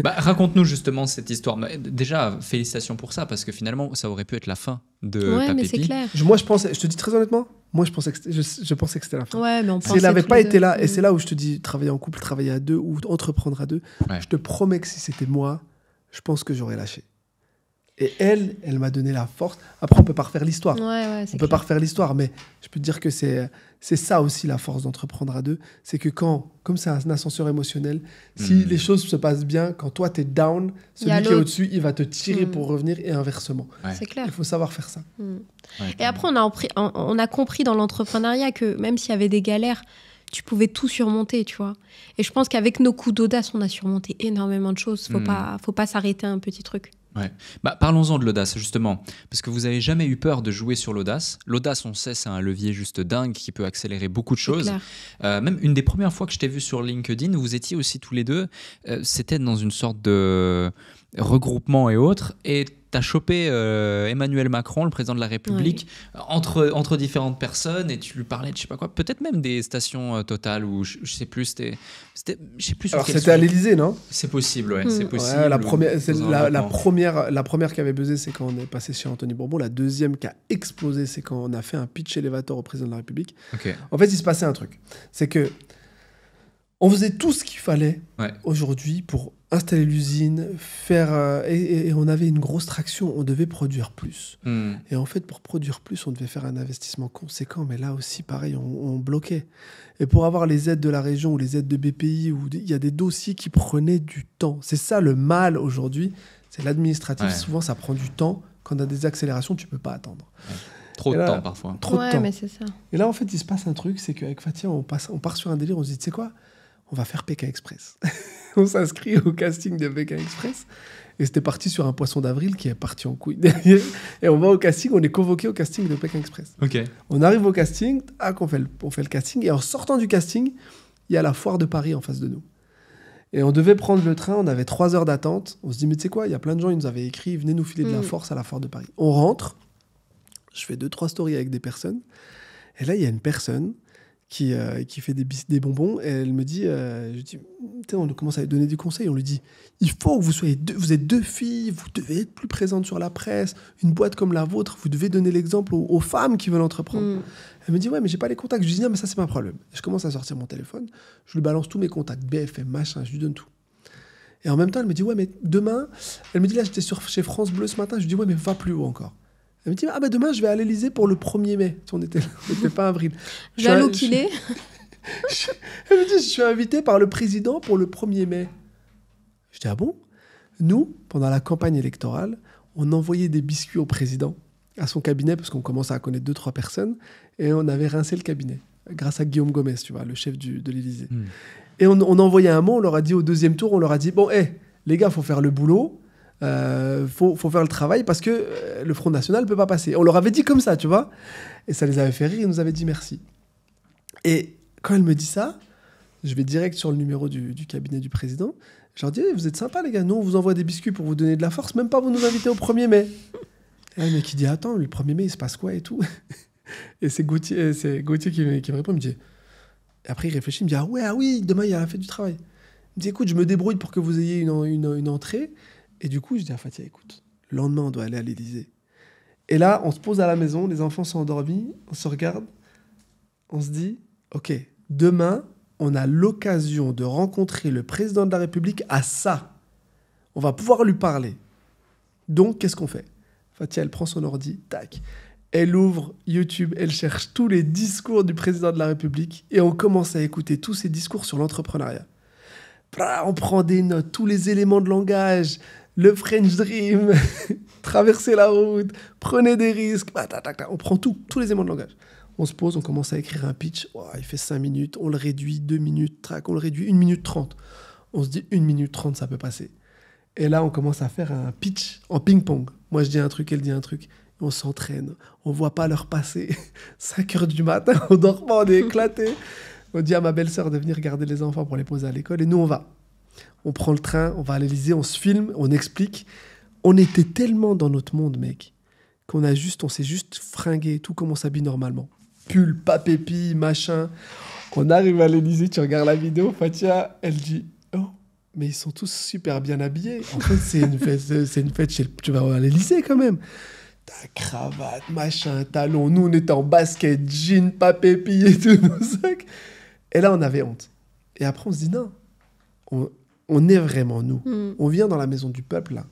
Raconte-nous justement cette histoire. Déjà, félicitations pour ça, parce que finalement, ça aurait pu être la fin de Papépi. Mais c'est clair. Moi, je te dis très honnêtement, je pensais que c'était la fin. Ouais, mais si elle n'avait pas été là, et c'est là où je te dis, travailler en couple, travailler à 2 ou entreprendre à 2, je te promets que si c'était moi, je pense que j'aurais lâché. Et elle m'a donné la force. Après, on peut pas refaire l'histoire. On peut pas refaire l'histoire, mais je peux te dire que c'est ça aussi la force d'entreprendre à 2. C'est que comme c'est un ascenseur émotionnel, si les choses se passent bien, quand toi t'es down, celui qui est au-dessus, il va te tirer pour revenir et inversement. C'est clair. Il faut savoir faire ça. Et après, on a compris dans l'entrepreneuriat que même s'il y avait des galères, tu pouvais tout surmonter, tu vois. Et je pense qu'avec nos coups d'audace, on a surmonté énormément de choses. Faut pas s'arrêter à un petit truc. Ouais. Parlons-en de l'audace, justement, parce que vous n'avez jamais eu peur de jouer sur l'audace. L'audace, on sait, c'est un levier juste dingue qui peut accélérer beaucoup de choses. Même une des premières fois que je t'ai vu sur LinkedIn, vous étiez aussi tous les deux, c'était dans une sorte de regroupement et autres, et tu as chopé Emmanuel Macron, le président de la République, entre différentes personnes, et tu lui parlais de je sais pas quoi, peut-être même des stations Total, ou je sais plus, je sais plus. Alors c'était à l'Élysée, non? C'est possible, c'est possible. Ouais, la première qui avait buzzé, c'est quand on est passé chez Anthony Bourbon. La deuxième qui a explosé, c'est quand on a fait un pitch élévateur au président de la République. En fait, il se passait un truc, c'est que on faisait tout ce qu'il fallait aujourd'hui pour installer l'usine, et on avait une grosse traction, on devait produire plus. Et en fait, pour produire plus, on devait faire un investissement conséquent, mais là aussi, pareil, on bloquait. Et pour avoir les aides de la région ou les aides de BPI, il y a des dossiers qui prenaient du temps. C'est ça le mal aujourd'hui, c'est l'administratif. Souvent, ça prend du temps. Quand on a des accélérations, tu ne peux pas attendre. Trop de temps, parfois. Trop de temps. Mais c'est ça. Et là, en fait, il se passe un truc, c'est qu'avec Fatia, on part sur un délire, on se dit, tu sais quoi, on va faire Pékin Express. On s'inscrit au casting de Pékin Express. Et c'était parti sur un poisson d'avril qui est parti en couille derrière. Et on va au casting, on est convoqué au casting de Pékin Express. Ok. On arrive au casting, on fait le casting. Et en sortant du casting, il y a la foire de Paris en face de nous. Et on devait prendre le train, on avait 3 heures d'attente. On se dit, mais tu sais quoi, il y a plein de gens, ils nous avaient écrit, venez nous filer de la force à la foire de Paris. On rentre, je fais 2-3 stories avec des personnes. Et là, il y a une personne qui fait des bonbons. Et elle me dit, je dis, on commence à lui donner des conseils. On lui dit, il faut que vous êtes 2 filles, vous devez être plus présentes sur la presse. Une boîte comme la vôtre, vous devez donner l'exemple aux femmes qui veulent entreprendre. Elle me dit, ouais, mais j'ai pas les contacts. Je lui dis, non, mais ça, c'est pas un problème. Je commence à sortir mon téléphone. Je lui balance tous mes contacts, BFM, machin, je lui donne tout. Et en même temps, elle me dit, ouais, mais demain, elle me dit, là, j'étais chez France Bleu ce matin. Je lui dis, ouais, mais va plus haut encore. Elle me dit, ah ben demain, je vais à l'Élysée pour le 1er mai. On n'était pas avril. Jaloux qu'il est. Elle me dit, je suis invité par le président pour le 1er mai. Je dis, ah bon? Nous, pendant la campagne électorale, on envoyait des biscuits au président, à son cabinet, parce qu'on commençait à connaître 2-3 personnes, et on avait rincé le cabinet, grâce à Guillaume Gomez, tu vois, le chef de l'Élysée. Et on envoyait un mot, on leur a dit au 2e tour, on leur a dit, bon, les gars, il faut faire le boulot. Faut faire le travail parce que le Front National ne peut pas passer. On leur avait dit comme ça, tu vois. Et ça les avait fait rire, ils nous avaient dit merci. Et quand elle me dit ça, je vais direct sur le numéro du cabinet du président. Je leur dis, vous êtes sympas les gars, nous on vous envoie des biscuits pour vous donner de la force, même pas vous nous invitez au 1er mai. Et là, le mec il dit, attends, le 1er mai il se passe quoi et tout. Et c'est Gauthier qui me répond, il me dit... Et après il réfléchit, il me dit, ah oui, demain il y a la fête du travail. Il me dit, écoute, je me débrouille pour que vous ayez une entrée. Et du coup, je dis à Fatia, écoute, le lendemain, on doit aller à l'Élysée. Et là, on se pose à la maison, les enfants sont endormis, on se regarde, on se dit, ok, demain, on a l'occasion de rencontrer le président de la République à ça. On va pouvoir lui parler. Donc, qu'est-ce qu'on fait? Fatia, elle prend son ordi, tac. Elle ouvre YouTube, elle cherche tous les discours du président de la République et on commence à écouter tous ces discours sur l'entrepreneuriat. On prend des notes, tous les éléments de langage, le French Dream, traverser la route, prenez des risques, on prend tous les éléments de langage. On se pose, on commence à écrire un pitch, il fait 5 minutes, on le réduit 2 minutes, on le réduit 1 minute 30. On se dit 1 minute 30, ça peut passer. Et là, on commence à faire un pitch en ping-pong. Moi, je dis un truc, elle dit un truc. On s'entraîne, on voit pas l'heure passer. 5h du matin, on dort pas, on est éclaté. On dit à ma belle-sœur de venir garder les enfants pour les poser à l'école. Et nous, on va. On prend le train, on va à l'Élysée, on se filme, on explique. On était tellement dans notre monde, mec, on s'est juste fringué, tout comme on s'habille normalement. Pull, papépi, machin. On arrive à l'Élysée, tu regardes la vidéo, Fatia, elle dit, oh, mais ils sont tous super bien habillés. En fait, c'est une fête tu vas à l'Élysée quand même. Ta cravate, machin, talon. Nous, on était en basket, jean, papépi et tout, nos sacs. Et là, on avait honte. Et après, on se dit, non, on est vraiment nous. On vient dans la maison du peuple, là.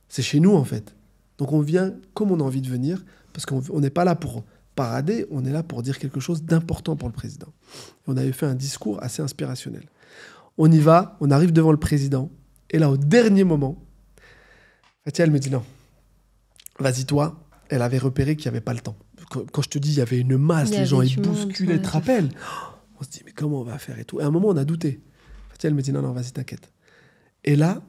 C'est chez nous, en fait. Donc, on vient comme on a envie de venir, parce qu'on n'est pas là pour parader, on est là pour dire quelque chose d'important pour le président. Et on avait fait un discours assez inspirationnel. On y va, on arrive devant le président, et là, au dernier moment, Fatia, elle me dit, non, vas-y, toi. Elle avait repéré qu'il n'y avait pas le temps. Quand je te dis, il y avait une masse, les gens, ils bousculaient, ils te rappellent. On se dit, mais comment on va faire et tout. Et à un moment, on a douté. Fatia, elle me dit, non, vas-y, t'inquiète. Et là,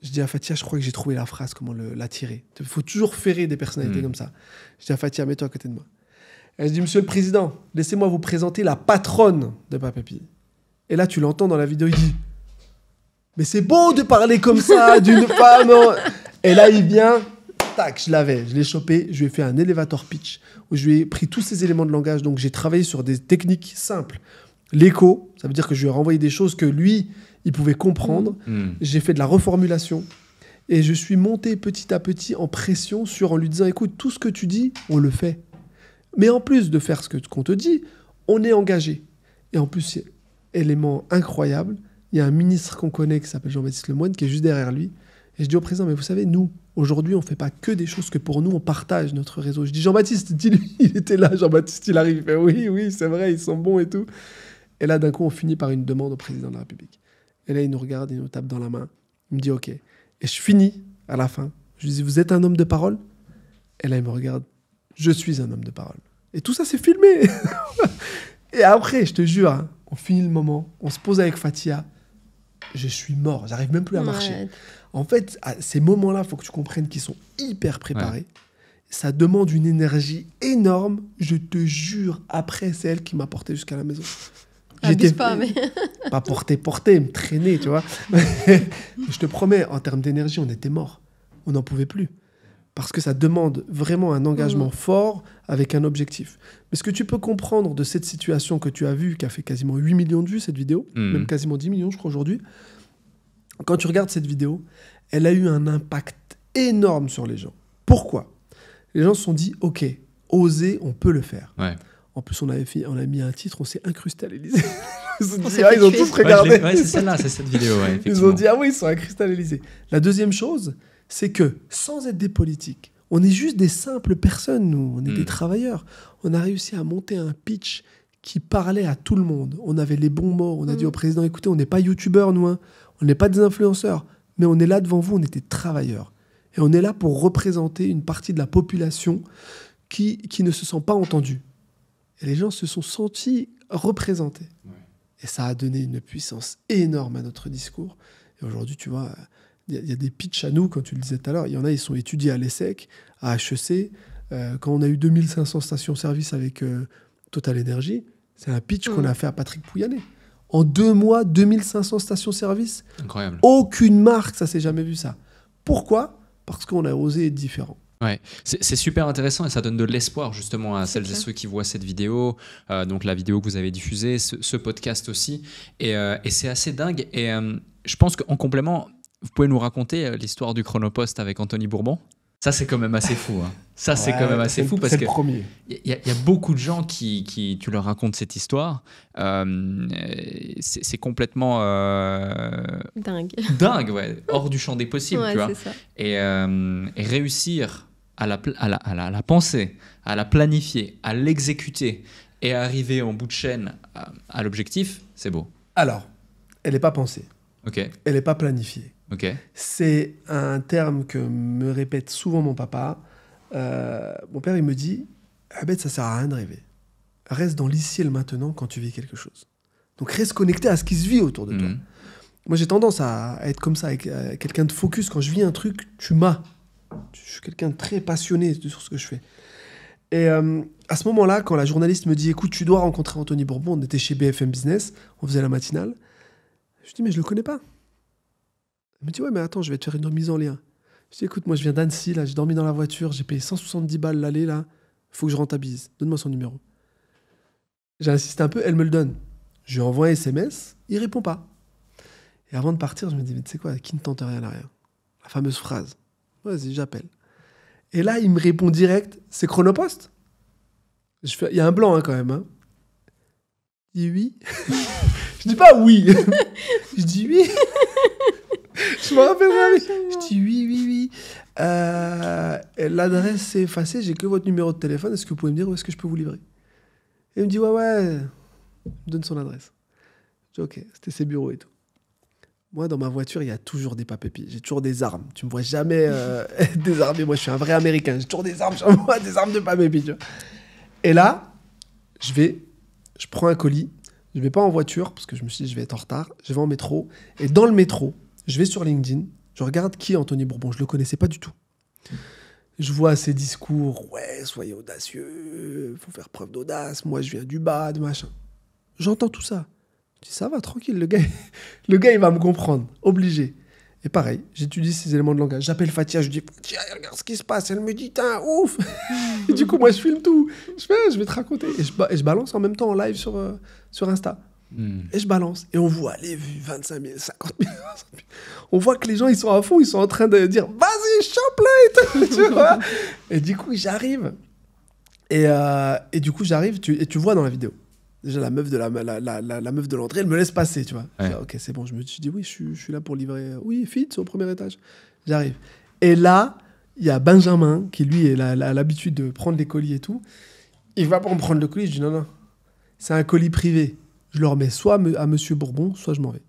je dis à Fatia, je crois que j'ai trouvé la phrase, comment la tirer. Il faut toujours ferrer des personnalités comme ça. Je dis à Fatia, mets-toi à côté de moi. Elle dit, monsieur le président, laissez-moi vous présenter la patronne de Papepi. Et là, tu l'entends dans la vidéo, il dit, mais c'est beau de parler comme ça d'une femme. Et là, il vient... Tac, je l'ai chopé, je lui ai fait un elevator pitch où je lui ai pris tous ces éléments de langage. Donc, j'ai travaillé sur des techniques simples. L'écho, ça veut dire que je lui ai renvoyé des choses que lui, il pouvait comprendre. J'ai fait de la reformulation et je suis monté petit à petit en pression en lui disant, écoute, tout ce que tu dis, on le fait. Mais en plus de faire ce qu'on te dit, on est engagé. Et en plus, élément incroyable, il y a un ministre qu'on connaît qui s'appelle Jean-Baptiste Lemoyne qui est juste derrière lui. Et je dis au président, mais vous savez, nous, aujourd'hui, on ne fait pas que des choses que pour nous, on partage notre réseau. Je dis, Jean-Baptiste, dis-lui, il était là, Jean-Baptiste, il arrive. Il fait, oui, c'est vrai, ils sont bons et tout. Et là, d'un coup, on finit par une demande au président de la République. Et là, il nous regarde, il nous tape dans la main. Il me dit, OK. Et je finis à la fin. Je lui dis, vous êtes un homme de parole? Et là, il me regarde, je suis un homme de parole. Et tout ça, c'est filmé. Et après, je te jure, on finit le moment, on se pose avec Fatia. je suis mort, j'arrive même plus à marcher. En fait, à ces moments-là, il faut que tu comprennes qu'ils sont hyper préparés. Ça demande une énergie énorme. Je te jure, après, c'est elle qui m'a porté jusqu'à la maison. Abuse pas, mais... Pas porter, me traîner, tu vois. Je te promets, en termes d'énergie, on était morts. On n'en pouvait plus. Parce que ça demande vraiment un engagement fort avec un objectif. Mais ce que tu peux comprendre de cette situation que tu as vue, qui a fait quasiment 8 millions de vues, cette vidéo, même quasiment 10 millions, je crois, aujourd'hui, quand tu regardes cette vidéo, elle a eu un impact énorme sur les gens. Pourquoi ? Les gens se sont dit, OK, oser, on peut le faire. Ouais. En plus, on a mis un titre, on s'est incrusté à l'Élysée. Ils ont tous regardé. C'est celle-là, c'est cette vidéo. Ouais, ils ont dit, ah oui, ils sont incrustés à l'Élysée. La deuxième chose, c'est que, sans être des politiques, on est juste des simples personnes, nous. On est des travailleurs. On a réussi à monter un pitch qui parlait à tout le monde. On avait les bons mots. On a dit au président, écoutez, on n'est pas youtubeurs, nous. Hein. On n'est pas des influenceurs. Mais on est là devant vous, on était travailleurs. Et on est là pour représenter une partie de la population qui ne se sent pas entendue. Et les gens se sont sentis représentés. Ouais. Et ça a donné une puissance énorme à notre discours. Et aujourd'hui, tu vois, il y a des pitchs à nous, comme tu le disais tout à l'heure. Il y en a, ils sont étudiés à l'ESSEC, à HEC. Quand on a eu 2500 stations-service avec Total Energy, c'est un pitch qu'on a fait à Patrick Pouyanné. En 2 mois, 2500 stations-service. Incroyable. Aucune marque, ça s'est jamais vu ça. Pourquoi ? Parce qu'on a osé être différent. Ouais, c'est super intéressant et ça donne de l'espoir justement à celles et ceux qui voient cette vidéo, donc la vidéo que vous avez diffusée, ce podcast aussi, et c'est assez dingue. Et je pense qu'en complément, vous pouvez nous raconter l'histoire du Chronopost avec Anthony Bourbon. Ça, c'est quand même assez fou. Hein. Ça, c'est quand même assez fou parce que il y a beaucoup de gens qui tu leur racontes cette histoire. C'est complètement dingue, ouais, hors du champ des possibles, tu vois. Ça. Et réussir à la penser, à la planifier, à l'exécuter et à arriver en bout de chaîne à l'objectif, c'est beau. Alors, elle n'est pas pensée. Okay. Elle n'est pas planifiée. Okay. C'est un terme que me répète souvent mon papa. Mon père, il me dit « Abed, ça ne sert à rien de rêver. Reste dans l'ici et le maintenant quand tu vis quelque chose. Donc, reste connecté à ce qui se vit autour de toi. Moi, j'ai tendance à être comme ça, avec quelqu'un de focus. Quand je vis un truc, tu m'as. Je suis quelqu'un de très passionné sur ce que je fais. Et à ce moment-là, quand la journaliste me dit « Écoute, tu dois rencontrer Anthony Bourbon », on était chez BFM Business, on faisait la matinale. Je dis « Mais je ne le connais pas. » Elle me dit « Ouais, mais attends, je vais te faire une remise en lien. » Je dis « Écoute, moi, je viens d'Annecy, là, j'ai dormi dans la voiture, j'ai payé 170 balles l'aller, là. Il faut que je rentabilise. Donne-moi son numéro. » J'ai insisté un peu, elle me le donne. Je lui envoie un SMS, il ne répond pas. Et avant de partir, je me dis « Mais tu sais quoi, qui ne tente rien à rien ?» La fameuse phrase. Vas-y, j'appelle. Et là, il me répond direct, c'est Chronopost. Il y a un blanc hein, quand même. Hein. Je dis oui. Je dis pas oui. Je dis oui. Je me rappelle. Je dis oui. L'adresse est effacée, j'ai que votre numéro de téléphone. Est-ce que vous pouvez me dire où est-ce que je peux vous livrer ? Et il me dit ouais. Il me donne son adresse. Je dis ok, c'était ses bureaux et tout. Moi, dans ma voiture, il y a toujours des papépis. J'ai toujours des armes. Tu me vois jamais désarmé. Moi, je suis un vrai Américain. J'ai toujours des armes sur moi, des armes de papépis. Tu vois. Et là, je prends un colis. Je vais pas en voiture parce que je me suis dit je vais être en retard. Je vais en métro. Et dans le métro, je vais sur LinkedIn. Je regarde qui est Anthony Bourbon. Je le connaissais pas du tout. Je vois ses discours. Ouais, soyez audacieux. Faut faire preuve d'audace. Moi, je viens du bas, de machin. J'entends tout ça. Je dis, ça va, tranquille, le gars, il va me comprendre, obligé. Et pareil, j'étudie ces éléments de langage. J'appelle Fatia, je dis, Fatia, regarde ce qui se passe. Elle me dit, ouf. Et du coup, moi, je filme tout. Je vais te raconter. Et je balance en même temps en live sur Insta. Et je balance. Et on voit les vues, 25 000, 50 000, 60 000. On voit que les gens, ils sont à fond, ils sont en train de dire, vas-y, chope-le et tout, tu vois. Et du coup, j'arrive. Et du coup, j'arrive, et tu vois dans la vidéo. Déjà, la meuf de l'entrée, elle me laisse passer, tu vois. Ouais. Ok, c'est bon. Je me dis, oui, je suis là pour livrer. Oui, fit, c'est au premier étage. J'arrive. Et là, il y a Benjamin, qui lui a l'habitude de prendre les colis et tout. Il va pour me prendre le colis. Je dis, non, c'est un colis privé. Je le remets soit à Monsieur Bourbon, soit je m'en vais.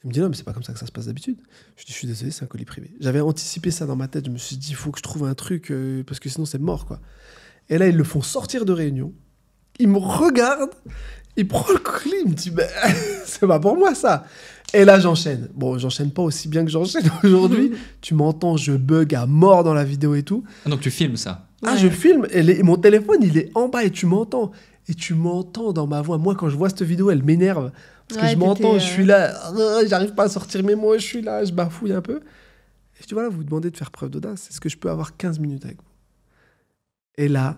Il me dit, non, mais c'est pas comme ça que ça se passe d'habitude. Je dis, je suis désolé, c'est un colis privé. J'avais anticipé ça dans ma tête. Je me suis dit, il faut que je trouve un truc, parce que sinon, c'est mort, quoi. Et là, ils le font sortir de réunion. Il me regarde, il prend le colis, il me dit, c'est pas pour moi ça. Et là, j'enchaîne. Bon, j'enchaîne pas aussi bien que j'enchaîne aujourd'hui. Tu m'entends, je bug à mort dans la vidéo et tout. Ah, donc tu filmes ça? Ah, je filme et mon téléphone, il est en bas et tu m'entends. Et tu m'entends dans ma voix. Moi, quand je vois cette vidéo, elle m'énerve. Parce que je m'entends, je suis là, j'arrive pas à sortir mes mots, je suis là, je bafouille un peu. Et je dis, voilà, vous demandez de faire preuve d'audace. Est-ce que je peux avoir 15 minutes avec vous? Et là,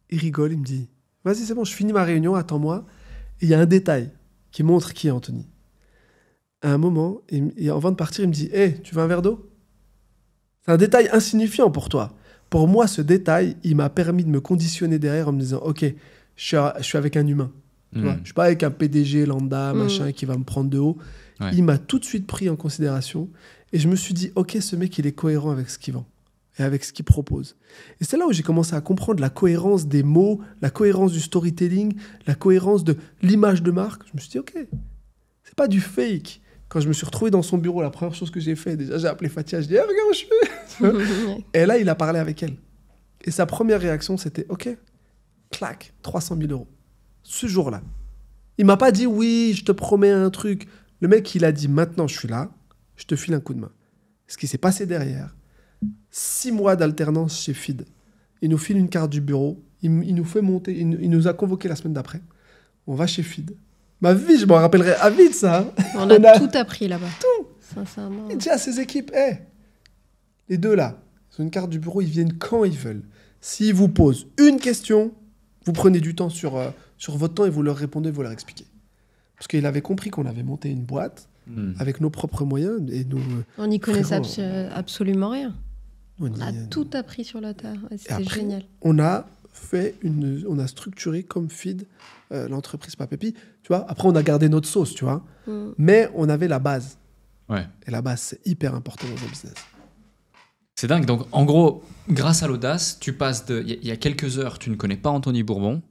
il rigole, il me dit, vas-y, c'est bon, je finis ma réunion, attends-moi. Et il y a un détail qui montre qui est Anthony. À un moment, avant de partir, il me dit, hey, tu veux un verre d'eau? C'est un détail insignifiant pour toi. Pour moi, ce détail, il m'a permis de me conditionner derrière en me disant, ok, je suis avec un humain. Tu vois, je suis pas avec un PDG lambda, machin, qui va me prendre de haut. Ouais. Il m'a tout de suite pris en considération et je me suis dit, ok, ce mec, il est cohérent avec ce qu'il vend et avec ce qu'il propose. Et c'est là où j'ai commencé à comprendre la cohérence des mots, la cohérence du storytelling, la cohérence de l'image de marque. Je me suis dit, ok, c'est pas du fake. Quand je me suis retrouvé dans son bureau, la première chose que j'ai fait, déjà, j'ai appelé Fatia, je dis, hey, regarde où je suis. Et là, il a parlé avec elle. Et sa première réaction, c'était, ok, clac, 300 000 €. Ce jour-là. Il m'a pas dit, oui, je te promets un truc. Le mec, il a dit, maintenant, je suis là, je te file un coup de main. Ce qui s'est passé derrière, 6 mois d'alternance chez FID. Il nous file une carte du bureau, il nous fait monter, il nous a convoqués la semaine d'après. On va chez FID. Ma vie, je m'en rappellerai à vite, ça. On a tout appris là-bas. Tout. Sincèrement. Il dit à ses équipes, hey, les deux là, ils ont une carte du bureau, ils viennent quand ils veulent. S'ils vous posent une question, vous prenez du temps sur votre temps et vous leur répondez, vous leur expliquez. Parce qu'il avait compris qu'on avait monté une boîte avec nos propres moyens. Et nous, on n'y connaissait absolument rien. On a tout appris sur la terre. C'était génial. On a structuré comme FID l'entreprise Papépi. Tu vois, après, on a gardé notre sauce, tu vois. Mais on avait la base. Ouais. Et la base, c'est hyper important dans un business. C'est dingue. Donc, en gros, grâce à l'audace, tu passes de... Il y a quelques heures, tu ne connais pas Anthony Bourbon.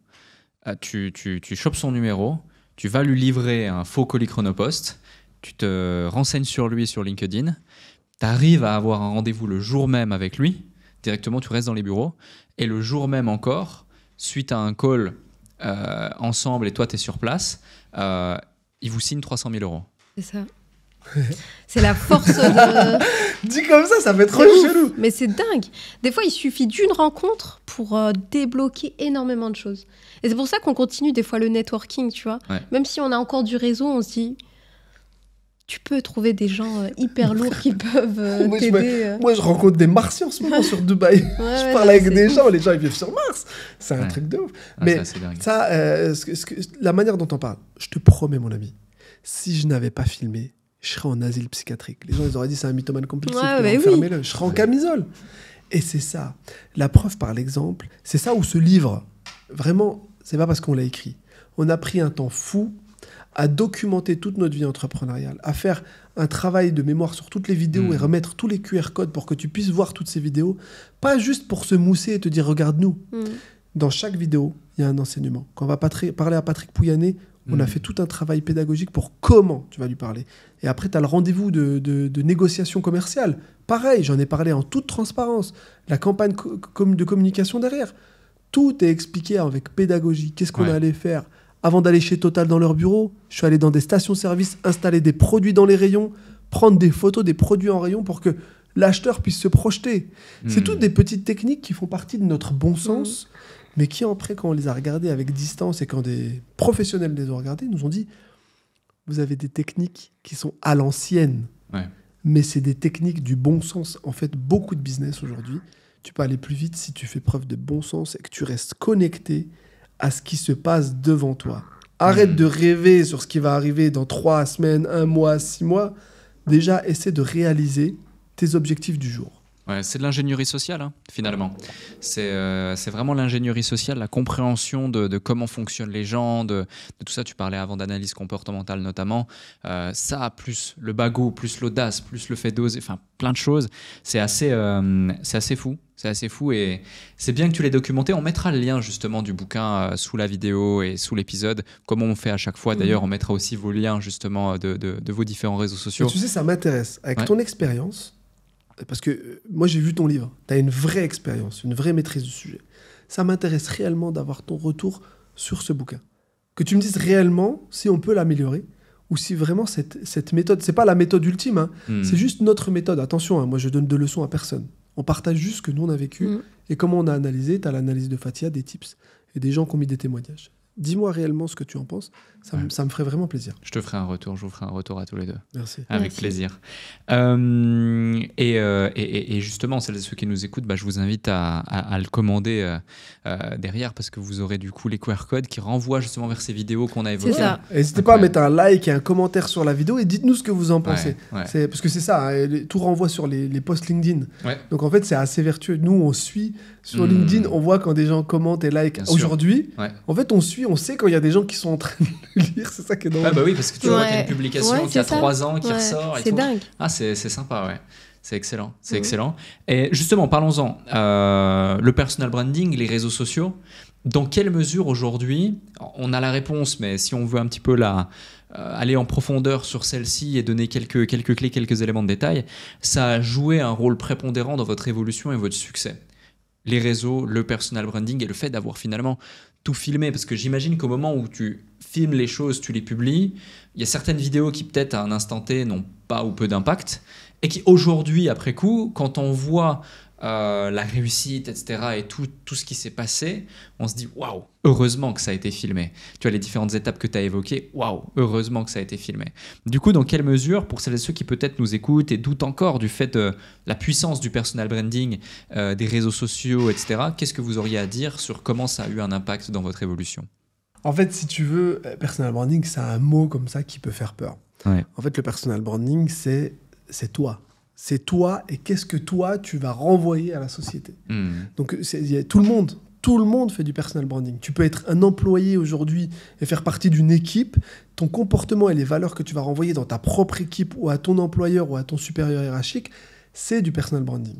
Tu chopes son numéro. Tu vas lui livrer un faux colis Chronopost. Tu te renseignes sur lui sur LinkedIn. Tu arrives à avoir un rendez-vous le jour même avec lui. Directement, tu restes dans les bureaux. Et le jour même encore, suite à un call ensemble et toi, tu es sur place, il vous signe 300 000 €. C'est ça. C'est la force de... Dit comme ça fait trop chelou. Mais c'est dingue. Des fois, il suffit d'une rencontre pour débloquer énormément de choses. Et c'est pour ça qu'on continue des fois le networking, tu vois. Ouais. Même si on a encore du réseau, on se dit... Tu peux trouver des gens hyper lourds qui peuvent t'aider. Moi, je rencontre des Martiens en ce moment sur Dubaï. Je parle avec des gens, les gens, ils vivent sur Mars. C'est un truc de ouf. Mais ça, la manière dont on parle, je te promets, mon ami, si je n'avais pas filmé, je serais en asile psychiatrique. Les gens, ils auraient dit, c'est un mythomane compulsif. Fermez-le. Je serais en camisole. Et c'est ça. La preuve par l'exemple, c'est ça où ce livre, vraiment, c'est pas parce qu'on l'a écrit. On a pris un temps fou à documenter toute notre vie entrepreneuriale, à faire un travail de mémoire sur toutes les vidéos et remettre tous les QR codes pour que tu puisses voir toutes ces vidéos, pas juste pour se mousser et te dire « regarde-nous ». Dans chaque vidéo, il y a un enseignement. Quand on va parler à Patrick Pouyanné, on a fait tout un travail pédagogique pour comment tu vas lui parler. Et après, tu as le rendez-vous de négociation commerciale. Pareil, j'en ai parlé en toute transparence. La campagne de communication derrière. Tout est expliqué avec pédagogie. Qu'est-ce qu'on allait faire ? Avant d'aller chez Total dans leur bureau, je suis allé dans des stations-service, installer des produits dans les rayons, prendre des photos des produits en rayon pour que l'acheteur puisse se projeter. C'est toutes des petites techniques qui font partie de notre bon sens, mais qui, après, quand on les a regardées avec distance et quand des professionnels les ont regardées, nous ont dit « Vous avez des techniques qui sont à l'ancienne, mais c'est des techniques du bon sens. » En fait, beaucoup de business aujourd'hui, tu peux aller plus vite si tu fais preuve de bon sens et que tu restes connecté à ce qui se passe devant toi. Arrête de rêver sur ce qui va arriver dans 3 semaines, 1 mois, 6 mois. Déjà, essaie de réaliser tes objectifs du jour. Ouais, c'est de l'ingénierie sociale, hein, finalement. C'est vraiment l'ingénierie sociale, la compréhension de comment fonctionnent les gens, de tout ça. Tu parlais avant d'analyse comportementale notamment. Ça, plus le bagot, plus l'audace, plus le fait d'oser, enfin plein de choses. C'est assez fou. C'est assez fou et c'est bien que tu l'aies documenté. On mettra le lien justement du bouquin sous la vidéo et sous l'épisode, comme on fait à chaque fois. D'ailleurs, on mettra aussi vos liens justement de vos différents réseaux sociaux. Mais tu sais, ça m'intéresse. Avec ton expérience, parce que moi, j'ai vu ton livre. Tu as une vraie expérience, une vraie maîtrise du sujet. Ça m'intéresse réellement d'avoir ton retour sur ce bouquin. Que tu me dises réellement si on peut l'améliorer ou si vraiment cette méthode, c'est pas la méthode ultime, hein, c'est juste notre méthode. Attention, hein, moi je donne de leçons à personne. On partage juste ce que nous on a vécu et comment on a analysé. Tu as l'analyse de Fathia, des tips et des gens qui ont mis des témoignages. Dis-moi réellement ce que tu en penses. Ça me ferait vraiment plaisir. Je te ferai un retour. Je vous ferai un retour à tous les deux. Merci. Avec plaisir. Et justement, celles et ceux qui nous écoutent, je vous invite à le commander derrière parce que vous aurez du coup les QR codes qui renvoient justement vers ces vidéos qu'on a évoquées. C'est ça. N'hésitez pas à mettre un like et un commentaire sur la vidéo et dites-nous ce que vous en pensez. Parce que c'est ça, hein, tout renvoie sur les posts LinkedIn. Donc en fait, c'est assez vertueux. Nous, on suit sur LinkedIn, on voit quand des gens commentent et like. Aujourd'hui, en fait, on sait quand il y a des gens qui sont en train de le lire. C'est ça qui est drôle. Oui, parce que tu vois qu'il y a une publication qui a 3 ans qui ressort. C'est dingue. C'est sympa, ouais. C'est excellent. C'est excellent. Et justement, parlons-en. Le personal branding, les réseaux sociaux, dans quelle mesure aujourd'hui, on a la réponse, mais si on veut un petit peu aller en profondeur sur celle-ci et donner quelques clés, quelques éléments de détail, ça a joué un rôle prépondérant dans votre évolution et votre succès. Les réseaux, le personal branding et le fait d'avoir finalement tout filmé. Parce que j'imagine qu'au moment où tu filmes les choses, tu les publies, il y a certaines vidéos qui peut-être à un instant T n'ont pas ou peu d'impact et qui aujourd'hui, après coup, quand on voit la réussite, etc. et tout ce qui s'est passé, on se dit waouh, heureusement que ça a été filmé. Tu vois les différentes étapes que tu as évoquées, waouh, heureusement que ça a été filmé. Du coup, dans quelle mesure, pour celles et ceux qui peut-être nous écoutent et doutent encore du fait de la puissance du personal branding, des réseaux sociaux, etc., qu'est-ce que vous auriez à dire sur comment ça a eu un impact dans votre évolution ? En fait, si tu veux, personal branding, c'est un mot comme ça qui peut faire peur. En fait, le personal branding, c'est toi. C'est toi et qu'est-ce que toi, tu vas renvoyer à la société. Donc, tout le monde fait du personal branding. Tu peux être un employé aujourd'hui et faire partie d'une équipe. Ton comportement et les valeurs que tu vas renvoyer dans ta propre équipe ou à ton employeur ou à ton supérieur hiérarchique, c'est du personal branding.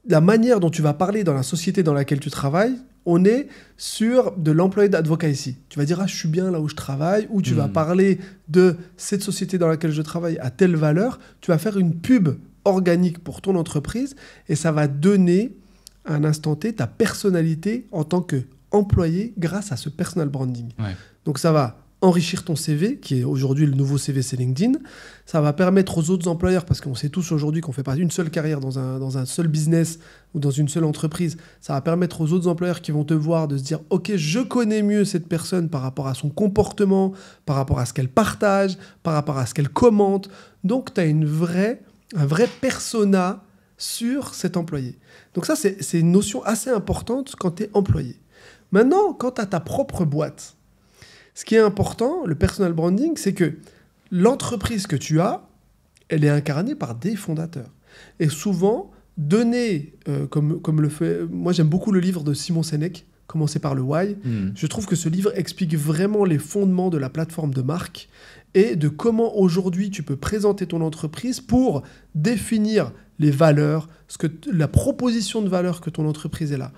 La manière dont tu vas parler dans la société dans laquelle tu travailles, on est sur de l'employé d'advocacy. Tu vas dire, je suis bien là où je travaille, ou tu vas parler de cette société dans laquelle je travaille à telle valeur. Tu vas faire une pub organique pour ton entreprise et ça va donner à un instant T ta personnalité en tant qu'employé grâce à ce personal branding. Donc ça va enrichir ton CV, qui est aujourd'hui le nouveau CV, c'est LinkedIn. Ça va permettre aux autres employeurs, parce qu'on sait tous aujourd'hui qu'on ne fait pas une seule carrière dans un seul business ou dans une seule entreprise, ça va permettre aux autres employeurs qui vont te voir de se dire « Ok, je connais mieux cette personne par rapport à son comportement, par rapport à ce qu'elle partage, par rapport à ce qu'elle commente. » Donc, tu as un vrai persona sur cet employé. Donc ça, c'est une notion assez importante quand tu es employé. Maintenant, quand tu as ta propre boîte, ce qui est important, le personal branding, c'est que l'entreprise que tu as, elle est incarnée par des fondateurs. Et souvent, donner, comme le fait... Moi, j'aime beaucoup le livre de Simon Sinek, Commencer par le Why. Je trouve que ce livre explique vraiment les fondements de la plateforme de marque et de comment aujourd'hui tu peux présenter ton entreprise pour définir les valeurs, la proposition de valeur que ton entreprise est là.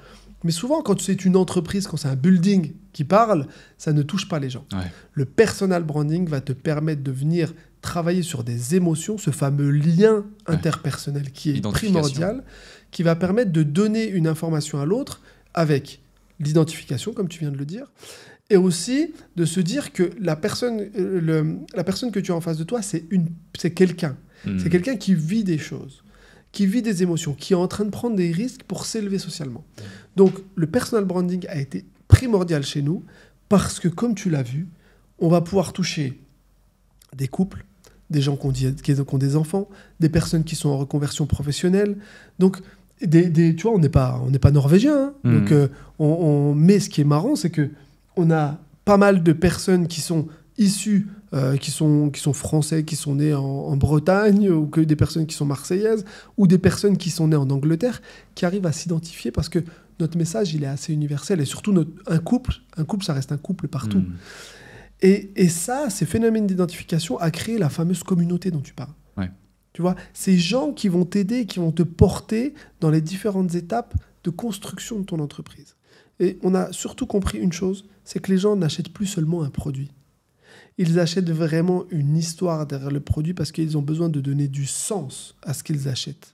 Mais souvent, quand c'est une entreprise, quand c'est un building qui parle, ça ne touche pas les gens. Le personal branding va te permettre de venir travailler sur des émotions, ce fameux lien interpersonnel qui est primordial, qui va permettre de donner une information à l'autre avec l'identification, comme tu viens de le dire, et aussi de se dire que la personne que tu as en face de toi, c'est quelqu'un. C'est quelqu'un qui vit des choses, qui vit des émotions, qui est en train de prendre des risques pour s'élever socialement. Donc, le personal branding a été primordial chez nous parce que, comme tu l'as vu, on va pouvoir toucher des couples, des gens qui ont des enfants, des personnes qui sont en reconversion professionnelle. Donc, tu vois, on n'est pas norvégien. Donc, mais ce qui est marrant, c'est qu'on a pas mal de personnes qui sont issues, qui sont français, qui sont nés en Bretagne, ou que des personnes qui sont marseillaises, ou des personnes qui sont nées en Angleterre, qui arrivent à s'identifier parce que notre message, il est assez universel. Et surtout, un couple, ça reste un couple partout. Et ça, ces phénomènes d'identification a créé la fameuse communauté dont tu parles. Tu vois, ces gens qui vont t'aider, qui vont te porter dans les différentes étapes de construction de ton entreprise. Et on a surtout compris une chose, c'est que les gens n'achètent plus seulement un produit. Ils achètent vraiment une histoire derrière le produit parce qu'ils ont besoin de donner du sens à ce qu'ils achètent.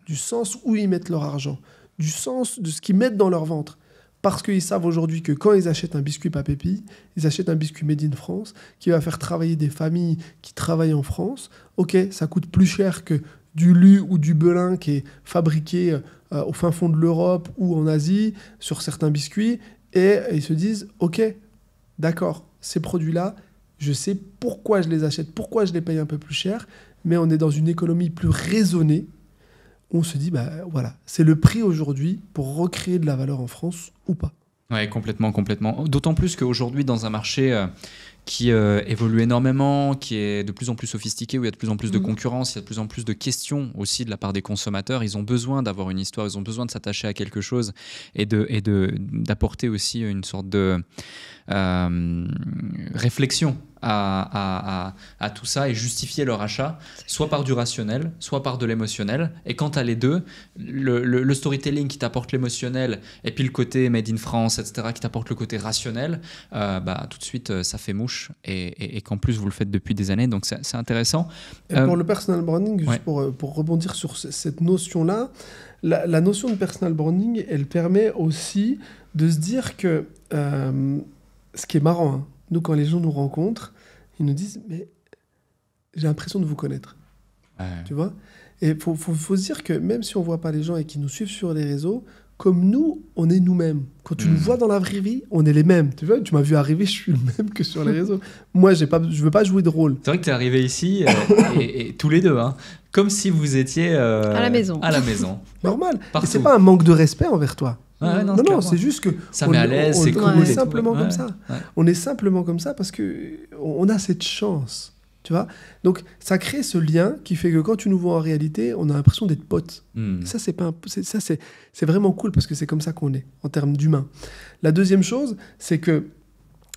Du sens où ils mettent leur argent, du sens de ce qu'ils mettent dans leur ventre. Parce qu'ils savent aujourd'hui que quand ils achètent un biscuit Papépi, ils achètent un biscuit made in France qui va faire travailler des familles qui travaillent en France. Ok, ça coûte plus cher que du Lu ou du Belin qui est fabriqué au fin fond de l'Europe ou en Asie sur certains biscuits. Et ils se disent, ok, d'accord, ces produits-là, je sais pourquoi je les achète, pourquoi je les paye un peu plus cher, mais on est dans une économie plus raisonnée. On se dit, bah voilà, c'est le prix aujourd'hui pour recréer de la valeur en France ou pas. Oui, complètement. D'autant plus qu'aujourd'hui, dans un marché qui évolue énormément, qui est de plus en plus sophistiqué, où il y a de plus en plus de concurrence, il y a de plus en plus de questions aussi de la part des consommateurs. Ils ont besoin d'avoir une histoire, ils ont besoin de s'attacher à quelque chose et d'apporter aussi une sorte de réflexion à tout ça et justifier leur achat, soit par du rationnel, soit par de l'émotionnel. Et quant à les deux, le storytelling qui t'apporte l'émotionnel et puis le côté made in France, etc., qui t'apporte le côté rationnel, tout de suite, ça fait mouche. Et qu'en plus, vous le faites depuis des années, donc c'est intéressant. Et pour le personal branding, juste pour rebondir sur cette notion-là, la notion de personal branding, elle permet aussi de se dire que ce qui est marrant, hein, nous, quand les gens nous rencontrent, ils nous disent « mais j'ai l'impression de vous connaître ». Tu vois ? Et il faut se dire que même si on ne voit pas les gens et qu'ils nous suivent sur les réseaux, comme nous, on est nous-mêmes. Quand tu nous vois dans la vraie vie, on est les mêmes. Tu vois, tu m'as vu arriver, je suis le même que sur les réseaux. Moi, je ne veux pas jouer de rôle. C'est vrai que tu es arrivé ici, et tous les deux, hein, comme si vous étiez à la maison. Normal. Et ce n'est pas un manque de respect envers toi. Ouais, non, c'est juste que ça met à l'aise, c'est cool. On est simplement comme ça. On est simplement comme ça parce qu'on a cette chance. Tu vois, donc ça crée ce lien qui fait que quand tu nous vois en réalité, on a l'impression d'être potes. Ça, c'est vraiment cool parce que c'est comme ça qu'on est en termes d'humain. La deuxième chose, c'est que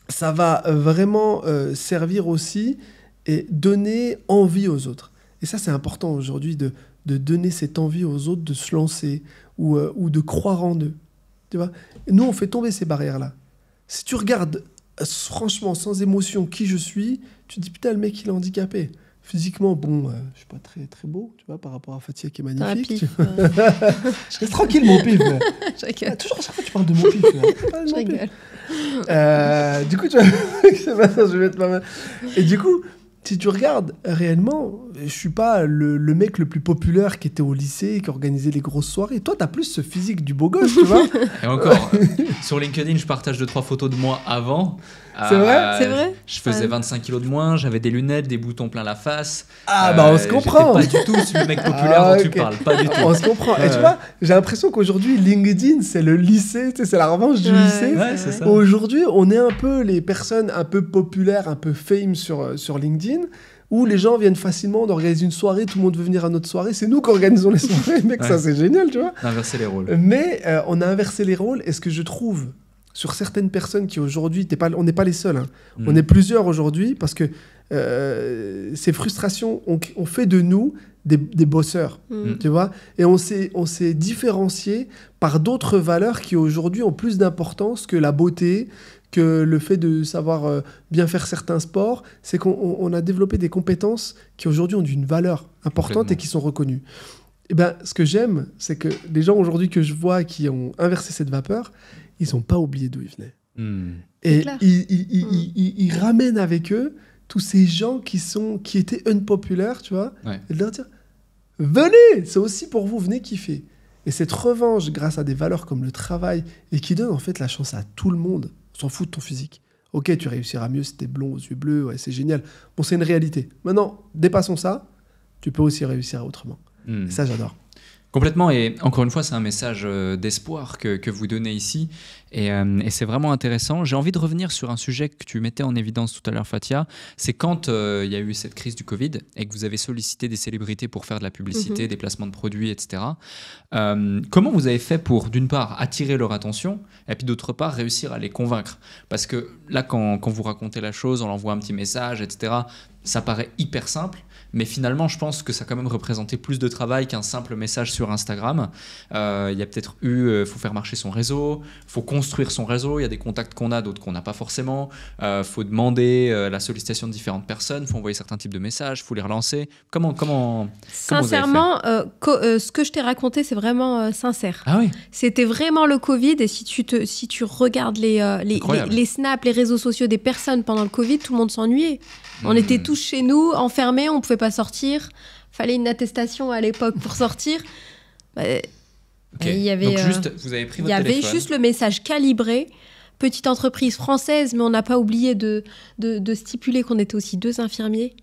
ça va vraiment servir aussi et donner envie aux autres. Et ça, c'est important aujourd'hui de donner cette envie aux autres de se lancer ou de croire en eux. Tu vois, nous, on fait tomber ces barrières-là. Si tu regardes franchement, sans émotion, qui je suis, tu te dis putain, le mec il est handicapé. Physiquement, bon, je suis pas très très beau, tu vois, par rapport à Fatia qui est magnifique. Je reste tranquille, mon pif. Toujours à chaque fois tu parles de mon pif. Je rigole. Du coup, tu vois, je vais mettre ma main. Et du coup, si tu regardes réellement, je suis pas le mec le plus populaire qui était au lycée, qui organisait les grosses soirées. Toi, t'as plus ce physique du beau gosse, tu vois. Et encore, sur LinkedIn, je partage 2-3 photos de moi avant. C'est vrai ? C'est vrai ? Je faisais 25 kilos de moins, j'avais des lunettes, des boutons plein la face. On se comprend. Pas du tout le mec populaire dont tu parles, pas du tout. On se comprend. Et tu vois, j'ai l'impression qu'aujourd'hui, LinkedIn, c'est le lycée, c'est la revanche du lycée. Ouais, c'est ça. Aujourd'hui, on est un peu les personnes un peu populaires, un peu fame sur LinkedIn, où les gens viennent facilement d'organiser une soirée, tout le monde veut venir à notre soirée, c'est nous qui organisons les soirées, mec, ça c'est génial, tu vois. Inverser les rôles. Mais on a inversé les rôles, et ce que je trouve sur certaines personnes qui aujourd'hui, on n'est pas les seuls, hein. On est plusieurs aujourd'hui, parce que ces frustrations ont fait de nous des bosseurs, tu vois. Et on s'est différenciés par d'autres valeurs qui aujourd'hui ont plus d'importance que la beauté, que le fait de savoir bien faire certains sports. C'est qu'on a développé des compétences qui aujourd'hui ont une valeur importante et qui sont reconnues. Et ben, ce que j'aime, c'est que les gens aujourd'hui que je vois qui ont inversé cette vapeur, ils n'ont pas oublié d'où ils venaient. Et ils ramènent avec eux tous ces gens qui étaient unpopulaires, tu vois, et de leur dire « Venez, c'est aussi pour vous, venez kiffer ». Et cette revanche, grâce à des valeurs comme le travail, et qui donne en fait la chance à tout le monde, on s'en fout de ton physique. Ok, tu réussiras mieux si t'es blond aux yeux bleus, ouais, c'est génial. Bon, c'est une réalité. Maintenant, dépassons ça, tu peux aussi réussir autrement. Et ça, j'adore. Complètement, et encore une fois, c'est un message d'espoir que vous donnez ici, et c'est vraiment intéressant. J'ai envie de revenir sur un sujet que tu mettais en évidence tout à l'heure, Fatia, c'est quand il y a eu cette crise du Covid et que vous avez sollicité des célébrités pour faire de la publicité, des placements de produits, etc. Comment vous avez fait pour, d'une part, attirer leur attention, et puis d'autre part, réussir à les convaincre? Parce que là, quand vous racontez la chose, on envoie un petit message, etc., ça paraît hyper simple, mais finalement, je pense que ça a quand même représenté plus de travail qu'un simple message sur Instagram. Il y a peut-être faut faire marcher son réseau, faut construire son réseau. Il y a des contacts qu'on a, d'autres qu'on n'a pas forcément. Faut demander la sollicitation de différentes personnes, faut envoyer certains types de messages, faut les relancer. Comment Sincèrement, ce que je t'ai raconté, c'est vraiment sincère. Ah oui. C'était vraiment le Covid, et si tu regardes les snaps, les réseaux sociaux des personnes pendant le Covid, tout le monde s'ennuyait. On était tous chez nous, enfermés, on ne pouvait pas sortir. Fallait une attestation à l'époque pour sortir. Il y avait, donc juste, vous avez pris votre téléphone. Il y avait juste le message calibré. Petite entreprise française, mais on n'a pas oublié de stipuler qu'on était aussi 2 infirmiers,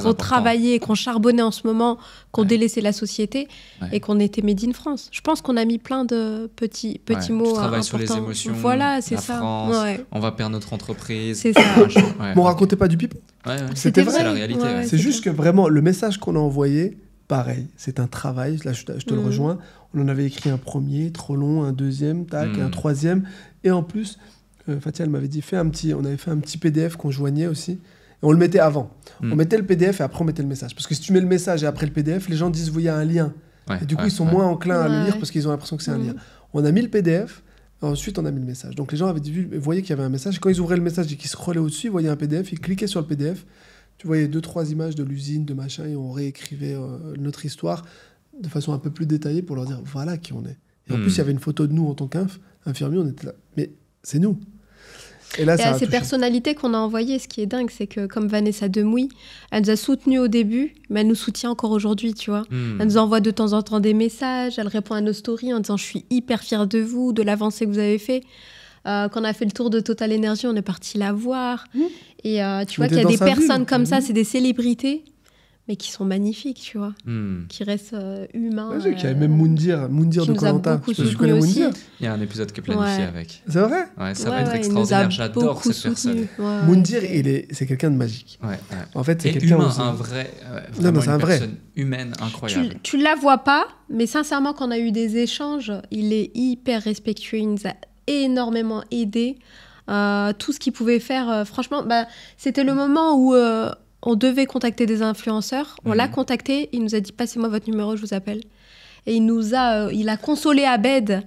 qu'on travaillait et qu'on charbonnait en ce moment, qu'on délaissait la société et qu'on était made in France. Je pense qu'on a mis plein de petits mots importants. Sur les émotions, voilà, c'est ça. France, on va perdre notre entreprise. C'est ça. Mais on racontait pas du pipeau. C'était vrai. C'est la réalité. C'est juste que vraiment, le message qu'on a envoyé, pareil, c'est un travail. Là, je te le rejoins. On en avait écrit un premier, trop long, un deuxième, et un troisième. Et en plus, Fatia, elle m'avait dit, on avait fait un petit PDF qu'on joignait aussi. Et on le mettait avant. On mettait le PDF et après on mettait le message. Parce que si tu mets le message et après le PDF, les gens disent, il y a un lien. Et du coup, ils sont moins enclins à le lire parce qu'ils ont l'impression que c'est un lien. On a mis le PDF, ensuite on a mis le message. Donc les gens avaient voyaient qu'il y avait un message. Et quand ils ouvraient le message et qu'ils scrollaient au-dessus, ils voyaient un PDF, ils cliquaient sur le PDF. Tu voyais 2-3 images de l'usine, de machin, et on réécrivait notre histoire de façon un peu plus détaillée pour leur dire, voilà qui on est. Et en plus, il y avait une photo de nous en tant qu'infirmiers, on était là. Mais c'est nous. Et là, ça a ces personnalités qu'on a envoyées, ce qui est dingue, c'est que comme Vanessa Demouy, elle nous a soutenus au début, mais elle nous soutient encore aujourd'hui, tu vois. Elle nous envoie de temps en temps des messages, elle répond à nos stories en disant « Je suis hyper fière de vous, de l'avancée que vous avez fait ». Quand on a fait le tour de Total Energy, on est parti la voir. Et tu vois qu'il y a des personnes comme ça, c'est des célébrités, mais qui sont magnifiques, tu vois, qui restent humains. Il y avait même Moundir de Koh-Lanta. Tu connais Moundir ? Il y a un épisode qui est planifié avec. C'est vrai ? Ça va être extraordinaire. J'adore cette personne. Moundir, c'est quelqu'un de magique. En fait, c'est quelqu'un humain, un vrai. Non, c'est un vrai. Personne humaine incroyable. Tu la vois pas, mais sincèrement, quand on a eu des échanges, il est hyper respectueux. Il nous a énormément aidé. Tout ce qu'il pouvait faire, franchement, c'était le moment où on devait contacter des influenceurs. On l'a contacté, il nous a dit « Passez-moi votre numéro, je vous appelle ». Et il a consolé Abed.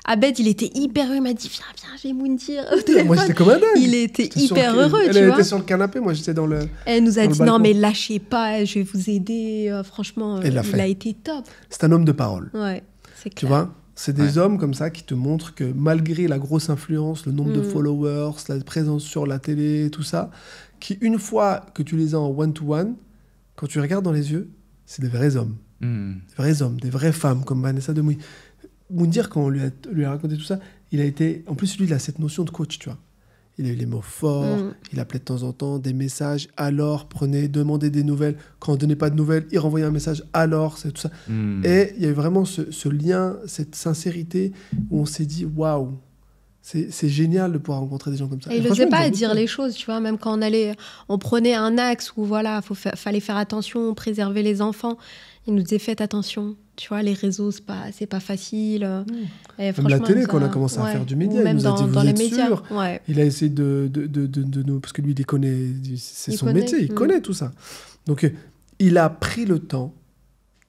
Abed, il était hyper heureux, il m'a dit « Viens, j'ai Moundir au téléphone ». Moi, j'étais comme un dingue. Il était hyper heureux, tu vois. Elle était sur le canapé, moi, j'étais dans le Elle nous a dit « Non, mais lâchez pas, je vais vous aider ». Franchement, il a été top. C'est un homme de parole. Ouais, c'est clair. Tu vois ? C'est des hommes comme ça qui te montrent que malgré la grosse influence, le nombre de followers, la présence sur la télé, tout ça, qui une fois que tu les as en one-to-one, quand tu regardes dans les yeux, c'est des vrais hommes. Des vrais hommes, des vraies femmes comme Vanessa Demouy. Moundir, quand on lui a raconté tout ça, il a été... En plus, lui, il a cette notion de coach, tu vois. Il a eu les mots forts, il appelait de temps en temps, des messages, alors, demandez des nouvelles. Quand on ne donnait pas de nouvelles, il renvoyait un message, alors, c'est tout ça. Et il y a eu vraiment ce lien, cette sincérité, où on s'est dit, waouh, c'est génial de pouvoir rencontrer des gens comme ça. Et il n'osait pas dire les choses, tu vois, même quand on prenait un axe où, voilà, fallait faire attention, préserver les enfants. Il nous disait, faites attention. Tu vois, les réseaux, c'est pas facile. Et même la télé, quand on a commencé à faire du média, il nous a dit, vous êtes sûr ? Il a essayé de nous... Parce que lui, il connaît, c'est son métier, il connaît tout ça. Donc, il a pris le temps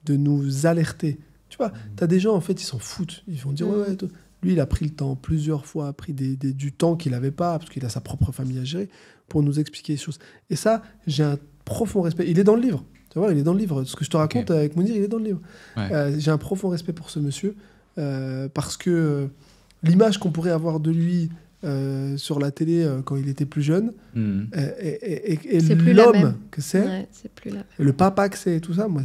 de nous alerter. Tu vois, t'as des gens, en fait, ils s'en foutent. Ils vont dire, ouais. Lui, il a pris le temps, plusieurs fois, a pris du temps qu'il n'avait pas, parce qu'il a sa propre famille à gérer, pour nous expliquer les choses. Et ça, j'ai un profond respect. Il est dans le livre. Tu vois, il est dans le livre. Ce que je te raconte avec Moundir, il est dans le livre. J'ai un profond respect pour ce monsieur, parce que l'image qu'on pourrait avoir de lui sur la télé quand il était plus jeune, et l'homme que c'est le papa que c'est et tout ça, moi,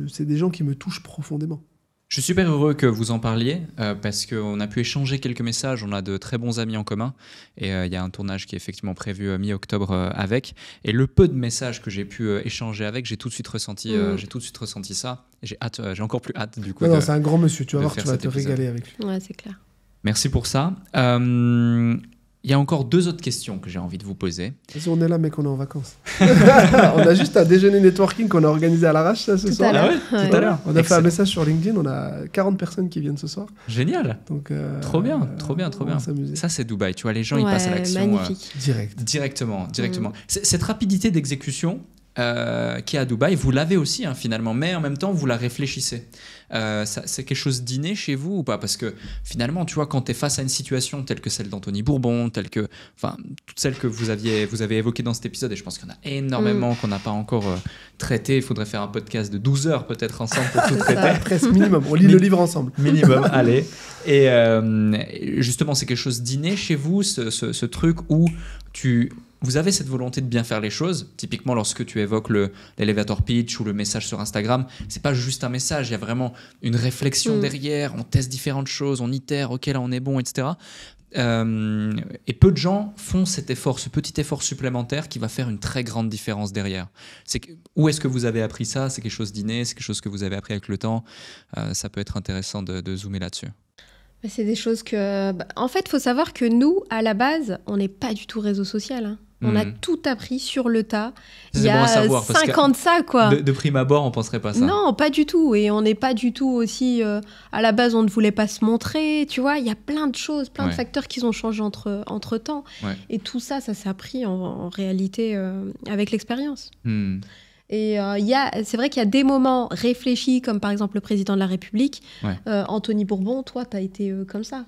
c'est des gens qui me touchent profondément. Je suis super heureux que vous en parliez parce qu'on a pu échanger quelques messages. On a de très bons amis en commun et il y a un tournage qui est effectivement prévu mi-octobre avec. Et le peu de messages que j'ai pu échanger avec, j'ai tout de suite ressenti ça. J'ai encore plus hâte du coup. Non, c'est un grand monsieur. Tu vas voir, tu vas te régaler avec lui. Ouais, c'est clair. Merci pour ça. Il y a encore 2 autres questions que j'ai envie de vous poser. On est là, mais qu'on est en vacances. On a juste un déjeuner networking qu'on a organisé à l'arrache ce soir. Tout à l'heure. On a fait un message sur LinkedIn. On a 40 personnes qui viennent ce soir. Génial. Donc, trop bien. Ça, c'est Dubaï. Tu vois, les gens, ils passent à l'action directement. Cette rapidité d'exécution, qui est à Dubaï, vous l'avez aussi finalement, mais en même temps vous la réfléchissez. C'est quelque chose d'inné chez vous ou pas? Parce que finalement, tu vois, quand tu es face à une situation telle que celle d'Anthony Bourbon, telle que, toutes celles que vous avez évoquées dans cet épisode, et je pense qu'il y en a énormément qu'on n'a pas encore traité. Il faudrait faire un podcast de 12 heures peut-être ensemble pour tout traiter. Presque minimum, on lit le livre ensemble. Minimum, allez. Et justement, c'est quelque chose d'inné chez vous, ce truc où vous avez cette volonté de bien faire les choses. Typiquement, lorsque tu évoques l'elevator pitch ou le message sur Instagram, c'est pas juste un message, il y a vraiment une réflexion derrière, on teste différentes choses, on itère, ok là on est bon, etc. Et peu de gens font cet effort, ce petit effort supplémentaire qui va faire une très grande différence derrière. Où est-ce que vous avez appris ça? C'est quelque chose d'inné, c'est quelque chose que vous avez appris avec le temps. Ça peut être intéressant de zoomer là-dessus. C'est des choses que... En fait, il faut savoir que nous, à la base, on n'est pas du tout réseau social. Hein. On a tout appris sur le tas. Il y a bon 5 ans de ça, quoi. De prime abord, on ne penserait pas ça. Non, pas du tout. Et on n'est pas du tout aussi... à la base, on ne voulait pas se montrer. Tu vois, il y a plein de choses, plein de facteurs qui ont changé entre-temps. Et tout ça, ça s'est appris en réalité avec l'expérience. Et c'est vrai qu'il y a des moments réfléchis, comme par exemple le président de la République. Anthony Bourbon, toi, tu as été comme ça.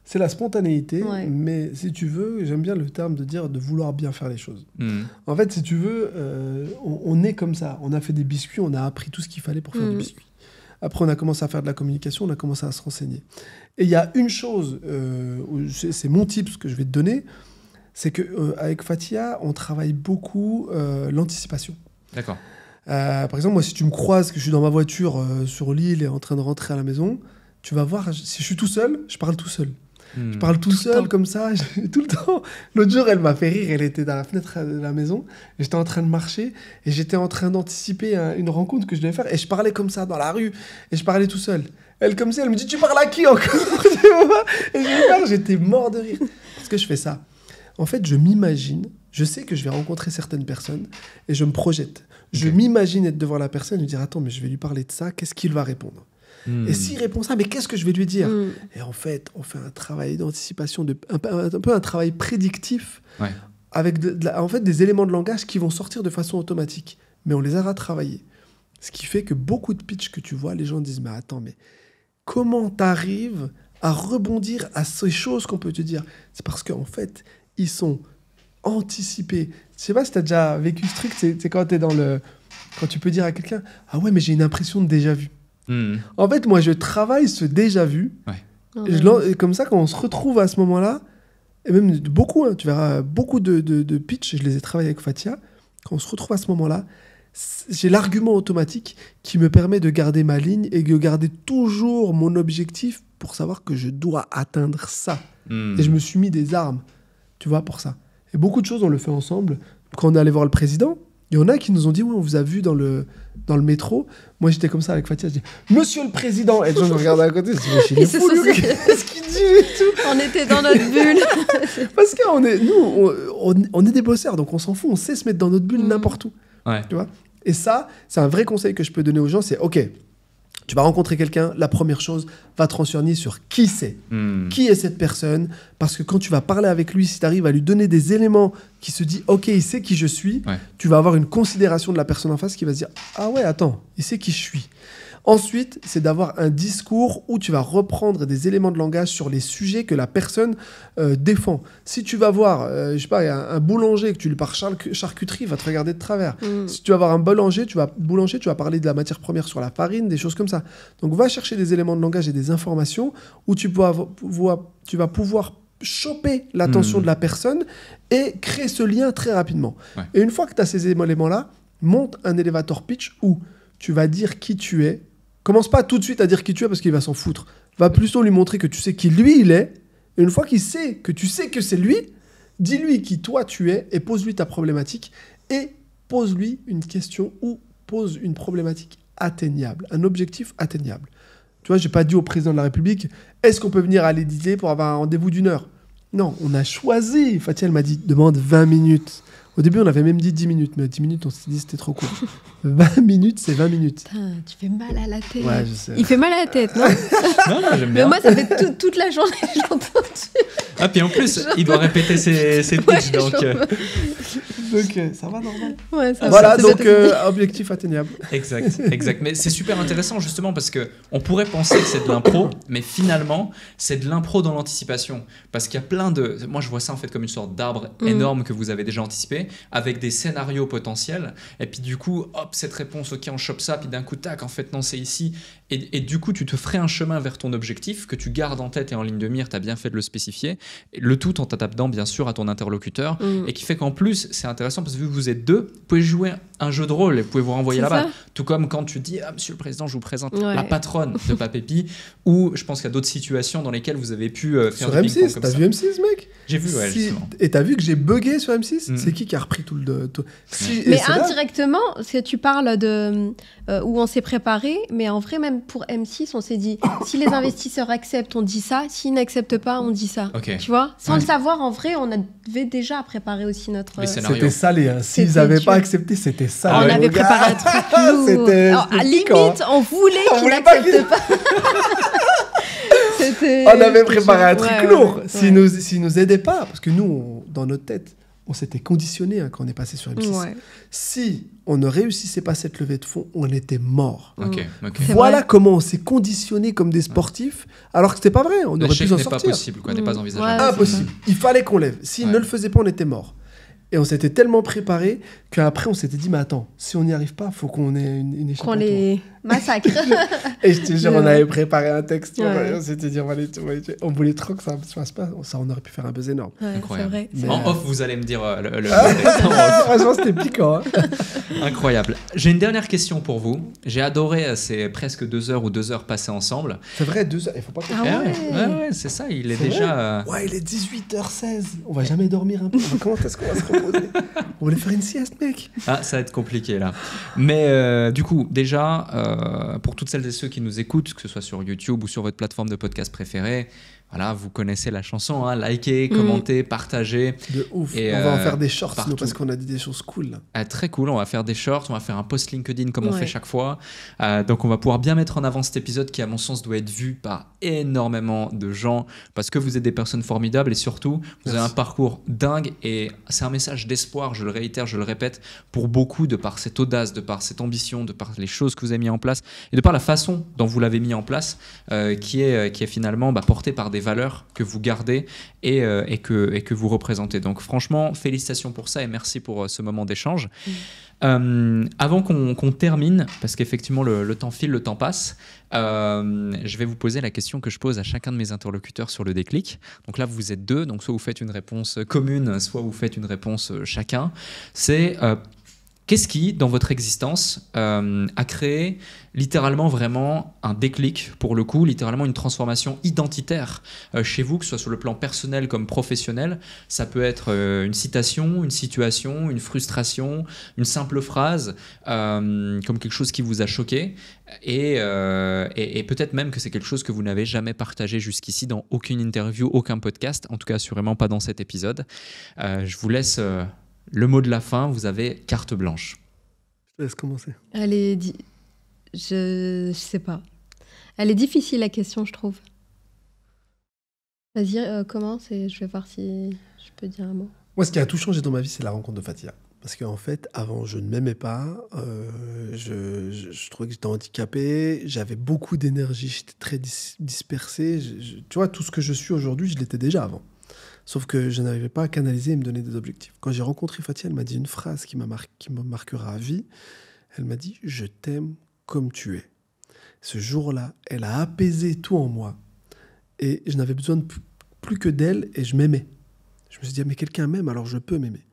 C'est la spontanéité, mais si tu veux, j'aime bien le terme de vouloir bien faire les choses. En fait, si tu veux, on est comme ça. On a fait des biscuits, on a appris tout ce qu'il fallait pour faire des biscuits. Après, on a commencé à faire de la communication, on a commencé à se renseigner. Et il y a une chose, c'est mon tips que je vais te donner, c'est qu'avec Fathia, on travaille beaucoup l'anticipation. D'accord. Par exemple, moi, si tu me croises, que je suis dans ma voiture sur l'île et en train de rentrer à la maison, tu vas voir, si je suis tout seul, je parle tout seul. Je parle tout seul, comme ça, tout le temps. L'autre jour, elle m'a fait rire, elle était dans la fenêtre de la maison, et j'étais en train de marcher, et j'étais en train d'anticiper une rencontre que je devais faire, et je parlais comme ça, dans la rue, et je parlais tout seul. Elle, comme ça, elle me dit, tu parles à qui encore? Et j'étais mort de rire. Parce que je fais ça. En fait, je m'imagine, je sais que je vais rencontrer certaines personnes, et je me projette. Je m'imagine être devant la personne et lui dire, attends, mais je vais lui parler de ça, qu'est-ce qu'il va répondre? Et s'il répond ça, mais qu'est-ce que je vais lui dire? Et en fait, on fait un travail d'anticipation, un peu un travail prédictif, avec en fait, des éléments de langage qui vont sortir de façon automatique. Mais on les a retravaillés. Ce qui fait que beaucoup de pitch que tu vois, les gens disent, mais attends, mais comment t'arrives à rebondir à ces choses qu'on peut te dire? C'est parce qu'en fait, ils sont anticipés. Je sais pas si t'as déjà vécu ce truc, c'est quand t'es quand tu peux dire à quelqu'un, ah ouais, mais j'ai une impression de déjà vu. En fait, moi, je travaille ce déjà vu. Et comme ça, quand on se retrouve à ce moment-là, et même beaucoup, tu verras, beaucoup de pitch, je les ai travaillés avec Fathia, quand on se retrouve à ce moment-là, j'ai l'argument automatique qui me permet de garder ma ligne et de garder toujours mon objectif pour savoir que je dois atteindre ça. Et je me suis mis des armes, tu vois, pour ça. Et beaucoup de choses, on le fait ensemble. Quand on est allé voir le président, il y en a qui nous ont dit, oui, on vous a vu dans le métro. Moi, j'étais comme ça avec Fathia. Je dis, Monsieur le Président. Et les gens me regardaient à côté. Je dis, mais qu'est-ce qu'il dit et tout. On était dans notre bulle. Parce qu'on est des bosseurs, donc on s'en fout. On sait se mettre dans notre bulle n'importe où. Tu vois. Et ça, c'est un vrai conseil que je peux donner aux gens. C'est, OK, tu vas rencontrer quelqu'un, la première chose, va te renseigner sur qui c'est. Qui est cette personne? Parce que quand tu vas parler avec lui, si tu arrives à lui donner des éléments qui se dit, OK, il sait qui je suis, tu vas avoir une considération de la personne en face qui va se dire, ah ouais, attends, il sait qui je suis. Ensuite, c'est d'avoir un discours où tu vas reprendre des éléments de langage sur les sujets que la personne défend. Si tu vas voir, je sais pas, un boulanger, que tu lui parles charcuterie, il va te regarder de travers. Si tu vas voir un boulanger, tu vas parler de la matière première sur la farine, des choses comme ça. Donc, va chercher des éléments de langage et des informations où tu vas pouvoir choper l'attention de la personne et créer ce lien très rapidement. Et une fois que tu as ces éléments-là, monte un elevator pitch où tu vas dire qui tu es. Commence pas tout de suite à dire qui tu es parce qu'il va s'en foutre. Va plutôt lui montrer que tu sais qui lui il est. Et une fois qu'il sait que tu sais que c'est lui, dis-lui qui toi tu es et pose-lui ta problématique. Et pose-lui une question ou pose une problématique atteignable, un objectif atteignable. Tu vois, j'ai pas dit au président de la République, est-ce qu'on peut venir à l'Élysée pour avoir un rendez-vous d'1 heure? Non, on a choisi. Fathia, elle m'a dit, demande 20 minutes. Au début, on avait même dit 10 minutes, mais 10 minutes, on s'est dit c'était trop court. 20 minutes, c'est 20 minutes. Putain, tu fais mal à la tête. Ouais, je sais. Il fait mal à la tête, non? Non, j'aime bien. Mais moi, ça fait toute la journée que j'entends. Ah, puis en plus, il doit répéter ses pitchs, donc... Donc, ça va normal. Ouais, ça voilà, donc objectif atteignable. Exact. Mais c'est super intéressant justement parce qu'on pourrait penser que c'est de l'impro, mais finalement, c'est de l'impro dans l'anticipation. Parce qu'il y a plein de... Moi, je vois ça en fait comme une sorte d'arbre énorme que vous avez déjà anticipé, avec des scénarios potentiels. Et puis du coup, hop, cette réponse, ok, on chope ça, puis d'un coup, tac, en fait, non, c'est ici. Et du coup, tu te ferais un chemin vers ton objectif que tu gardes en tête et en ligne de mire, tu as bien fait de le spécifier. Le tout en t'adaptant bien sûr à ton interlocuteur et qui fait qu'en plus, c'est intéressant parce que vu que vous êtes deux, vous pouvez jouer un jeu de rôle et vous pouvez vous renvoyer la balle. Tout comme quand tu dis Monsieur le Président, je vous présente la patronne de Papépi, ou je pense qu'il y a d'autres situations dans lesquelles vous avez pu faire sur M6, t'as vu M6 mec? J'ai vu, ouais, justement. Et t'as vu que j'ai bugué sur M6? C'est qui a repris tout le... Mais indirectement, parce que tu parles de où on s'est préparé, mais en vrai, même pour M6, on s'est dit, si les investisseurs acceptent, on dit ça, s'ils n'acceptent pas, on dit ça. Tu vois? Sans le savoir, en vrai, on avait déjà préparé aussi notre... C'était salé, hein. S'ils n'avaient pas accepté, c'était salé. On avait préparé un truc lourd. Alors, à limite, on voulait qu'ils n'acceptent pas. On avait préparé un truc lourd. S'ils nous aidaient pas, parce que nous, dans notre tête, on s'était conditionné quand on est passé sur M6. Si on ne réussissait pas cette levée de fonds, on était mort. Voilà comment on s'est conditionné comme des sportifs, alors que c'était pas vrai. On aurait pu s'en sortir. L'échec n'est pas possible, n'est pas envisageable. Impossible. Il fallait qu'on lève. S'il ne le faisait pas, on était mort. Et on s'était tellement préparé qu'après on s'était dit mais attends, si on n'y arrive pas, faut qu'on ait une échappatoire. Qu'on les massacre. Et je te jure, on avait préparé un texte, on s'était dit on voulait trop que ça se passe pas, ça on aurait pu faire un buzz énorme. Incroyable. En off, vous allez me dire franchement, c'était piquant. Incroyable. J'ai une dernière question pour vous. J'ai adoré ces presque 2 heures ou 2 heures passées ensemble. C'est vrai, 2 heures, il faut pas que ouais, c'est ça, il est déjà... Ouais, il est 18h16, on va jamais dormir un peu. Comment est-ce qu'on va se reposer? On voulait faire une sieste, mec. Ah, ça va être compliqué là. Mais du coup, déjà, pour toutes celles et ceux qui nous écoutent, que ce soit sur YouTube ou sur votre plateforme de podcast préférée, voilà, vous connaissez la chanson, hein, likez, commentez, partagez. De ouf. Et on va en faire des shorts, nous, parce qu'on a dit des choses cool. Là. Très cool, on va faire des shorts, on va faire un post LinkedIn comme on fait chaque fois. Donc on va pouvoir bien mettre en avant cet épisode qui, à mon sens, doit être vu par énormément de gens, parce que vous êtes des personnes formidables et surtout, vous avez un parcours dingue et c'est un message d'espoir, je le réitère, je le répète, pour beaucoup, de par cette audace, de par cette ambition, de par les choses que vous avez mis en place et de par la façon dont vous l'avez mis en place, qui est finalement portée par des valeurs que vous gardez et que vous représentez. Donc franchement, félicitations pour ça et merci pour ce moment d'échange. Avant qu'on termine, parce qu'effectivement le temps file, le temps passe, je vais vous poser la question que je pose à chacun de mes interlocuteurs sur le déclic. Donc là, vous êtes deux, donc soit vous faites une réponse commune, soit vous faites une réponse chacun. C'est... qu'est-ce qui, dans votre existence, a créé littéralement vraiment un déclic, pour le coup, littéralement une transformation identitaire chez vous, que ce soit sur le plan personnel comme professionnel? Ça peut être une citation, une situation, une frustration, une simple phrase, comme quelque chose qui vous a choqué, et peut-être même que c'est quelque chose que vous n'avez jamais partagé jusqu'ici dans aucune interview, aucun podcast, en tout cas sûrement pas dans cet épisode. Je vous laisse... le mot de la fin, vous avez carte blanche. Je te laisse commencer. Je sais pas. Elle est difficile la question, je trouve. Vas-y, commence et je vais voir si je peux dire un mot. Moi, ce qui a tout changé dans ma vie, c'est la rencontre de Fatia. Parce qu'en fait, avant, je ne m'aimais pas. Je trouvais que j'étais handicapé. J'avais beaucoup d'énergie. J'étais très dispersé. Tu vois, tout ce que je suis aujourd'hui, je l'étais déjà avant. Sauf que je n'arrivais pas à canaliser et me donner des objectifs. Quand j'ai rencontré Fatia, elle m'a dit une phrase qui me marquera à vie. Elle m'a dit « Je t'aime comme tu es ». Ce jour-là, elle a apaisé tout en moi. Et je n'avais besoin de plus que d'elle et je m'aimais. Je me suis dit « Mais quelqu'un m'aime, alors je peux m'aimer ».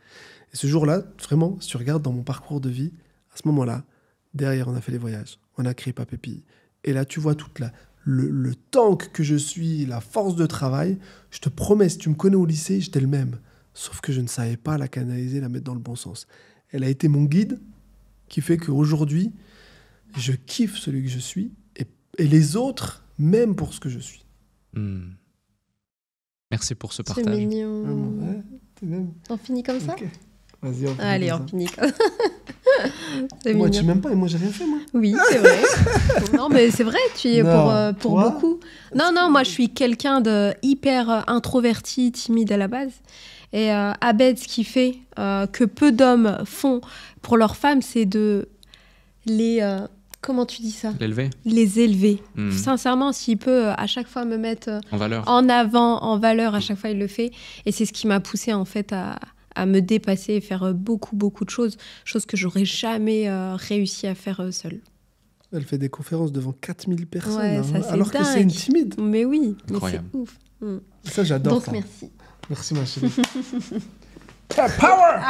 Et ce jour-là, vraiment, si tu regardes dans mon parcours de vie, à ce moment-là, derrière, on a fait les voyages. On a créé Papépi. Et là, tu vois toute le tank que je suis, la force de travail. Je te promets, si tu me connais au lycée, j'étais le même. Sauf que je ne savais pas la canaliser, la mettre dans le bon sens. Elle a été mon guide qui fait qu'aujourd'hui, je kiffe celui que je suis et les autres, même pour ce que je suis. Merci pour ce partage. C'est mignon. Ouais, t'es même... On finit comme ça? Okay. Vas-y, on finit comme ça. C'est moi, mignon. tu m'aimes pas et moi, j'ai rien fait, moi. Oui, c'est vrai. Non, mais c'est vrai, tu y es pour beaucoup. Non, moi, je suis quelqu'un de hyper introverti, timide à la base. Et Abed, ce qu'il fait, que peu d'hommes font pour leurs femmes, c'est de les... comment tu dis ça ? Les élever. Sincèrement, s'il peut à chaque fois me mettre en avant, en valeur, à chaque fois il le fait. Et c'est ce qui m'a poussée en fait à me dépasser et faire beaucoup de choses que j'aurais jamais réussi à faire seule. Elle fait des conférences devant 4000 personnes, ouais, ça, alors que c'est une timide. Mais oui, incroyable. Mais c'est ouf. Ça, j'adore. Donc ça. merci. Merci ma chérie. Power.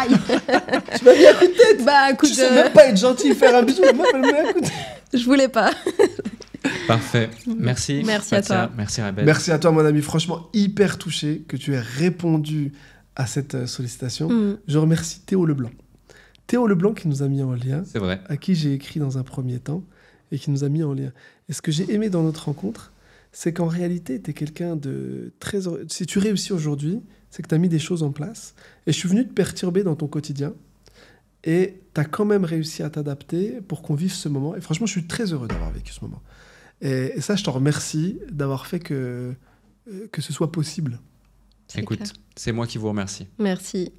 Tu m'as mis un coup de tête. Bah, écoute, tu sais même pas être gentil, faire un bisou. Moi, elle me met un coup de tête. Je voulais pas. Parfait. Merci. Merci à toi. Merci Abed. Merci à toi, mon ami. Franchement, hyper touché que tu aies répondu à cette sollicitation. Je remercie Théo Leblanc. Théo Leblanc qui nous a mis en lien. C'est vrai. À qui j'ai écrit dans un premier temps et qui nous a mis en lien. Et ce que j'ai aimé dans notre rencontre, c'est qu'en réalité, tu es quelqu'un de très... Si tu réussis aujourd'hui, c'est que tu as mis des choses en place. Et je suis venu te perturber dans ton quotidien. Et tu as quand même réussi à t'adapter pour qu'on vive ce moment. Et franchement, je suis très heureux d'avoir vécu ce moment. Et ça, je te remercie d'avoir fait que ce soit possible. Écoute, c'est moi qui vous remercie. Merci.